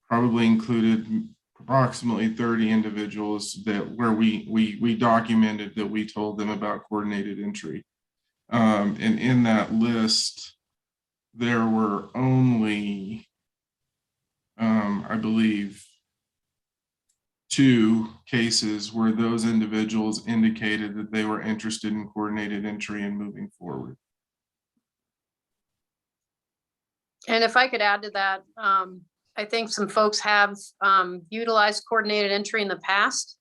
probably included approximately 30 individuals where we documented that we told them about coordinated entry. And in that list, there were only, I believe, 2 cases where those individuals indicated that they were interested in coordinated entry and moving forward.
And if I could add to that, I think some folks have utilized coordinated entry in the past,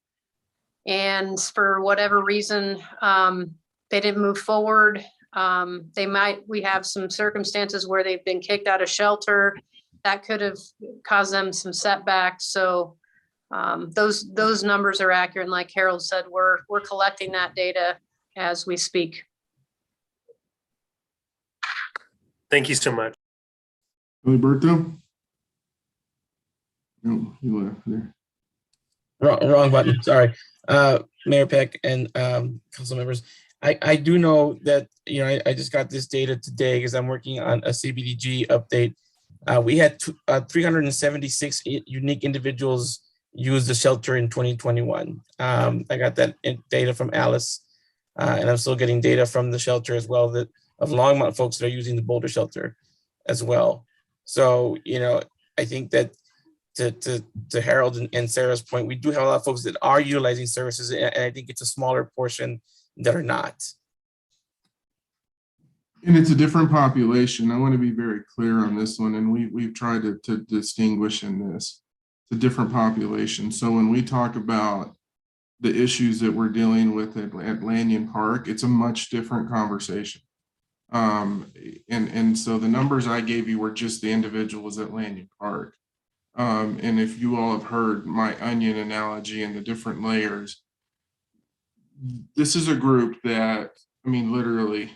and for whatever reason, they didn't move forward. We have some circumstances where they've been kicked out of shelter that could have caused them some setbacks. So those numbers are accurate. And like Harold said, we're collecting that data as we speak.
Thank you so much.
Roberto? No, he left there.
Wrong button. Sorry. Mayor Peck and council members. I do know that, I just got this data today because I'm working on a CBDG update. We had 376 unique individuals use the shelter in 2021. I got that data from Alice, and I'm still getting data from the shelter as well, that of Longmont folks that are using the Boulder shelter as well. So, I think that to Harold and Sarah's point, we do have a lot of folks that are utilizing services, and I think it's a smaller portion that are not.
And it's a different population. I want to be very clear on this one, and we've tried to distinguish in this. It's a different population. So when we talk about the issues that we're dealing with at Lanyon Park, it's a much different conversation. And so the numbers I gave you were just the individuals at Lanyon Park. And if you all have heard my onion analogy and the different layers, this is a group that, literally,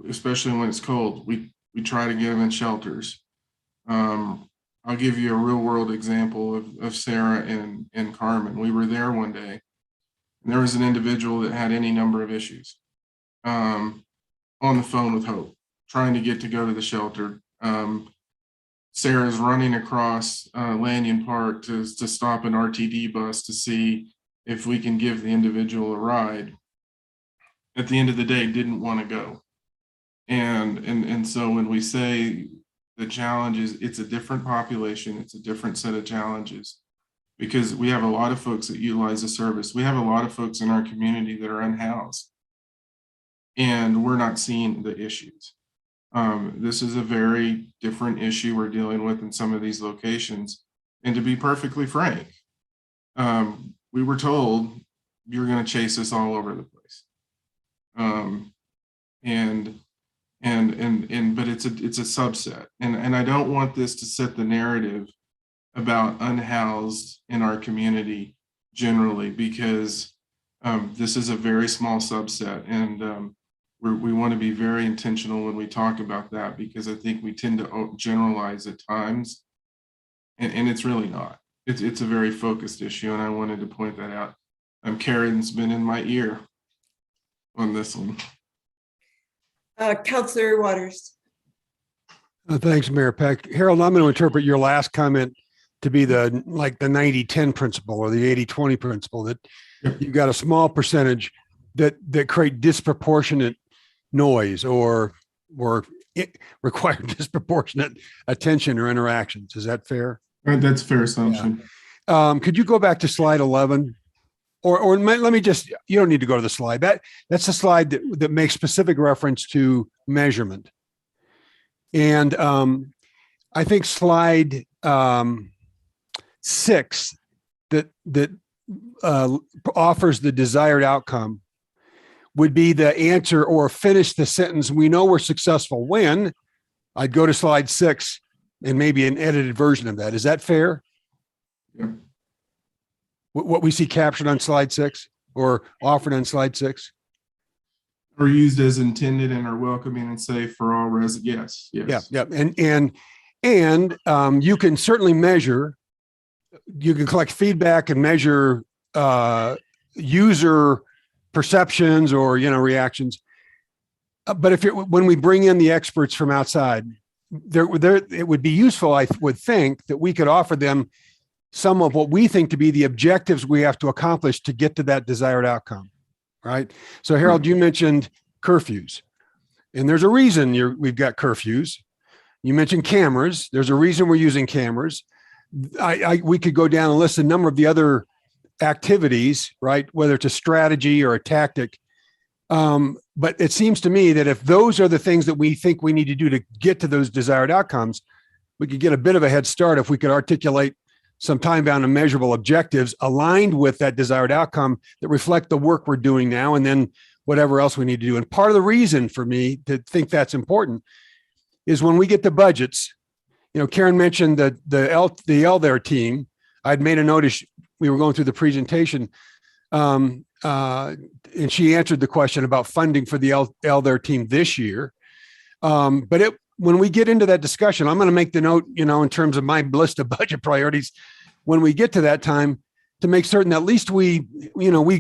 especially when it's cold, we try to get them in shelters. I'll give you a real world example of Sarah and Carmen. We were there one day, and there was an individual that had any number of issues on the phone with Hope, trying to get to go to the shelter. Sarah's running across Lanyon Park to stop an RTD bus to see if we can give the individual a ride. At the end of the day, didn't want to go. And so when we say the challenge is, it's a different population, it's a different set of challenges, because we have a lot of folks that utilize the service. We have a lot of folks in our community that are unhoused, and we're not seeing the issues. This is a very different issue we're dealing with in some of these locations. And to be perfectly frank, we were told you're going to chase us all over the place. But it's a subset. And I don't want this to set the narrative about unhoused in our community generally, because this is a very small subset. And we want to be very intentional when we talk about that, because I think we tend to generalize at times, and it's really not. It's a very focused issue, and I wanted to point that out. Karen's been in my ear on this one.
Councillor Waters.
Thanks, Mayor Peck. Harold, I'm going to interpret your last comment to be the 90-10 principle or the 80-20 principle, that you've got a small percentage that create disproportionate noise or require disproportionate attention or interactions. Is that fair?
That's a fair assumption.
Yeah. Could you go back to slide 11? Or let me just, you don't need to go to the slide. That's a slide that makes specific reference to measurement. And I think slide 6 that offers the desired outcome would be the answer, or finish the sentence. We know we're successful when. I'd go to slide 6 and maybe an edited version of that. Is that fair?
Yeah.
What we see captured on slide 6 or offered on slide 6?
Are used as intended and are welcoming and safe for all residents. Yes.
Yeah. And you can certainly measure, you can collect feedback and measure user perceptions or, reactions. But when we bring in the experts from outside, it would be useful, I would think, that we could offer them some of what we think to be the objectives we have to accomplish to get to that desired outcome, right? So Harold, you mentioned curfews, and there's a reason we've got curfews. You mentioned cameras. There's a reason we're using cameras. We could go down and list a number of the other activities, right? Whether it's a strategy or a tactic. But it seems to me that if those are the things that we think we need to do to get to those desired outcomes, we could get a bit of a head start if we could articulate some time-bound and measurable objectives aligned with that desired outcome that reflect the work we're doing now, and then whatever else we need to do. And part of the reason for me to think that's important is when we get the budgets, Karen mentioned the LDARE team. I'd made a notice, we were going through the presentation, and she answered the question about funding for the LDARE team this year. But when we get into that discussion, I'm going to make the note, in terms of my list of budget priorities, when we get to that time, to make certain that at least we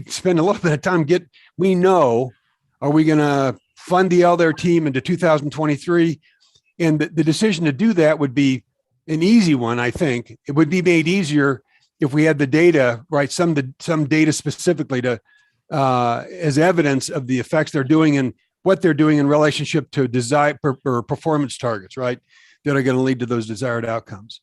spend a little bit of time we know, are we going to fund the LDARE team into 2023? And the decision to do that would be an easy one, I think. It would be made easier if we had the data, right? Some data specifically to as evidence of the effects they're doing and what they're doing in relationship to design or performance targets, right? That are going to lead to those desired outcomes.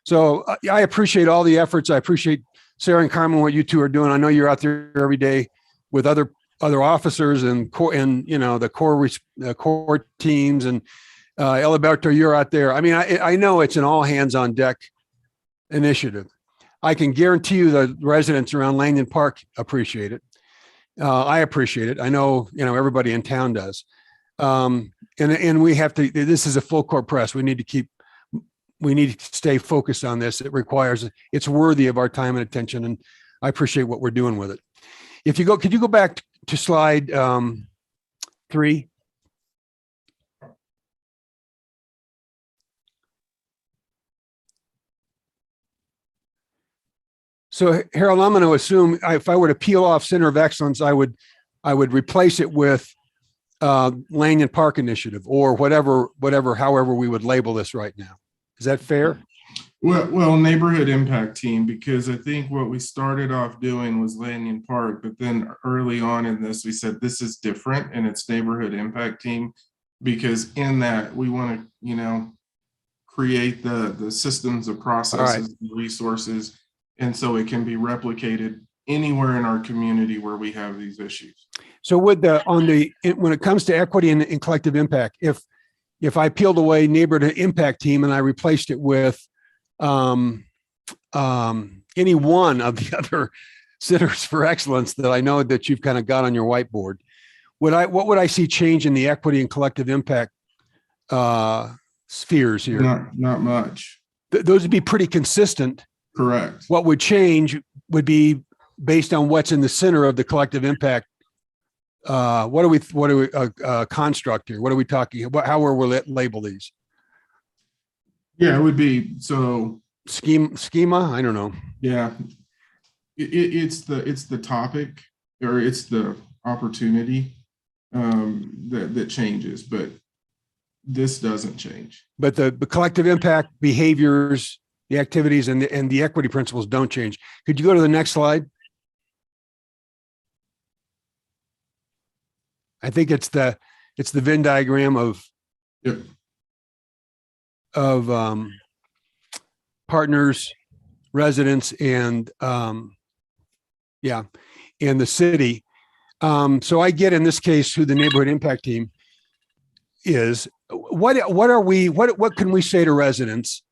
So I appreciate all the efforts. I appreciate Sarah and Carmen, what you two are doing. I know you're out there every day with other officers and the core teams, and Eliberto, you're out there. I mean, I know it's an all hands on deck initiative. I can guarantee you the residents around Langdon Park appreciate it. I appreciate it. I know, everybody in town does. And we have to, this is a full court press. We need to stay focused on this. It's worthy of our time and attention. And I appreciate what we're doing with it. Could you go back to slide 3? So Harold, I'm going to assume if I were to peel off Center of Excellence, I would replace it with Langdon Park Initiative or however we would label this right now. Is that fair?
Well, neighborhood impact team, because I think what we started off doing was Langdon Park, but then early on in this, we said this is different and it's neighborhood impact team, because in that we want to, create the systems of processes, and resources, and so it can be replicated anywhere in our community where we have these issues.
So when it comes to equity and collective impact, if I peeled away neighborhood impact team and I replaced it with any one of the other centers for excellence that I know that you've kind of got on your whiteboard, what would I see change in the equity and collective impact spheres here?
Not much.
Those would be pretty consistent.
Correct.
What would change would be based on what's in the center of the collective impact what are we construct here? What are we talking about? How will we label these?
Yeah, it would be, so
schema. I don't know.
Yeah, it's the topic, or it's the opportunity that changes, but this doesn't change.
But the collective impact, behaviors, the activities, and the equity principles don't change. Could you go to the next slide? I think it's the Venn diagram of partners, residents, and and the city. So I get in this case who the neighborhood impact team is. What can we say to residents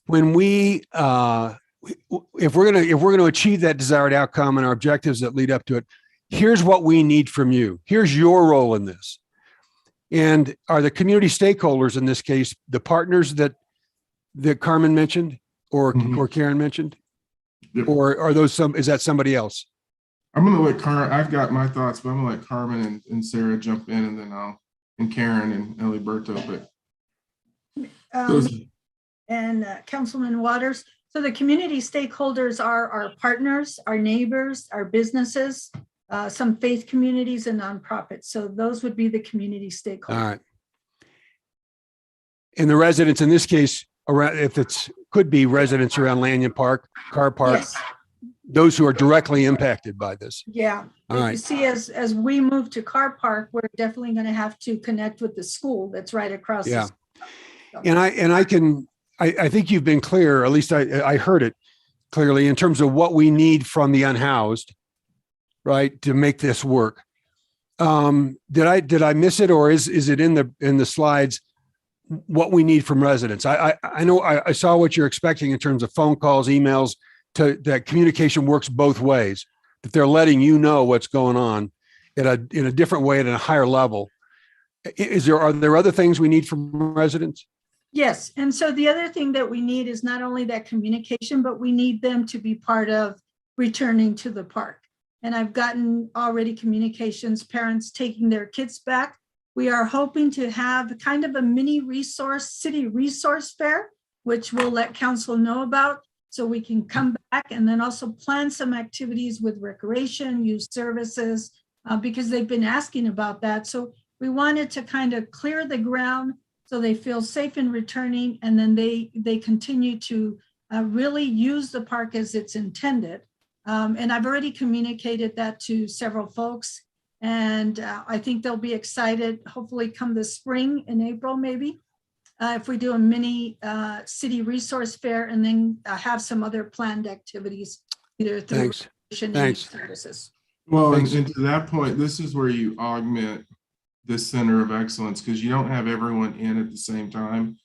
when we if we're going to achieve that desired outcome and our objectives that lead up to it? Here's what we need from you. Here's your role in this. And are the community stakeholders in this case the partners that Carmen mentioned or Karen mentioned? Yep. Or are those is that somebody else?
I'm going to let Carmen, I've got my thoughts, but I'm going to let Carmen and Sarah jump in, and then and Karen and Eliberto. But
Councilman Waters. So the community stakeholders are our partners, our neighbors, our businesses, some faith communities, and nonprofits. So those would be the community stakeholders.
All right. And the residents in this case, around, if it's could be residents around Lanyon Park, Car Park, yes. Those who are directly impacted by this.
Yeah.
All right.
You see, as we move to Car Park, we're definitely going to have to connect with the school that's right across.
Yeah.
The
And I think you've been clear, at least I heard it clearly, in terms of what we need from the unhoused, right, to make this work. Did I miss it, or is it in the slides what we need from residents? I know I saw what you're expecting in terms of phone calls, emails, that communication works both ways, that they're letting you know what's going on in a different way at a higher level. Are there other things we need from residents?
Yes. And so the other thing that we need is not only that communication, but we need them to be part of returning to the park. And I've gotten already communications, parents taking their kids back. We are hoping to have kind of a mini city resource fair, which we'll let council know about, so we can come back and then also plan some activities with recreation, youth services, because they've been asking about that. So we wanted to kind of clear the ground so they feel safe in returning, and then they continue to really use the park as it's intended. And I've already communicated that to several folks, and I think they'll be excited, hopefully come this spring in April, maybe, if we do a mini city resource fair, and then have some other planned activities, either through services.
Well, and to that point, this is where you augment this center of excellence, because you don't have everyone in at the same time,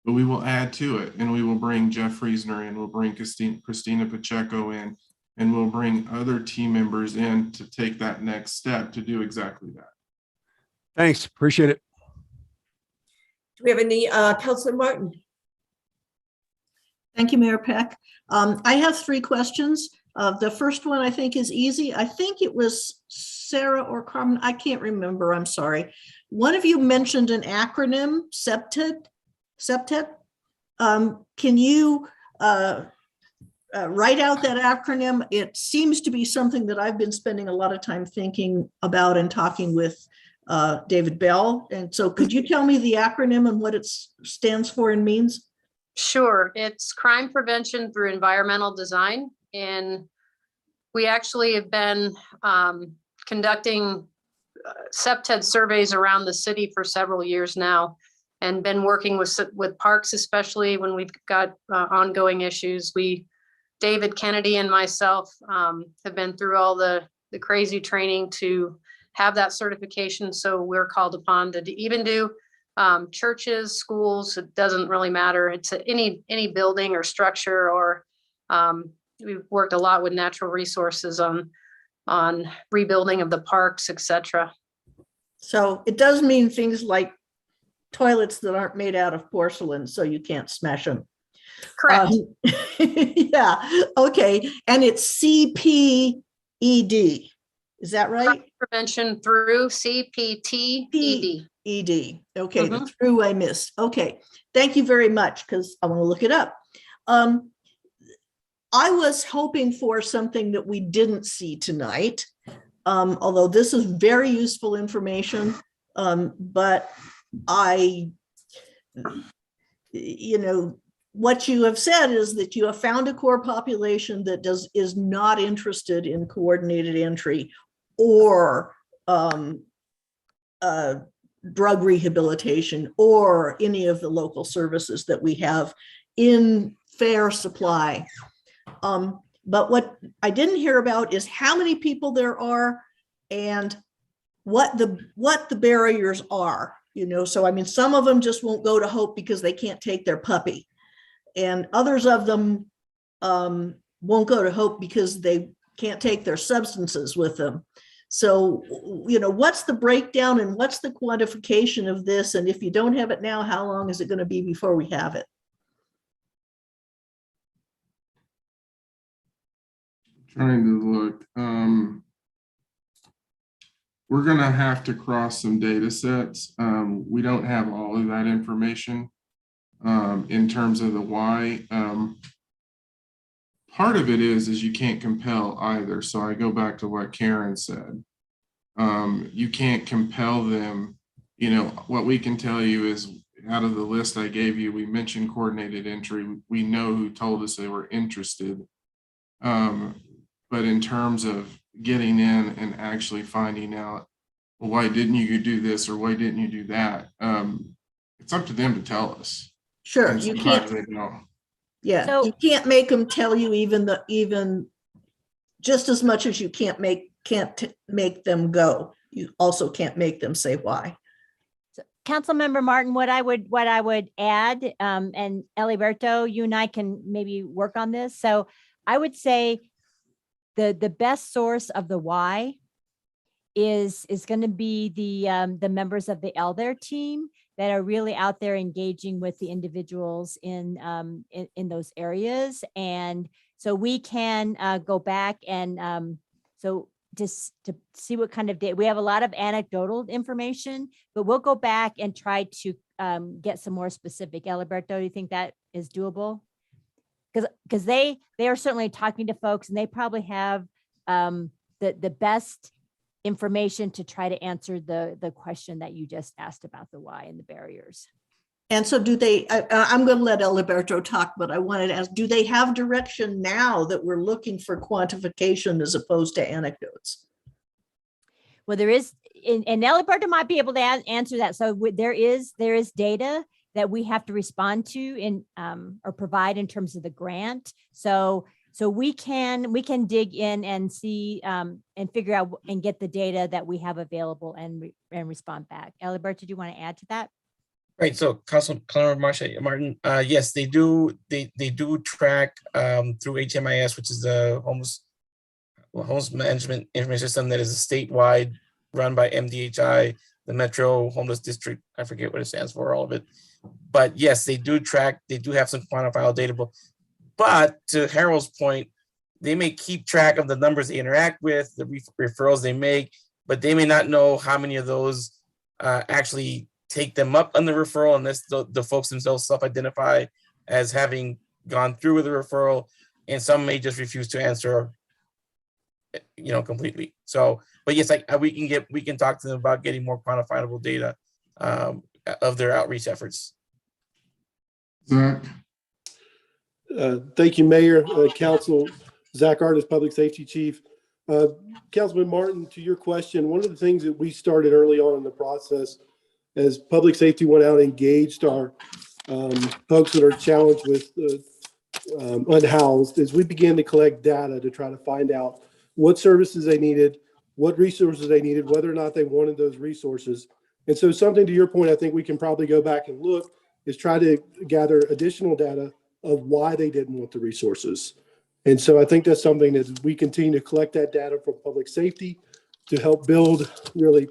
but we will add to it, and we will bring Jeff Friesner in, we'll bring Christina Pacheco in, and we'll bring other team members in to take that next step to do exactly that.
Thanks, appreciate it.
Do we have any, Councilor Martin?
Thank you, Mayor Peck. I have 3 questions. The first one I think is easy. I think it was Sarah or Carmen. I can't remember. I'm sorry. One of you mentioned an acronym, SEPTED. Can you write out that acronym? It seems to be something that I've been spending a lot of time thinking about and talking with David Bell. And so could you tell me the acronym and what it stands for and means?
Sure. It's crime prevention through environmental design. And we actually have been conducting SEPTED surveys around the city for several years now, and been working with parks, especially when we've got ongoing issues. David Kennedy and myself have been through all the crazy training to have that certification. So we're called upon to even do churches, schools. It doesn't really matter. It's any building or structure, or we've worked a lot with natural resources on rebuilding of the parks, etc.
So it does mean things like toilets that aren't made out of porcelain, so you can't smash them.
Correct.
Yeah. Okay. And it's CPED. Is that right?
Prevention through CPT-ED.
ED. Okay, the through I missed. Okay, thank you very much, because I want to look it up. I was hoping for something that we didn't see tonight, although this is very useful information, but what you have said is that you have found a core population that is not interested in coordinated entry or drug rehabilitation or any of the local services that we have in fair supply. But what I didn't hear about is how many people there are and what the barriers are. So I mean, some of them just won't go to Hope because they can't take their puppy, and others of them won't go to Hope because they can't take their substances with them. So, what's the breakdown and what's the quantification of this? And if you don't have it now, how long is it going to be before we have it?
Trying to look. We're going to have to cross some data sets. We don't have all of that information in terms of the why. Part of it is you can't compel either. So I go back to what Karen said. You can't compel them. What we can tell you is out of the list I gave you, we mentioned coordinated entry. We know who told us they were interested. But in terms of getting in and actually finding out, well, why didn't you do this or why didn't you do that? It's up to them to tell us.
Sure, you can't. Yeah, so, you can't make them tell you even just as much as you can't make them go. You also can't make them say why.
So, Councilmember Martin, what I would add, and Eliberto, you and I can maybe work on this. So I would say the best source of the why is going to be the members of the LDARE team that are really out there engaging with the individuals in those areas. And so we can go back and so just to see what kind of data. We have a lot of anecdotal information, but we'll go back and try to get some more specific. Eliberto, do you think that is doable? Because they are certainly talking to folks, and they probably have the best information to try to answer the question that you just asked about the why and the barriers.
And so do they, I'm going to let Eliberto talk, but I wanted to ask, do they have direction now that we're looking for quantification as opposed to anecdotes?
Well, there is, and Eliberto might be able to answer that. So there is data that we have to respond to or provide in terms of the grant. So we can dig in and see and figure out and get the data that we have available and respond back. Eliberto, do you want to add to that?
Right. So Councilmember Martin, yes, they do track through HMIS, which is the homeless management information system that is a statewide run by MDHI, the Metro Homeless District. I forget what it stands for, all of it. But yes, they do track, they do have some quantifiable data. But to Harold's point, they may keep track of the numbers they interact with, the referrals they make, but they may not know how many of those actually take them up on the referral, unless the folks themselves self-identify as having gone through with the referral, and some may just refuse to answer, completely. So, but yes, we can talk to them about getting more quantifiable data of their outreach efforts.
Zach.
Thank you, Mayor, Council. Zach Artis, Public Safety Chief. Councilman Martin, to your question, one of the things that we started early on in the process as public safety went out and engaged our folks that are challenged with unhoused, is we began to collect data to try to find out what services they needed, what resources they needed, whether or not they wanted those resources. And so something to your point, I think we can probably go back and look, is try to gather additional data of why they didn't want the resources. And so I think that's something that we continue to collect that data from public safety to help build really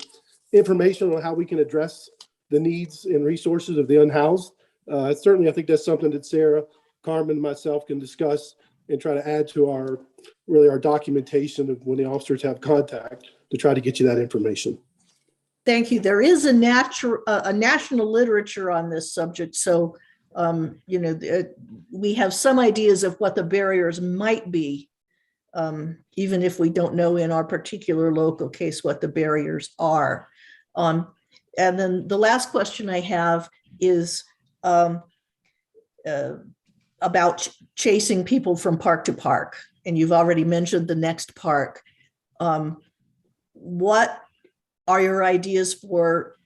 information on how we can address the needs and resources of the unhoused. Certainly, I think that's something that Sarah, Carmen, and myself can discuss and try to add to our really our documentation of when the officers have contact to try to get you that information.
Thank you. There is a national literature on this subject. So, we have some ideas of what the barriers might be, even if we don't know in our particular local case what the barriers are. And then the last question I have is about chasing people from park to park. And you've already mentioned the next park. What are your ideas for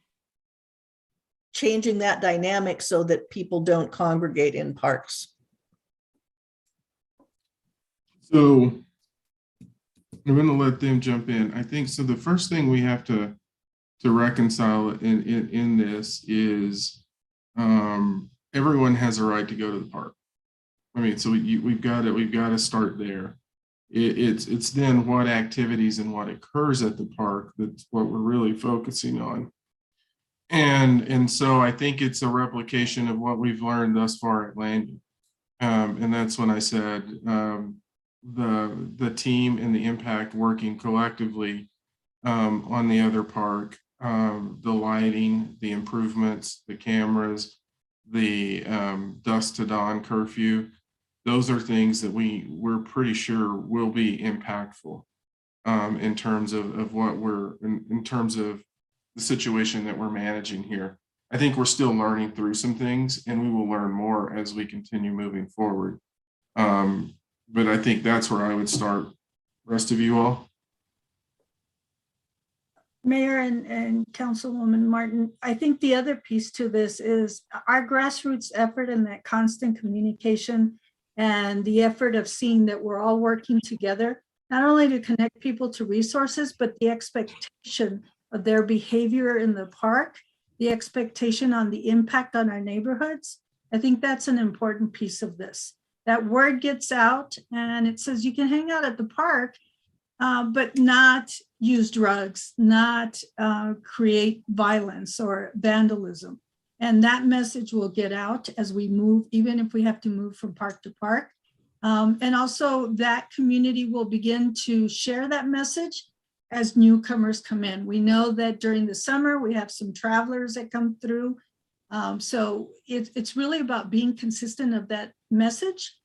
changing that dynamic so that people don't congregate in parks?
So I'm going to let them jump in. I think so. The first thing we have to reconcile in this is everyone has a right to go to the park. I mean, so we've got to start there. It's then what activities and what occurs at the park that's what we're really focusing on. And so I think it's a replication of what we've learned thus far at Landing. And that's when I said the team and the impact working collectively on the other park, the lighting, the improvements, the cameras, the dusk to dawn curfew. Those are things that we're pretty sure will be impactful in terms of what in terms of the situation that we're managing here. I think we're still learning through some things, and we will learn more as we continue moving forward. But I think that's where I would start. Rest of you all?
Mayor and Councilwoman Martin, I think the other piece to this is our grassroots effort and that constant communication and the effort of seeing that we're all working together, not only to connect people to resources, but the expectation of their behavior in the park, the expectation on the impact on our neighborhoods. I think that's an important piece of this. That word gets out and it says you can hang out at the park, but not use drugs, not create violence or vandalism. And that message will get out as we move, even if we have to move from park to park. And also that community will begin to share that message as newcomers come in. We know that during the summer, we have some travelers that come through. So it's really about being consistent of that message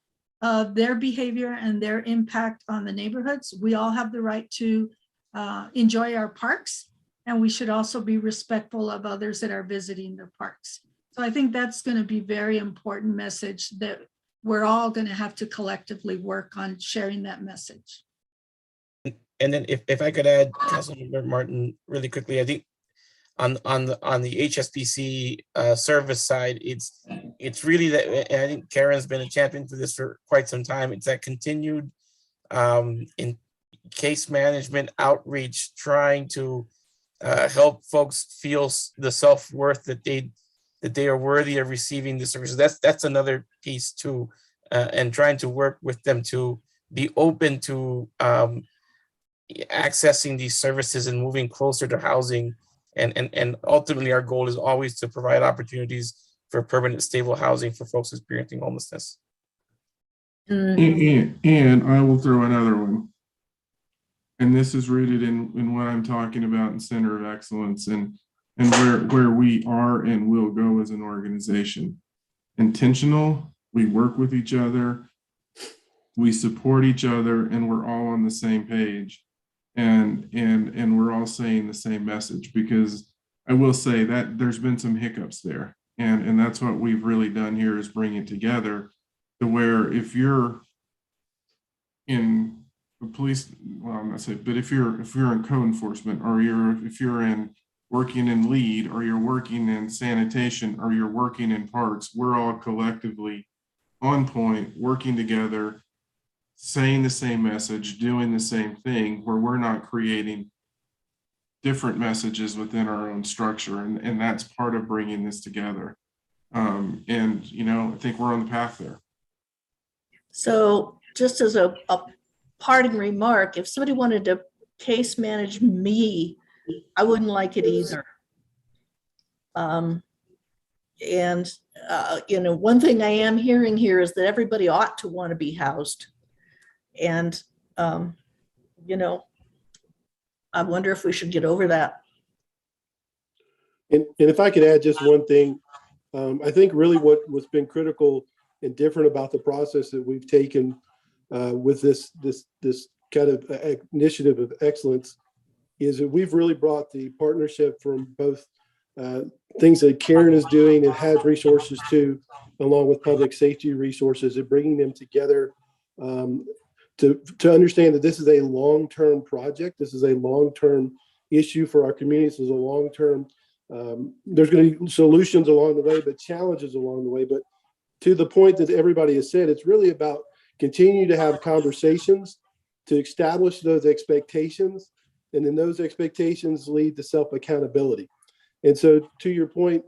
of their behavior and their impact on the neighborhoods. We all have the right to enjoy our parks, and we should also be respectful of others that are visiting the parks. So I think that's going to be very important message that we're all going to have to collectively work on sharing that message.
And then if I could add, Councilmember Martin, really quickly, I think on the HSBC service side, it's really that, and I think Karen's been a champion for this for quite some time. It's that continued in case management outreach, trying to help folks feel the self-worth that they are worthy of receiving the services. That's another piece too, and trying to work with them to be open to accessing these services and moving closer to housing. And ultimately, our goal is always to provide opportunities for permanent, stable housing for folks experiencing homelessness.
And I will throw another one. And this is rooted in what I'm talking about in Center of Excellence and where we are and will go as an organization. Intentional, we work with each other, we support each other, and we're all on the same page. And we're all saying the same message, because I will say that there's been some hiccups there. And that's what we've really done here, is bring it together to where if you're in the police, well, I'm not saying, but if you're in code enforcement, or if you're in working in lead, or you're working in sanitation, or you're working in parks, we're all collectively on point, working together, saying the same message, doing the same thing, where we're not creating different messages within our own structure. And that's part of bringing this together. And, I think we're on the path there.
So just as a parting remark, if somebody wanted to case manage me, I wouldn't like it either. One thing I am hearing here is that everybody ought to want to be housed. And You know, I wonder if we should get over that.
And if I could add just one thing, I think really what's been critical and different about the process that we've taken with this kind of initiative of excellence is that we've really brought the partnership from both things that Karen is doing and has resources to, along with public safety resources, and bringing them together to understand that this is a long-term project. This is a long-term issue for our communities. This is a long-term, there's going to be solutions along the way, but challenges along the way. But to the point that everybody has said, it's really about continuing to have conversations to establish those expectations. And then those expectations lead to self-accountability. And so to your point,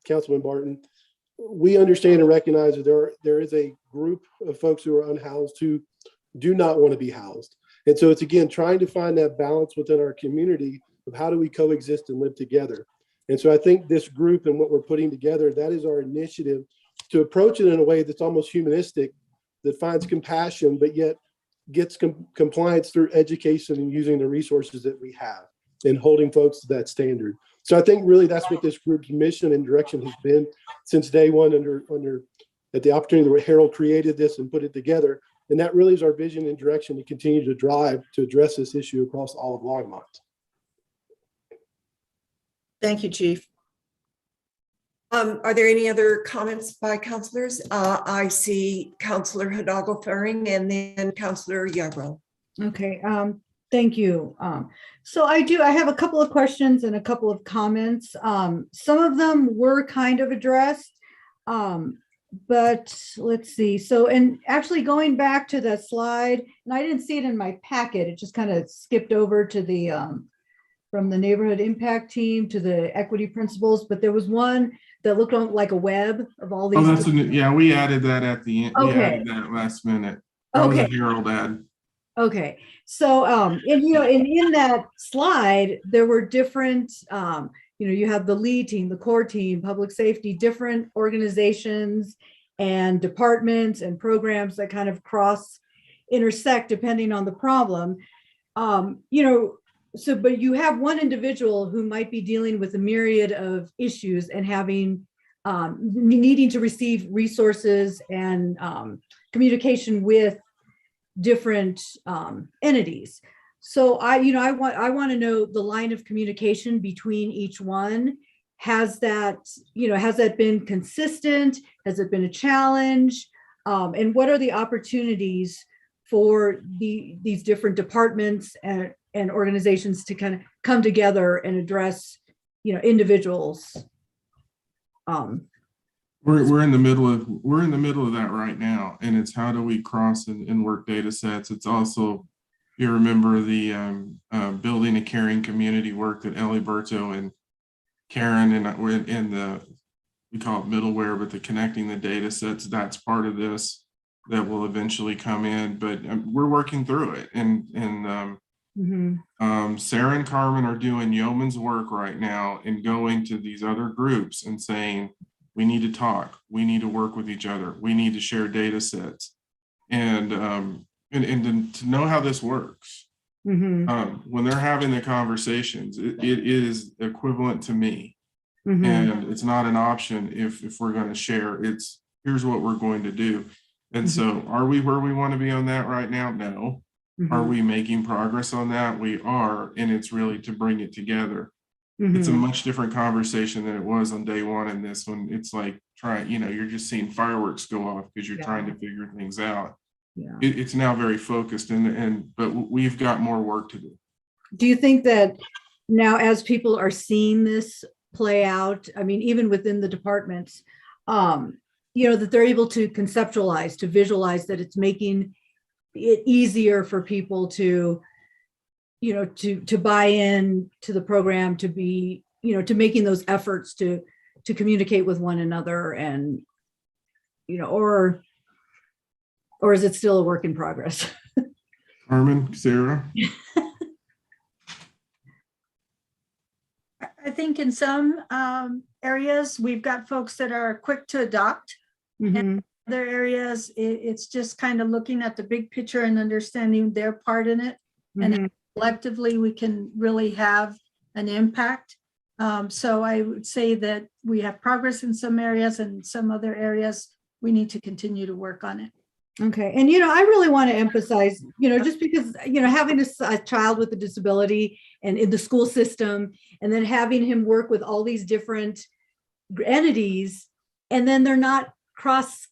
Councilman Barton, we understand and recognize that there is a group of folks who are unhoused who do not want to be housed. And so it's, again, trying to find that balance within our community of how do we coexist and live together. And so I think this group and what we're putting together, that is our initiative to approach it in a way that's almost humanistic, that finds compassion, but yet gets compliance through education and using the resources that we have and holding folks to that standard. So I think really that's what this group's mission and direction has been since day one at the opportunity that Harold created this and put it together. And that really is our vision and direction to continue to drive to address this issue across all of Longmont.
Thank you, Chief.
Are there any other comments by councilors? I see Councilor Hidalgo-Ferring and then Councilor Yarbrough.
Okay, thank you. So I have a couple of questions and a couple of comments. Some of them were kind of addressed, but let's see. So, and actually going back to the slide, and I didn't see it in my packet, it just kind of skipped over to the, from the neighborhood impact team to the equity principles, but there was one that looked like a web of all these.
Oh, that's yeah, we added that at the end.
Okay.
We added that last minute. That was a Harold ad.
Okay, so and in that slide there were different you have the lead team, the core team, public safety, different organizations and departments and programs that kind of intersect depending on the problem. So but you have one individual who might be dealing with a myriad of issues and having needing to receive resources and communication with different entities. So I want to know the line of communication between each one. Has that been consistent? Has it been a challenge? And what are the opportunities for these different departments and organizations to kind of come together and address individuals?
We're in the middle of that right now, and it's how do we cross and work data sets. It's also, you remember the building a caring community work that Ellie Berto and Karen and we're in the, we call it middleware, but the connecting the data sets, that's part of this that will eventually come in, but we're working through it. And Sarah and Carmen are doing yeoman's work right now and going to these other groups and saying, we need to talk, we need to work with each other, we need to share data sets, and to know how this works. When they're having the conversations, it is equivalent to me. And it's not an option if we're going to share. It's here's what we're going to do. And so are we where we want to be on that right now? No. Are we making progress on that? We are, and it's really to bring it together. It's a much different conversation than it was on day one in this one. It's like you're just seeing fireworks go off because you're trying to figure things out. It's now very focused but we've got more work to do.
Do you think that now as people are seeing this play out, I mean, even within the departments, that they're able to conceptualize, to visualize that it's making it easier for people to buy in to the program, to be, to making those efforts to communicate with one another, and, or is it still a work in progress?
Carmen, Sarah?
I think in some areas, we've got folks that are quick to adopt. And other areas, it's just kind of looking at the big picture and understanding their part in it. And collectively, we can really have an impact. So I would say that we have progress in some areas, and some other areas we need to continue to work on it.
Okay. And, I really want to emphasize, just because, having a child with a disability and in the school system, and then having him work with all these different entities, and then they're not cross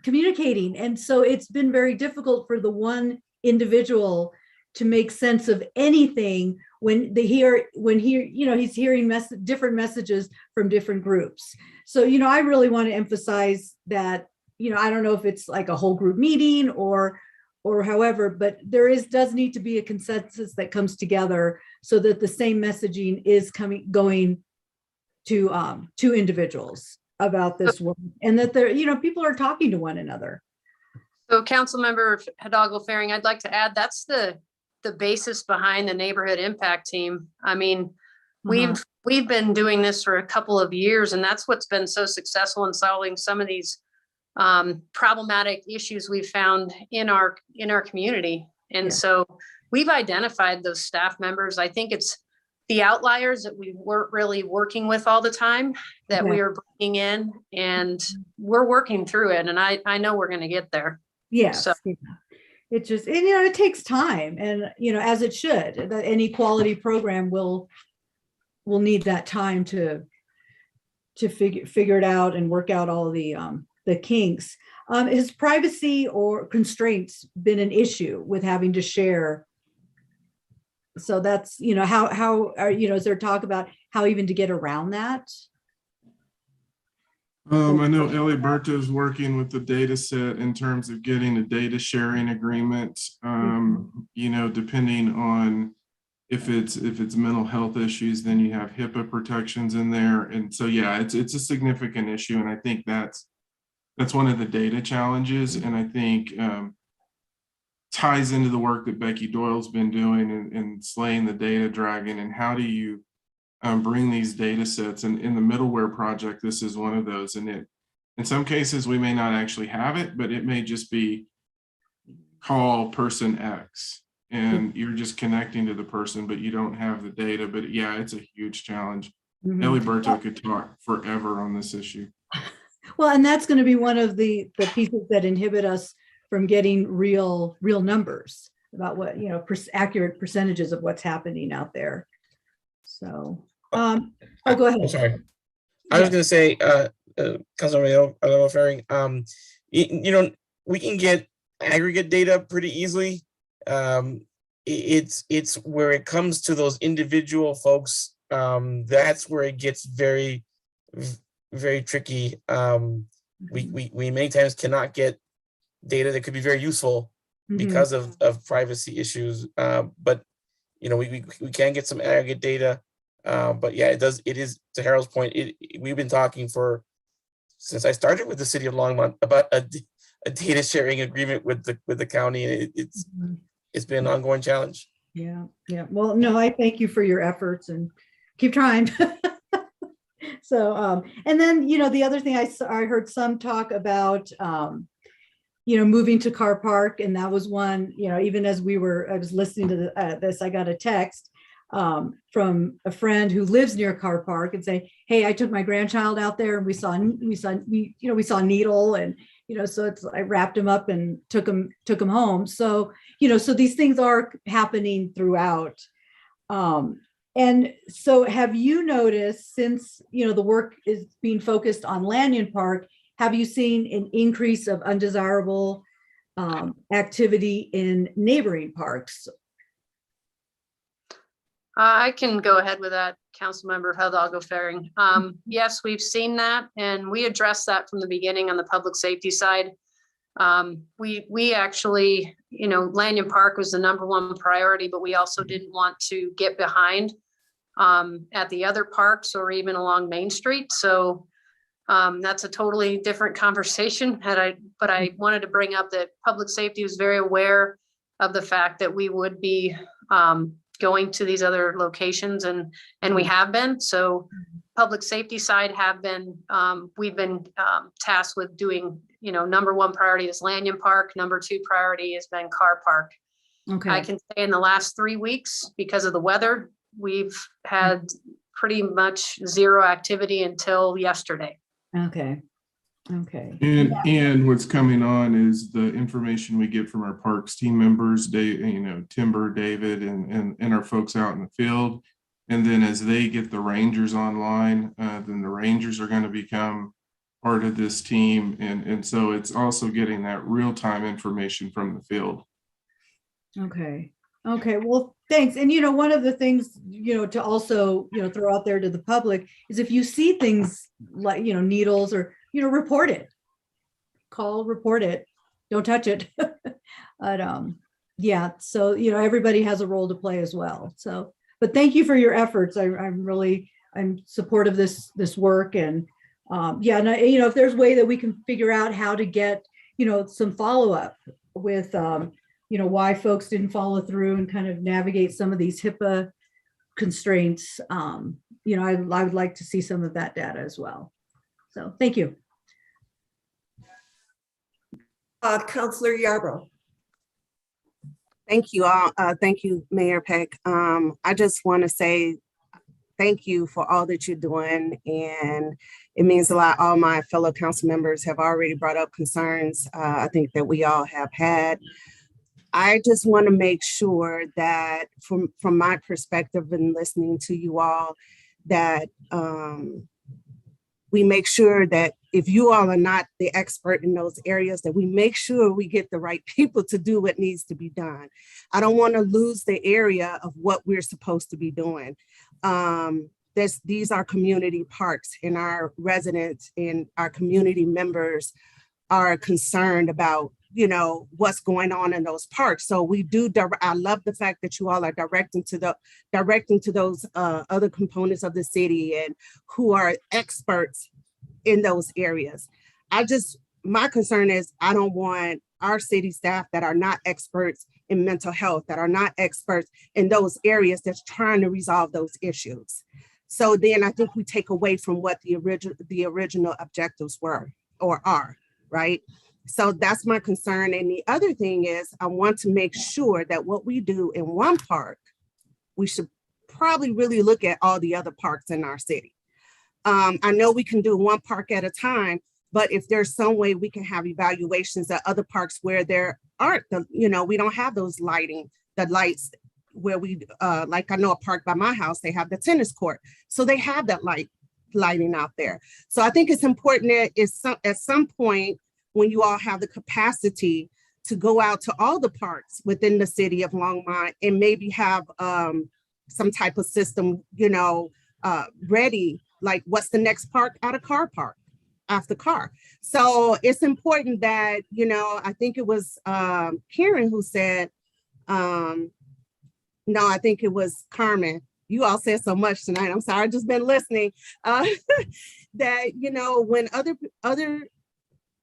communicating. And so it's been very difficult for the one individual to make sense of anything when he's hearing different messages from different groups. So, I really want to emphasize that, I don't know if it's like a whole group meeting or however, but does need to be a consensus that comes together so that the same messaging is going to individuals about this work, and that people are talking to one another.
So Councilmember Hidalgo-Faring, I'd like to add, that's the basis behind the neighborhood impact team. I mean, we've been doing this for a couple of years, and that's what's been so successful in solving some of these problematic issues we've found in our community. And so we've identified those staff members. I think it's the outliers that we weren't really working with all the time that we are bringing in, and we're working through it. And I know we're going to get there.
Yes. So. It just, it takes time, and, as it should. Any quality program will need that time to figure it out and work out all the kinks. Has privacy or constraints been an issue with having to share? So that's, how are, is there talk about how even to get around that?
I know Eliberto is working with the data set in terms of getting a data sharing agreement, depending on if it's mental health issues, then you have HIPAA protections in there. And so, yeah, it's a significant issue. And I think that's one of the data challenges. And I think ties into the work that Becky Doyle's been doing in slaying the data dragon. And how do you bring these data sets? And in the middleware project, this is one of those. And in some cases, we may not actually have it, but it may just be call person X, and you're just connecting to the person, but you don't have the data. But yeah, it's a huge challenge. Eliberto could talk forever on this issue.
Well, and that's going to be one of the pieces that inhibit us from getting real numbers about what, accurate percentages of what's happening out there. So, go ahead.
I'm sorry. I was going to say, Councilmember Hidalgo-Faring, we can get aggregate data pretty easily. It's where it comes to those individual folks, that's where it gets very, very tricky. We many times cannot get data that could be very useful because of privacy issues. But we can get some aggregate data. But yeah, it is, to Harold's point, we've been talking since I started with the city of Longmont about a data sharing agreement with the county. It's been an ongoing challenge.
Yeah. Well, no, I thank you for your efforts and keep trying. So, and then, the other thing I heard some talk about, moving to car park. And that was one, even as I was listening to this, I got a text from a friend who lives near car park and say, hey, I took my grandchild out there and we saw needle, and, so I wrapped him up and took him home. So, so these things are happening throughout. And so have you noticed, since, the work is being focused on Lanyon Park, have you seen an increase of undesirable activity in neighboring parks?
I can go ahead with that, Councilmember Hidalgo-Faring. Yes, we've seen that, and we addressed that from the beginning on the public safety side. We actually, Lanyon Park was the #1 priority, but we also didn't want to get behind at the other parks or even along Main Street. So that's a totally different conversation. But I wanted to bring up that public safety was very aware of the fact that we would be going to these other locations, and we have been. So public safety side we've been tasked with doing, number one priority is Lanyon Park. Number two priority has been Carr Park.
Okay.
I can say in the last 3 weeks, because of the weather, we've had pretty much zero activity until yesterday.
Okay. Okay.
And what's coming on is the information we get from our parks team members, Timber, David, and our folks out in the field. And then as they get the Rangers online, then the Rangers are going to become part of this team. And so it's also getting that real-time information from the field.
Okay. Okay. Well, thanks. And, one of the things, to also, throw out there to the public is if you see things like, needles or, report it. Report it. Don't touch it. But yeah. So, everybody has a role to play as well. So, but thank you for your efforts. I'm supportive of this work. And yeah, and if there's a way that we can figure out how to get, some follow-up with, why folks didn't follow through and kind of navigate some of these HIPAA constraints. I would like to see some of that data as well. So thank you.
Councillor Yarbrough.
Thank you all. Thank you, Mayor Peck. I just want to say thank you for all that you're doing, and it means a lot. All my fellow council members have already brought up concerns I think that we all have had. I just want to make sure that from my perspective and listening to you all, that we make sure that if you all are not the expert in those areas, that we make sure we get the right people to do what needs to be done. I don't want to lose the area of what we're supposed to be doing. These are community parks, and our residents and our community members are concerned about what's going on in those parks. So we do. I love the fact that you all are directing to those other components of the city and who are experts in those areas. My concern is I don't want our city staff that are not experts in mental health, that are not experts in those areas, that's trying to resolve those issues. So then I think we take away from what the original objectives were or are, right? So that's my concern. And the other thing is I want to make sure that what we do in one park, we should probably really look at all the other parks in our city. I know we can do one park at a time, but if there's some way we can have evaluations at other parks where there aren't, we don't have those the lights where we, like I know a park by my house, they have the tennis court. So they have that lighting out there. So I think it's important that at some point, when you all have the capacity to go out to all the parks within the city of Longmont and maybe have some type of system, ready, like what's the next park out of Carr Park after Carr. So it's important that, I think it was Karen who said, no, I think it was Carmen. You all said so much tonight. I'm sorry, I've just been listening. That, when other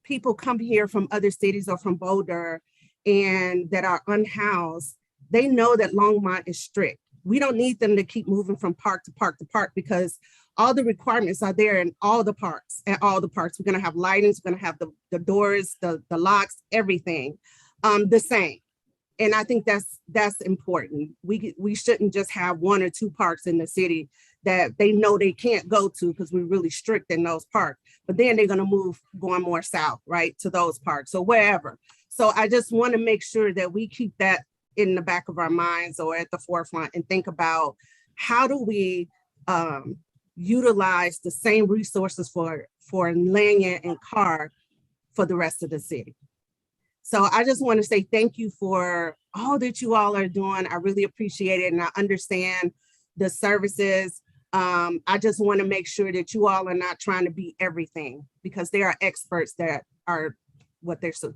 people come here from other cities or from Boulder and that are unhoused, they know that Longmont is strict. We don't need them to keep moving from park to park to park because all the requirements are there in all the parks. At all the parks, we're going to have lightings, we're going to have the doors, the locks, everything the same. And I think that's important. We shouldn't just have one or two parks in the city that they know they can't go to because we're really strict in those parks. But then they're going to move going more south, right, to those parks or wherever. So I just want to make sure that we keep that in the back of our minds or at the forefront and think about how do we utilize the same resources for Lanyon and Carr for the rest of the city. So I just want to say thank you for all that you all are doing. I really appreciate it. And I understand the services. I just want to make sure that you all are not trying to be everything because there are experts that are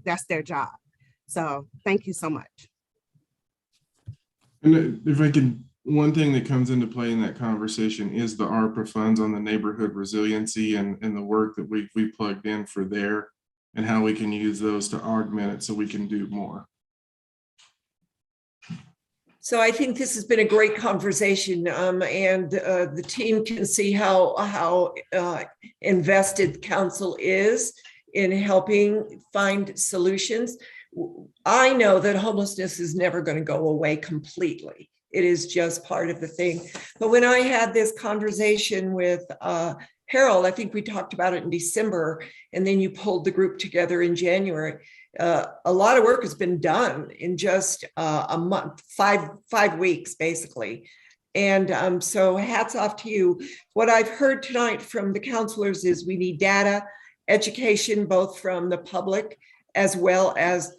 that's their job. So thank you so much.
And if I can, one thing that comes into play in that conversation is the ARPA funds on the neighborhood resiliency and the work that we plugged in for there and how we can use those to augment it so we can do more.
So I think this has been a great conversation, and the team can see how invested council is in helping find solutions. I know that homelessness is never going to go away completely. It is just part of the thing. But when I had this conversation with Harold, I think we talked about it in December, and then you pulled the group together in January. A lot of work has been done in just a month, five weeks, basically. And so hats off to you. What I've heard tonight from the counselors is we need data, education, both from the public as well as,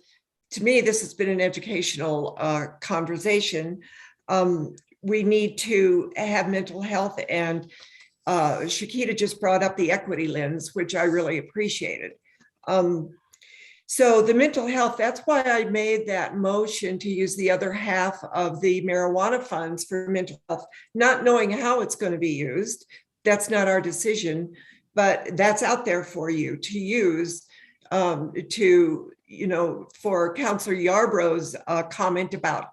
to me, this has been an educational conversation. We need to have mental health, and Shakita just brought up the equity lens, which I really appreciated. So the mental health, that's why I made that motion to use the other half of the marijuana funds for mental health, not knowing how it's going to be used. That's not our decision, but that's out there for you to use to, you know, for Councillor Yarbrough's comment about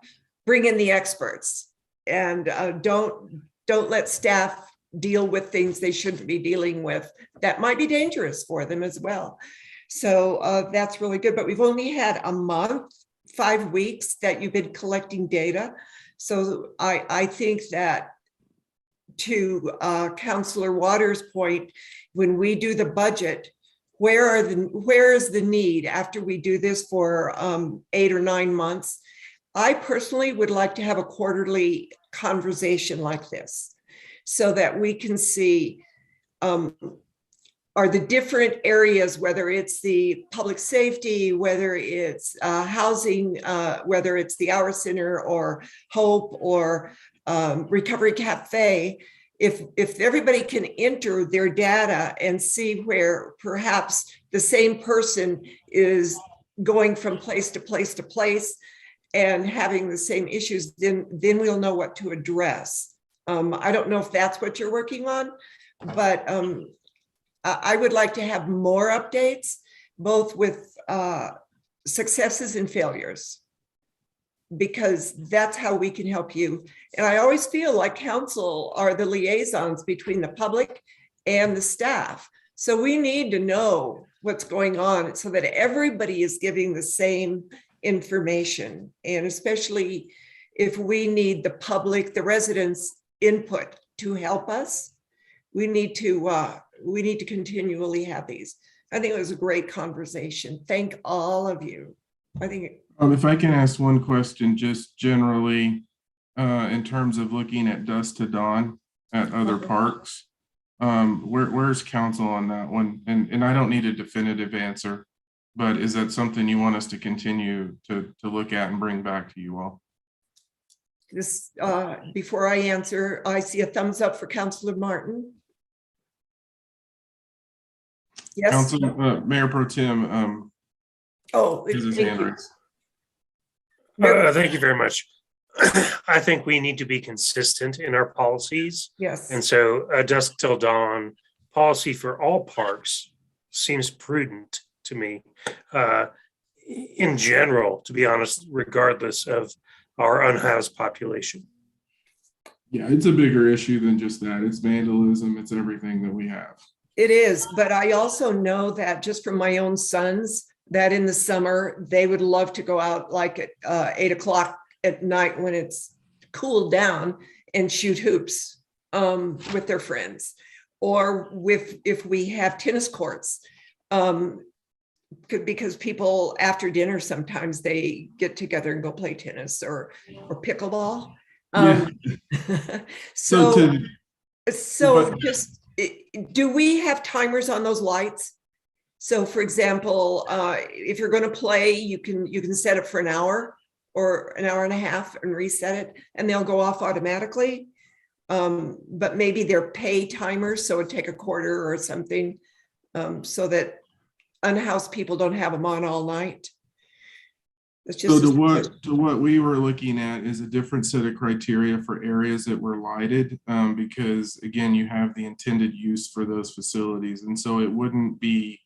bring in the experts, and don't let staff deal with things they shouldn't be dealing with. That might be dangerous for them as well. So that's really good, but we've only had a month, 5 weeks that you've been collecting data. So I think that, to Councillor Waters' point, when we do the budget, where is the need after we do this for 8 or 9 months? I personally would like to have a quarterly conversation like this so that we can see are the different areas, whether it's the public safety, whether it's housing, whether it's the Hour Center or Hope or Recovery Cafe, if everybody can enter their data and see where perhaps the same person is going from place to place to place and having the same issues, then we'll know what to address. I don't know if that's what you're working on, but I would like to have more updates, both with successes and failures, because that's how we can help you. And I always feel like council are the liaisons between the public and the staff. So we need to know what's going on so that everybody is giving the same information. And especially if we need the public, the residents' input to help us, we need to continually have these. I think it was a great conversation. Thank all of you. I think.
If I can ask one question, just generally, in terms of looking at dusk to dawn at other parks, where's council on that one? And I don't need a definitive answer, but is that something you want us to continue to look at and bring back to you all?
This before I answer, I see a thumbs up for Councilor Martin. Yes.
Council, Mayor Pro Tem.
Thank you.
Thank you very much. I think we need to be consistent in our policies.
Yes.
And so a dusk till dawn policy for all parks seems prudent to me. In general, to be honest, regardless of our unhoused population.
Yeah, it's a bigger issue than just that. It's vandalism. It's everything that we have.
It is, but I also know that just from my own sons, that in the summer, they would love to go out like at 8 o'clock at night when it's cooled down and shoot hoops with their friends. Or if we have tennis courts, because people after dinner, sometimes they get together and go play tennis or pickleball. So just, do we have timers on those lights? So for example, if you're going to play, you can set it for an hour or an hour and a half and reset it, and they'll go off automatically. But maybe they're pay timers, so it'd take a quarter or something, so that unhoused people don't have them on all night. It's just
to what we were looking at is a different set of criteria for areas that were lighted, because again, you have the intended use for those facilities, and so it wouldn't be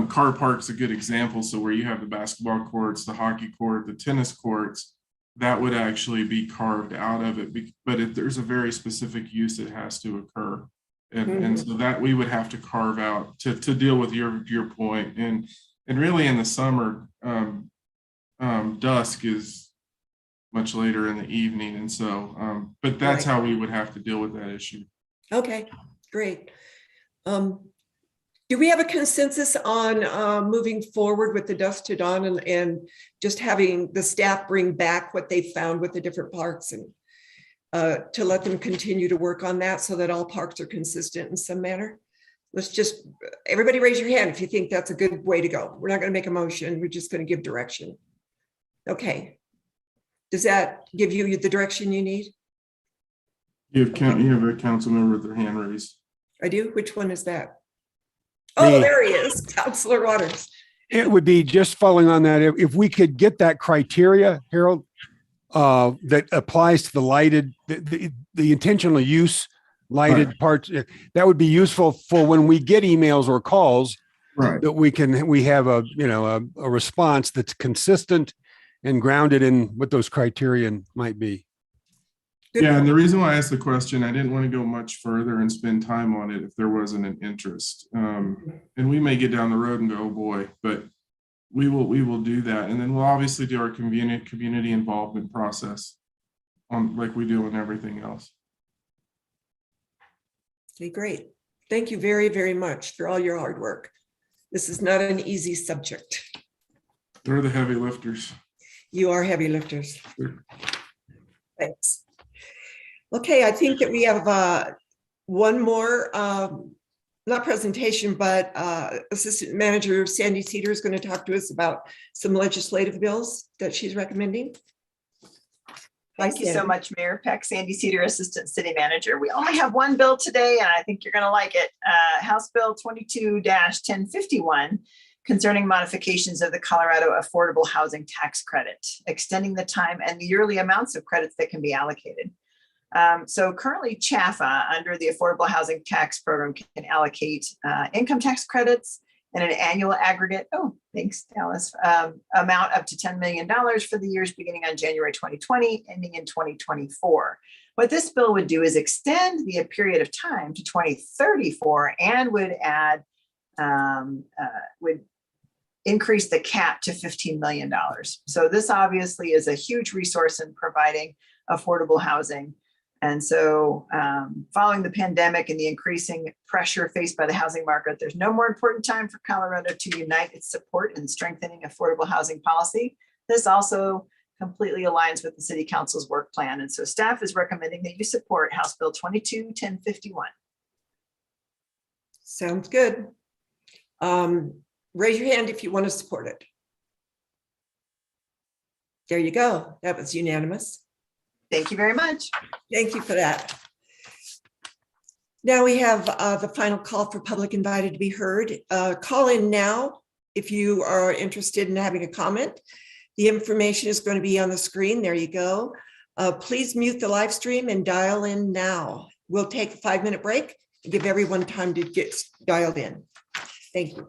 car park's a good example. So where you have the basketball courts, the hockey court, the tennis courts, that would actually be carved out of it. But if there's a very specific use that has to occur. And so that we would have to carve out to deal with your point. And really in the summer, dusk is much later in the evening. And so, but that's
Right.
how we would have to deal with that issue.
Okay, great. Do we have a consensus on moving forward with the dusk to dawn and just having the staff bring back what they found with the different parks and to let them continue to work on that so that all parks are consistent in some manner? Let's just, everybody raise your hand if you think that's a good way to go. We're not going to make a motion. We're just going to give direction. Okay. Does that give you the direction you need?
You have a council member with their hand raised.
I do? Which one is that? Oh,
Me.
there he is, Councilor Waters.
It would be just following on that. If we could get that criteria, Harold, that applies to the lighted, the intentional use lighted parts, that would be useful for when we get emails or calls,
right,
that we have a response that's consistent and grounded in what those criterion might be.
Yeah, and the reason why I asked the question, I didn't want to go much further and spend time on it if there wasn't an interest. And we may get down the road and go, oh boy, but we will do that. And then we'll obviously do our community involvement process on like we do on everything else.
Okay, great. Thank you very, very much for all your hard work. This is not an easy subject.
They're the heavy lifters.
You are heavy lifters.
Sure.
Thanks. Okay, I think that we have one more, not presentation, but Assistant Manager Sandy Cedar is going to talk to us about some legislative bills that she's recommending.
Thank you so much, Mayor Peck. Sandy Cedar, Assistant City Manager. We only have one bill today, and I think you're going to like it. House Bill 22-1051, concerning modifications of the Colorado Affordable Housing Tax Credit, extending the time and the yearly amounts of credits that can be allocated. So currently CHAFA under the Affordable Housing Tax Program can allocate income tax credits and an annual aggregate, thanks Dallas, amount up to $10 million for the years beginning on January 2020, ending in 2024. What this bill would do is extend the period of time to 2034 and would add, would increase the cap to $15 million. So this obviously is a huge resource in providing affordable housing. And so following the pandemic and the increasing pressure faced by the housing market, there's no more important time for Colorado to unite its support in strengthening affordable housing policy. This also completely aligns with the City Council's work plan. And so staff is recommending that you support House Bill 22-1051.
Sounds good. Raise your hand if you want to support it. There you go. That was unanimous.
Thank you very much.
Thank you for that. Now we have the final call for public invited to be heard. Call in now if you are interested in having a comment. The information is going to be on the screen. There you go. Please mute the live stream and dial in now. We'll take a 5-minute break to give everyone time to get dialed in. Thank you.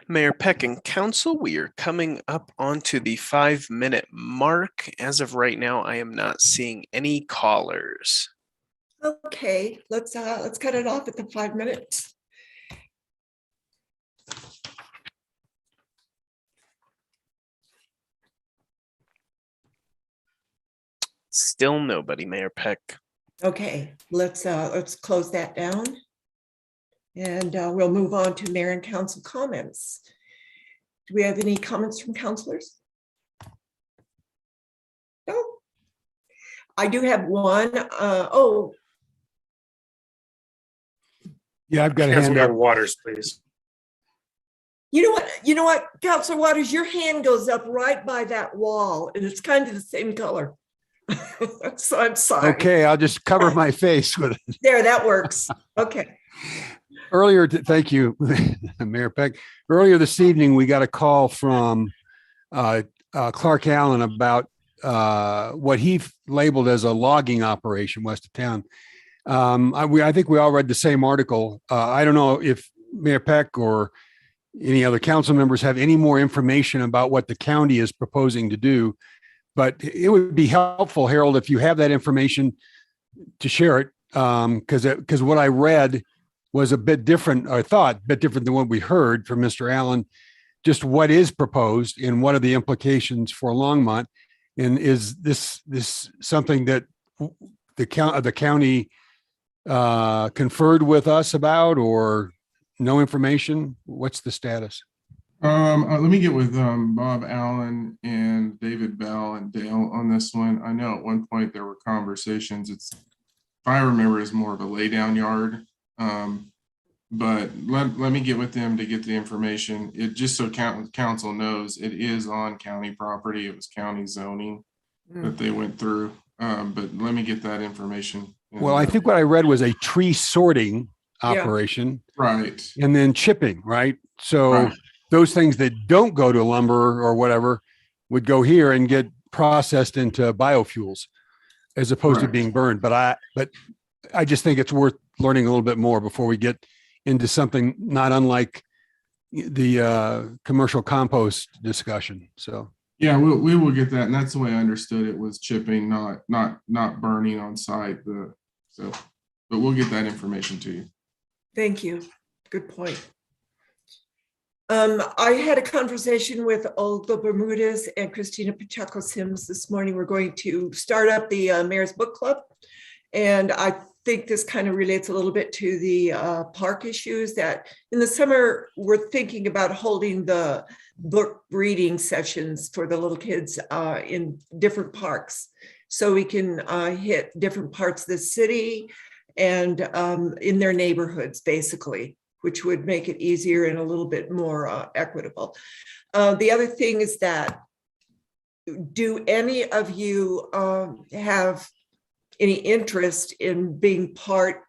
Mayor Peck and Council, we are coming up onto the 5-minute mark. As of right now, I am not seeing any callers.
Okay, let's cut it off at the 5 minutes.
Still nobody, Mayor Peck.
Okay, let's close that down. And we'll move on to mayor and council comments. Do we have any comments from councilors? No. I do have one. Oh.
Yeah, I've got a hand up.
Councilmember Waters, please.
You know what, Councilor Waters, your hand goes up right by that wall and it's kind of the same color. So I'm sorry.
Okay, I'll just cover my face with it.
There, that works. Okay.
Earlier, thank you, Mayor Peck. Earlier this evening, we got a call from Clark Allen about what he labeled as a logging operation west of town. I think we all read the same article. I don't know if Mayor Peck or any other council members have any more information about what the county is proposing to do, but it would be helpful, Harold, if you have that information to share it, because what I read was a bit different, I thought, a bit different than what we heard from Mr. Allen, just what is proposed and what are the implications for Longmont, and is this something that the county conferred with us about, or no information? What's the status?
Let me get with Bob Allen and David Bell and Dale on this one. I know at one point there were conversations. If I remember, it's more of a laydown yard. But let me get with them to get the information. It just so council knows it is on county property. It was county zoning that they went through. But let me get that information.
Well, I think what I read was a tree sorting operation,
right,
and then chipping, right? So those things that don't go to lumber or whatever would go here and get processed into biofuels as opposed to being burned. But I just think it's worth learning a little bit more before we get into something not unlike the commercial compost discussion. So
yeah, we will get that, and that's the way I understood it, was chipping, not burning on site. But we'll get that information to you.
Thank you. Good point. I had a conversation with Olga Bermudez and Christina Pacheco Sims this morning. We're going to start up the Mayor's Book Club. And I think this kind of relates a little bit to the park issues, that in the summer, we're thinking about holding the book reading sessions for the little kids in different parks. So we can hit different parts of the city and in their neighborhoods, basically, which would make it easier and a little bit more equitable. The other thing is that, do any of you have any interest in being part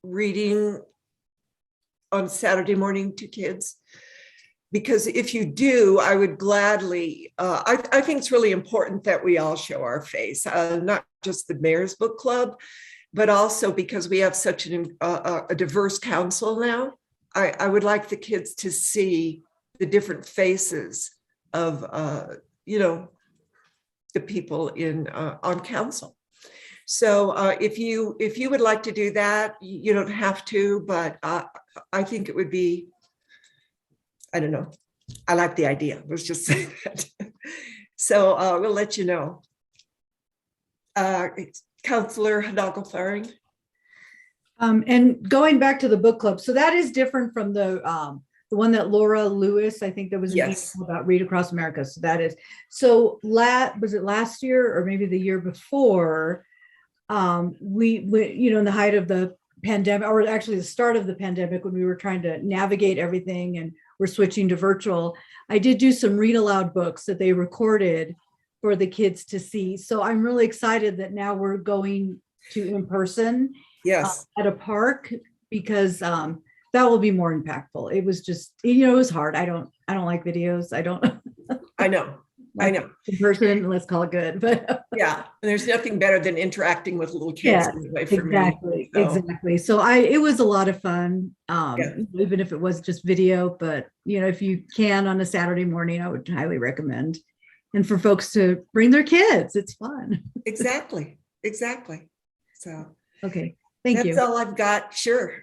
reading on Saturday morning to kids? Because if you do, I would gladly, I think it's really important that we all show our face, not just the Mayor's Book Club, but also because we have such a diverse council now. I would like the kids to see the different faces of, the people on council. So if you would like to do that, you don't have to, but I think it would be, I don't know. I like the idea. Let's just say that. So we'll let you know. Councilor Hidalgo-Faring.
And going back to the book club, so that is different from the one that Laura Lewis, I think there was an email about Read Across America. So that is, so was it last year or maybe the year before? We in the height of the pandemic, or actually the start of the pandemic, when we were trying to navigate everything and we're switching to virtual, I did do some read aloud books that they recorded for the kids to see. So I'm really excited that now we're going to in person.
Yes.
At a park, because that will be more impactful. It was just, it was hard. I don't like videos. I don't.
I know. I know.
In person, let's call it good, but.
Yeah, and there's nothing better than interacting with little kids.
Yeah,
anyway, for
exactly,
me, so.
exactly. So it was a lot of fun, even if it was just video, but if you can on a Saturday morning, I would highly recommend. And for folks to bring their kids, it's fun.
Exactly. So.
Okay, thank you.
That's all I've got. Sure.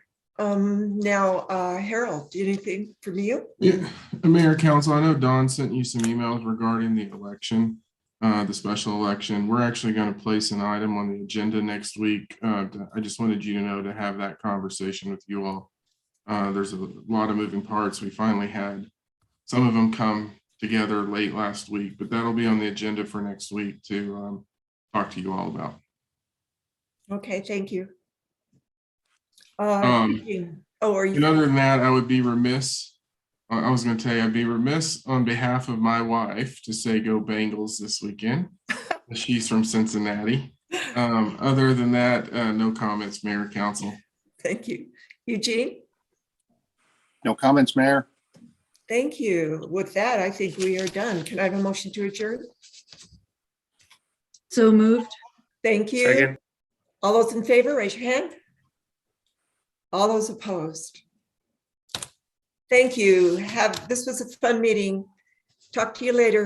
Now, Harold, anything from you?
Yeah, Mayor, Council, I know Don sent you some emails regarding the election, the special election. We're actually going to place an item on the agenda next week. I just wanted you to know to have that conversation with you all. There's a lot of moving parts. We finally had some of them come together late last week, but that'll be on the agenda for next week to talk to you all about.
Okay, thank you.
Other than that, I would be remiss. I was going to tell you, I'd be remiss on behalf of my wife to say go Bengals this weekend. She's from Cincinnati. Other than that, no comments, Mayor, Council.
Thank you. Eugene?
No comments, Mayor.
Thank you. With that, I think we are done. Can I have a motion to adjourn?
So moved.
Thank you.
Second.
All those in favor, raise your hand. All those opposed. Thank you. This was a fun meeting. Talk to you later.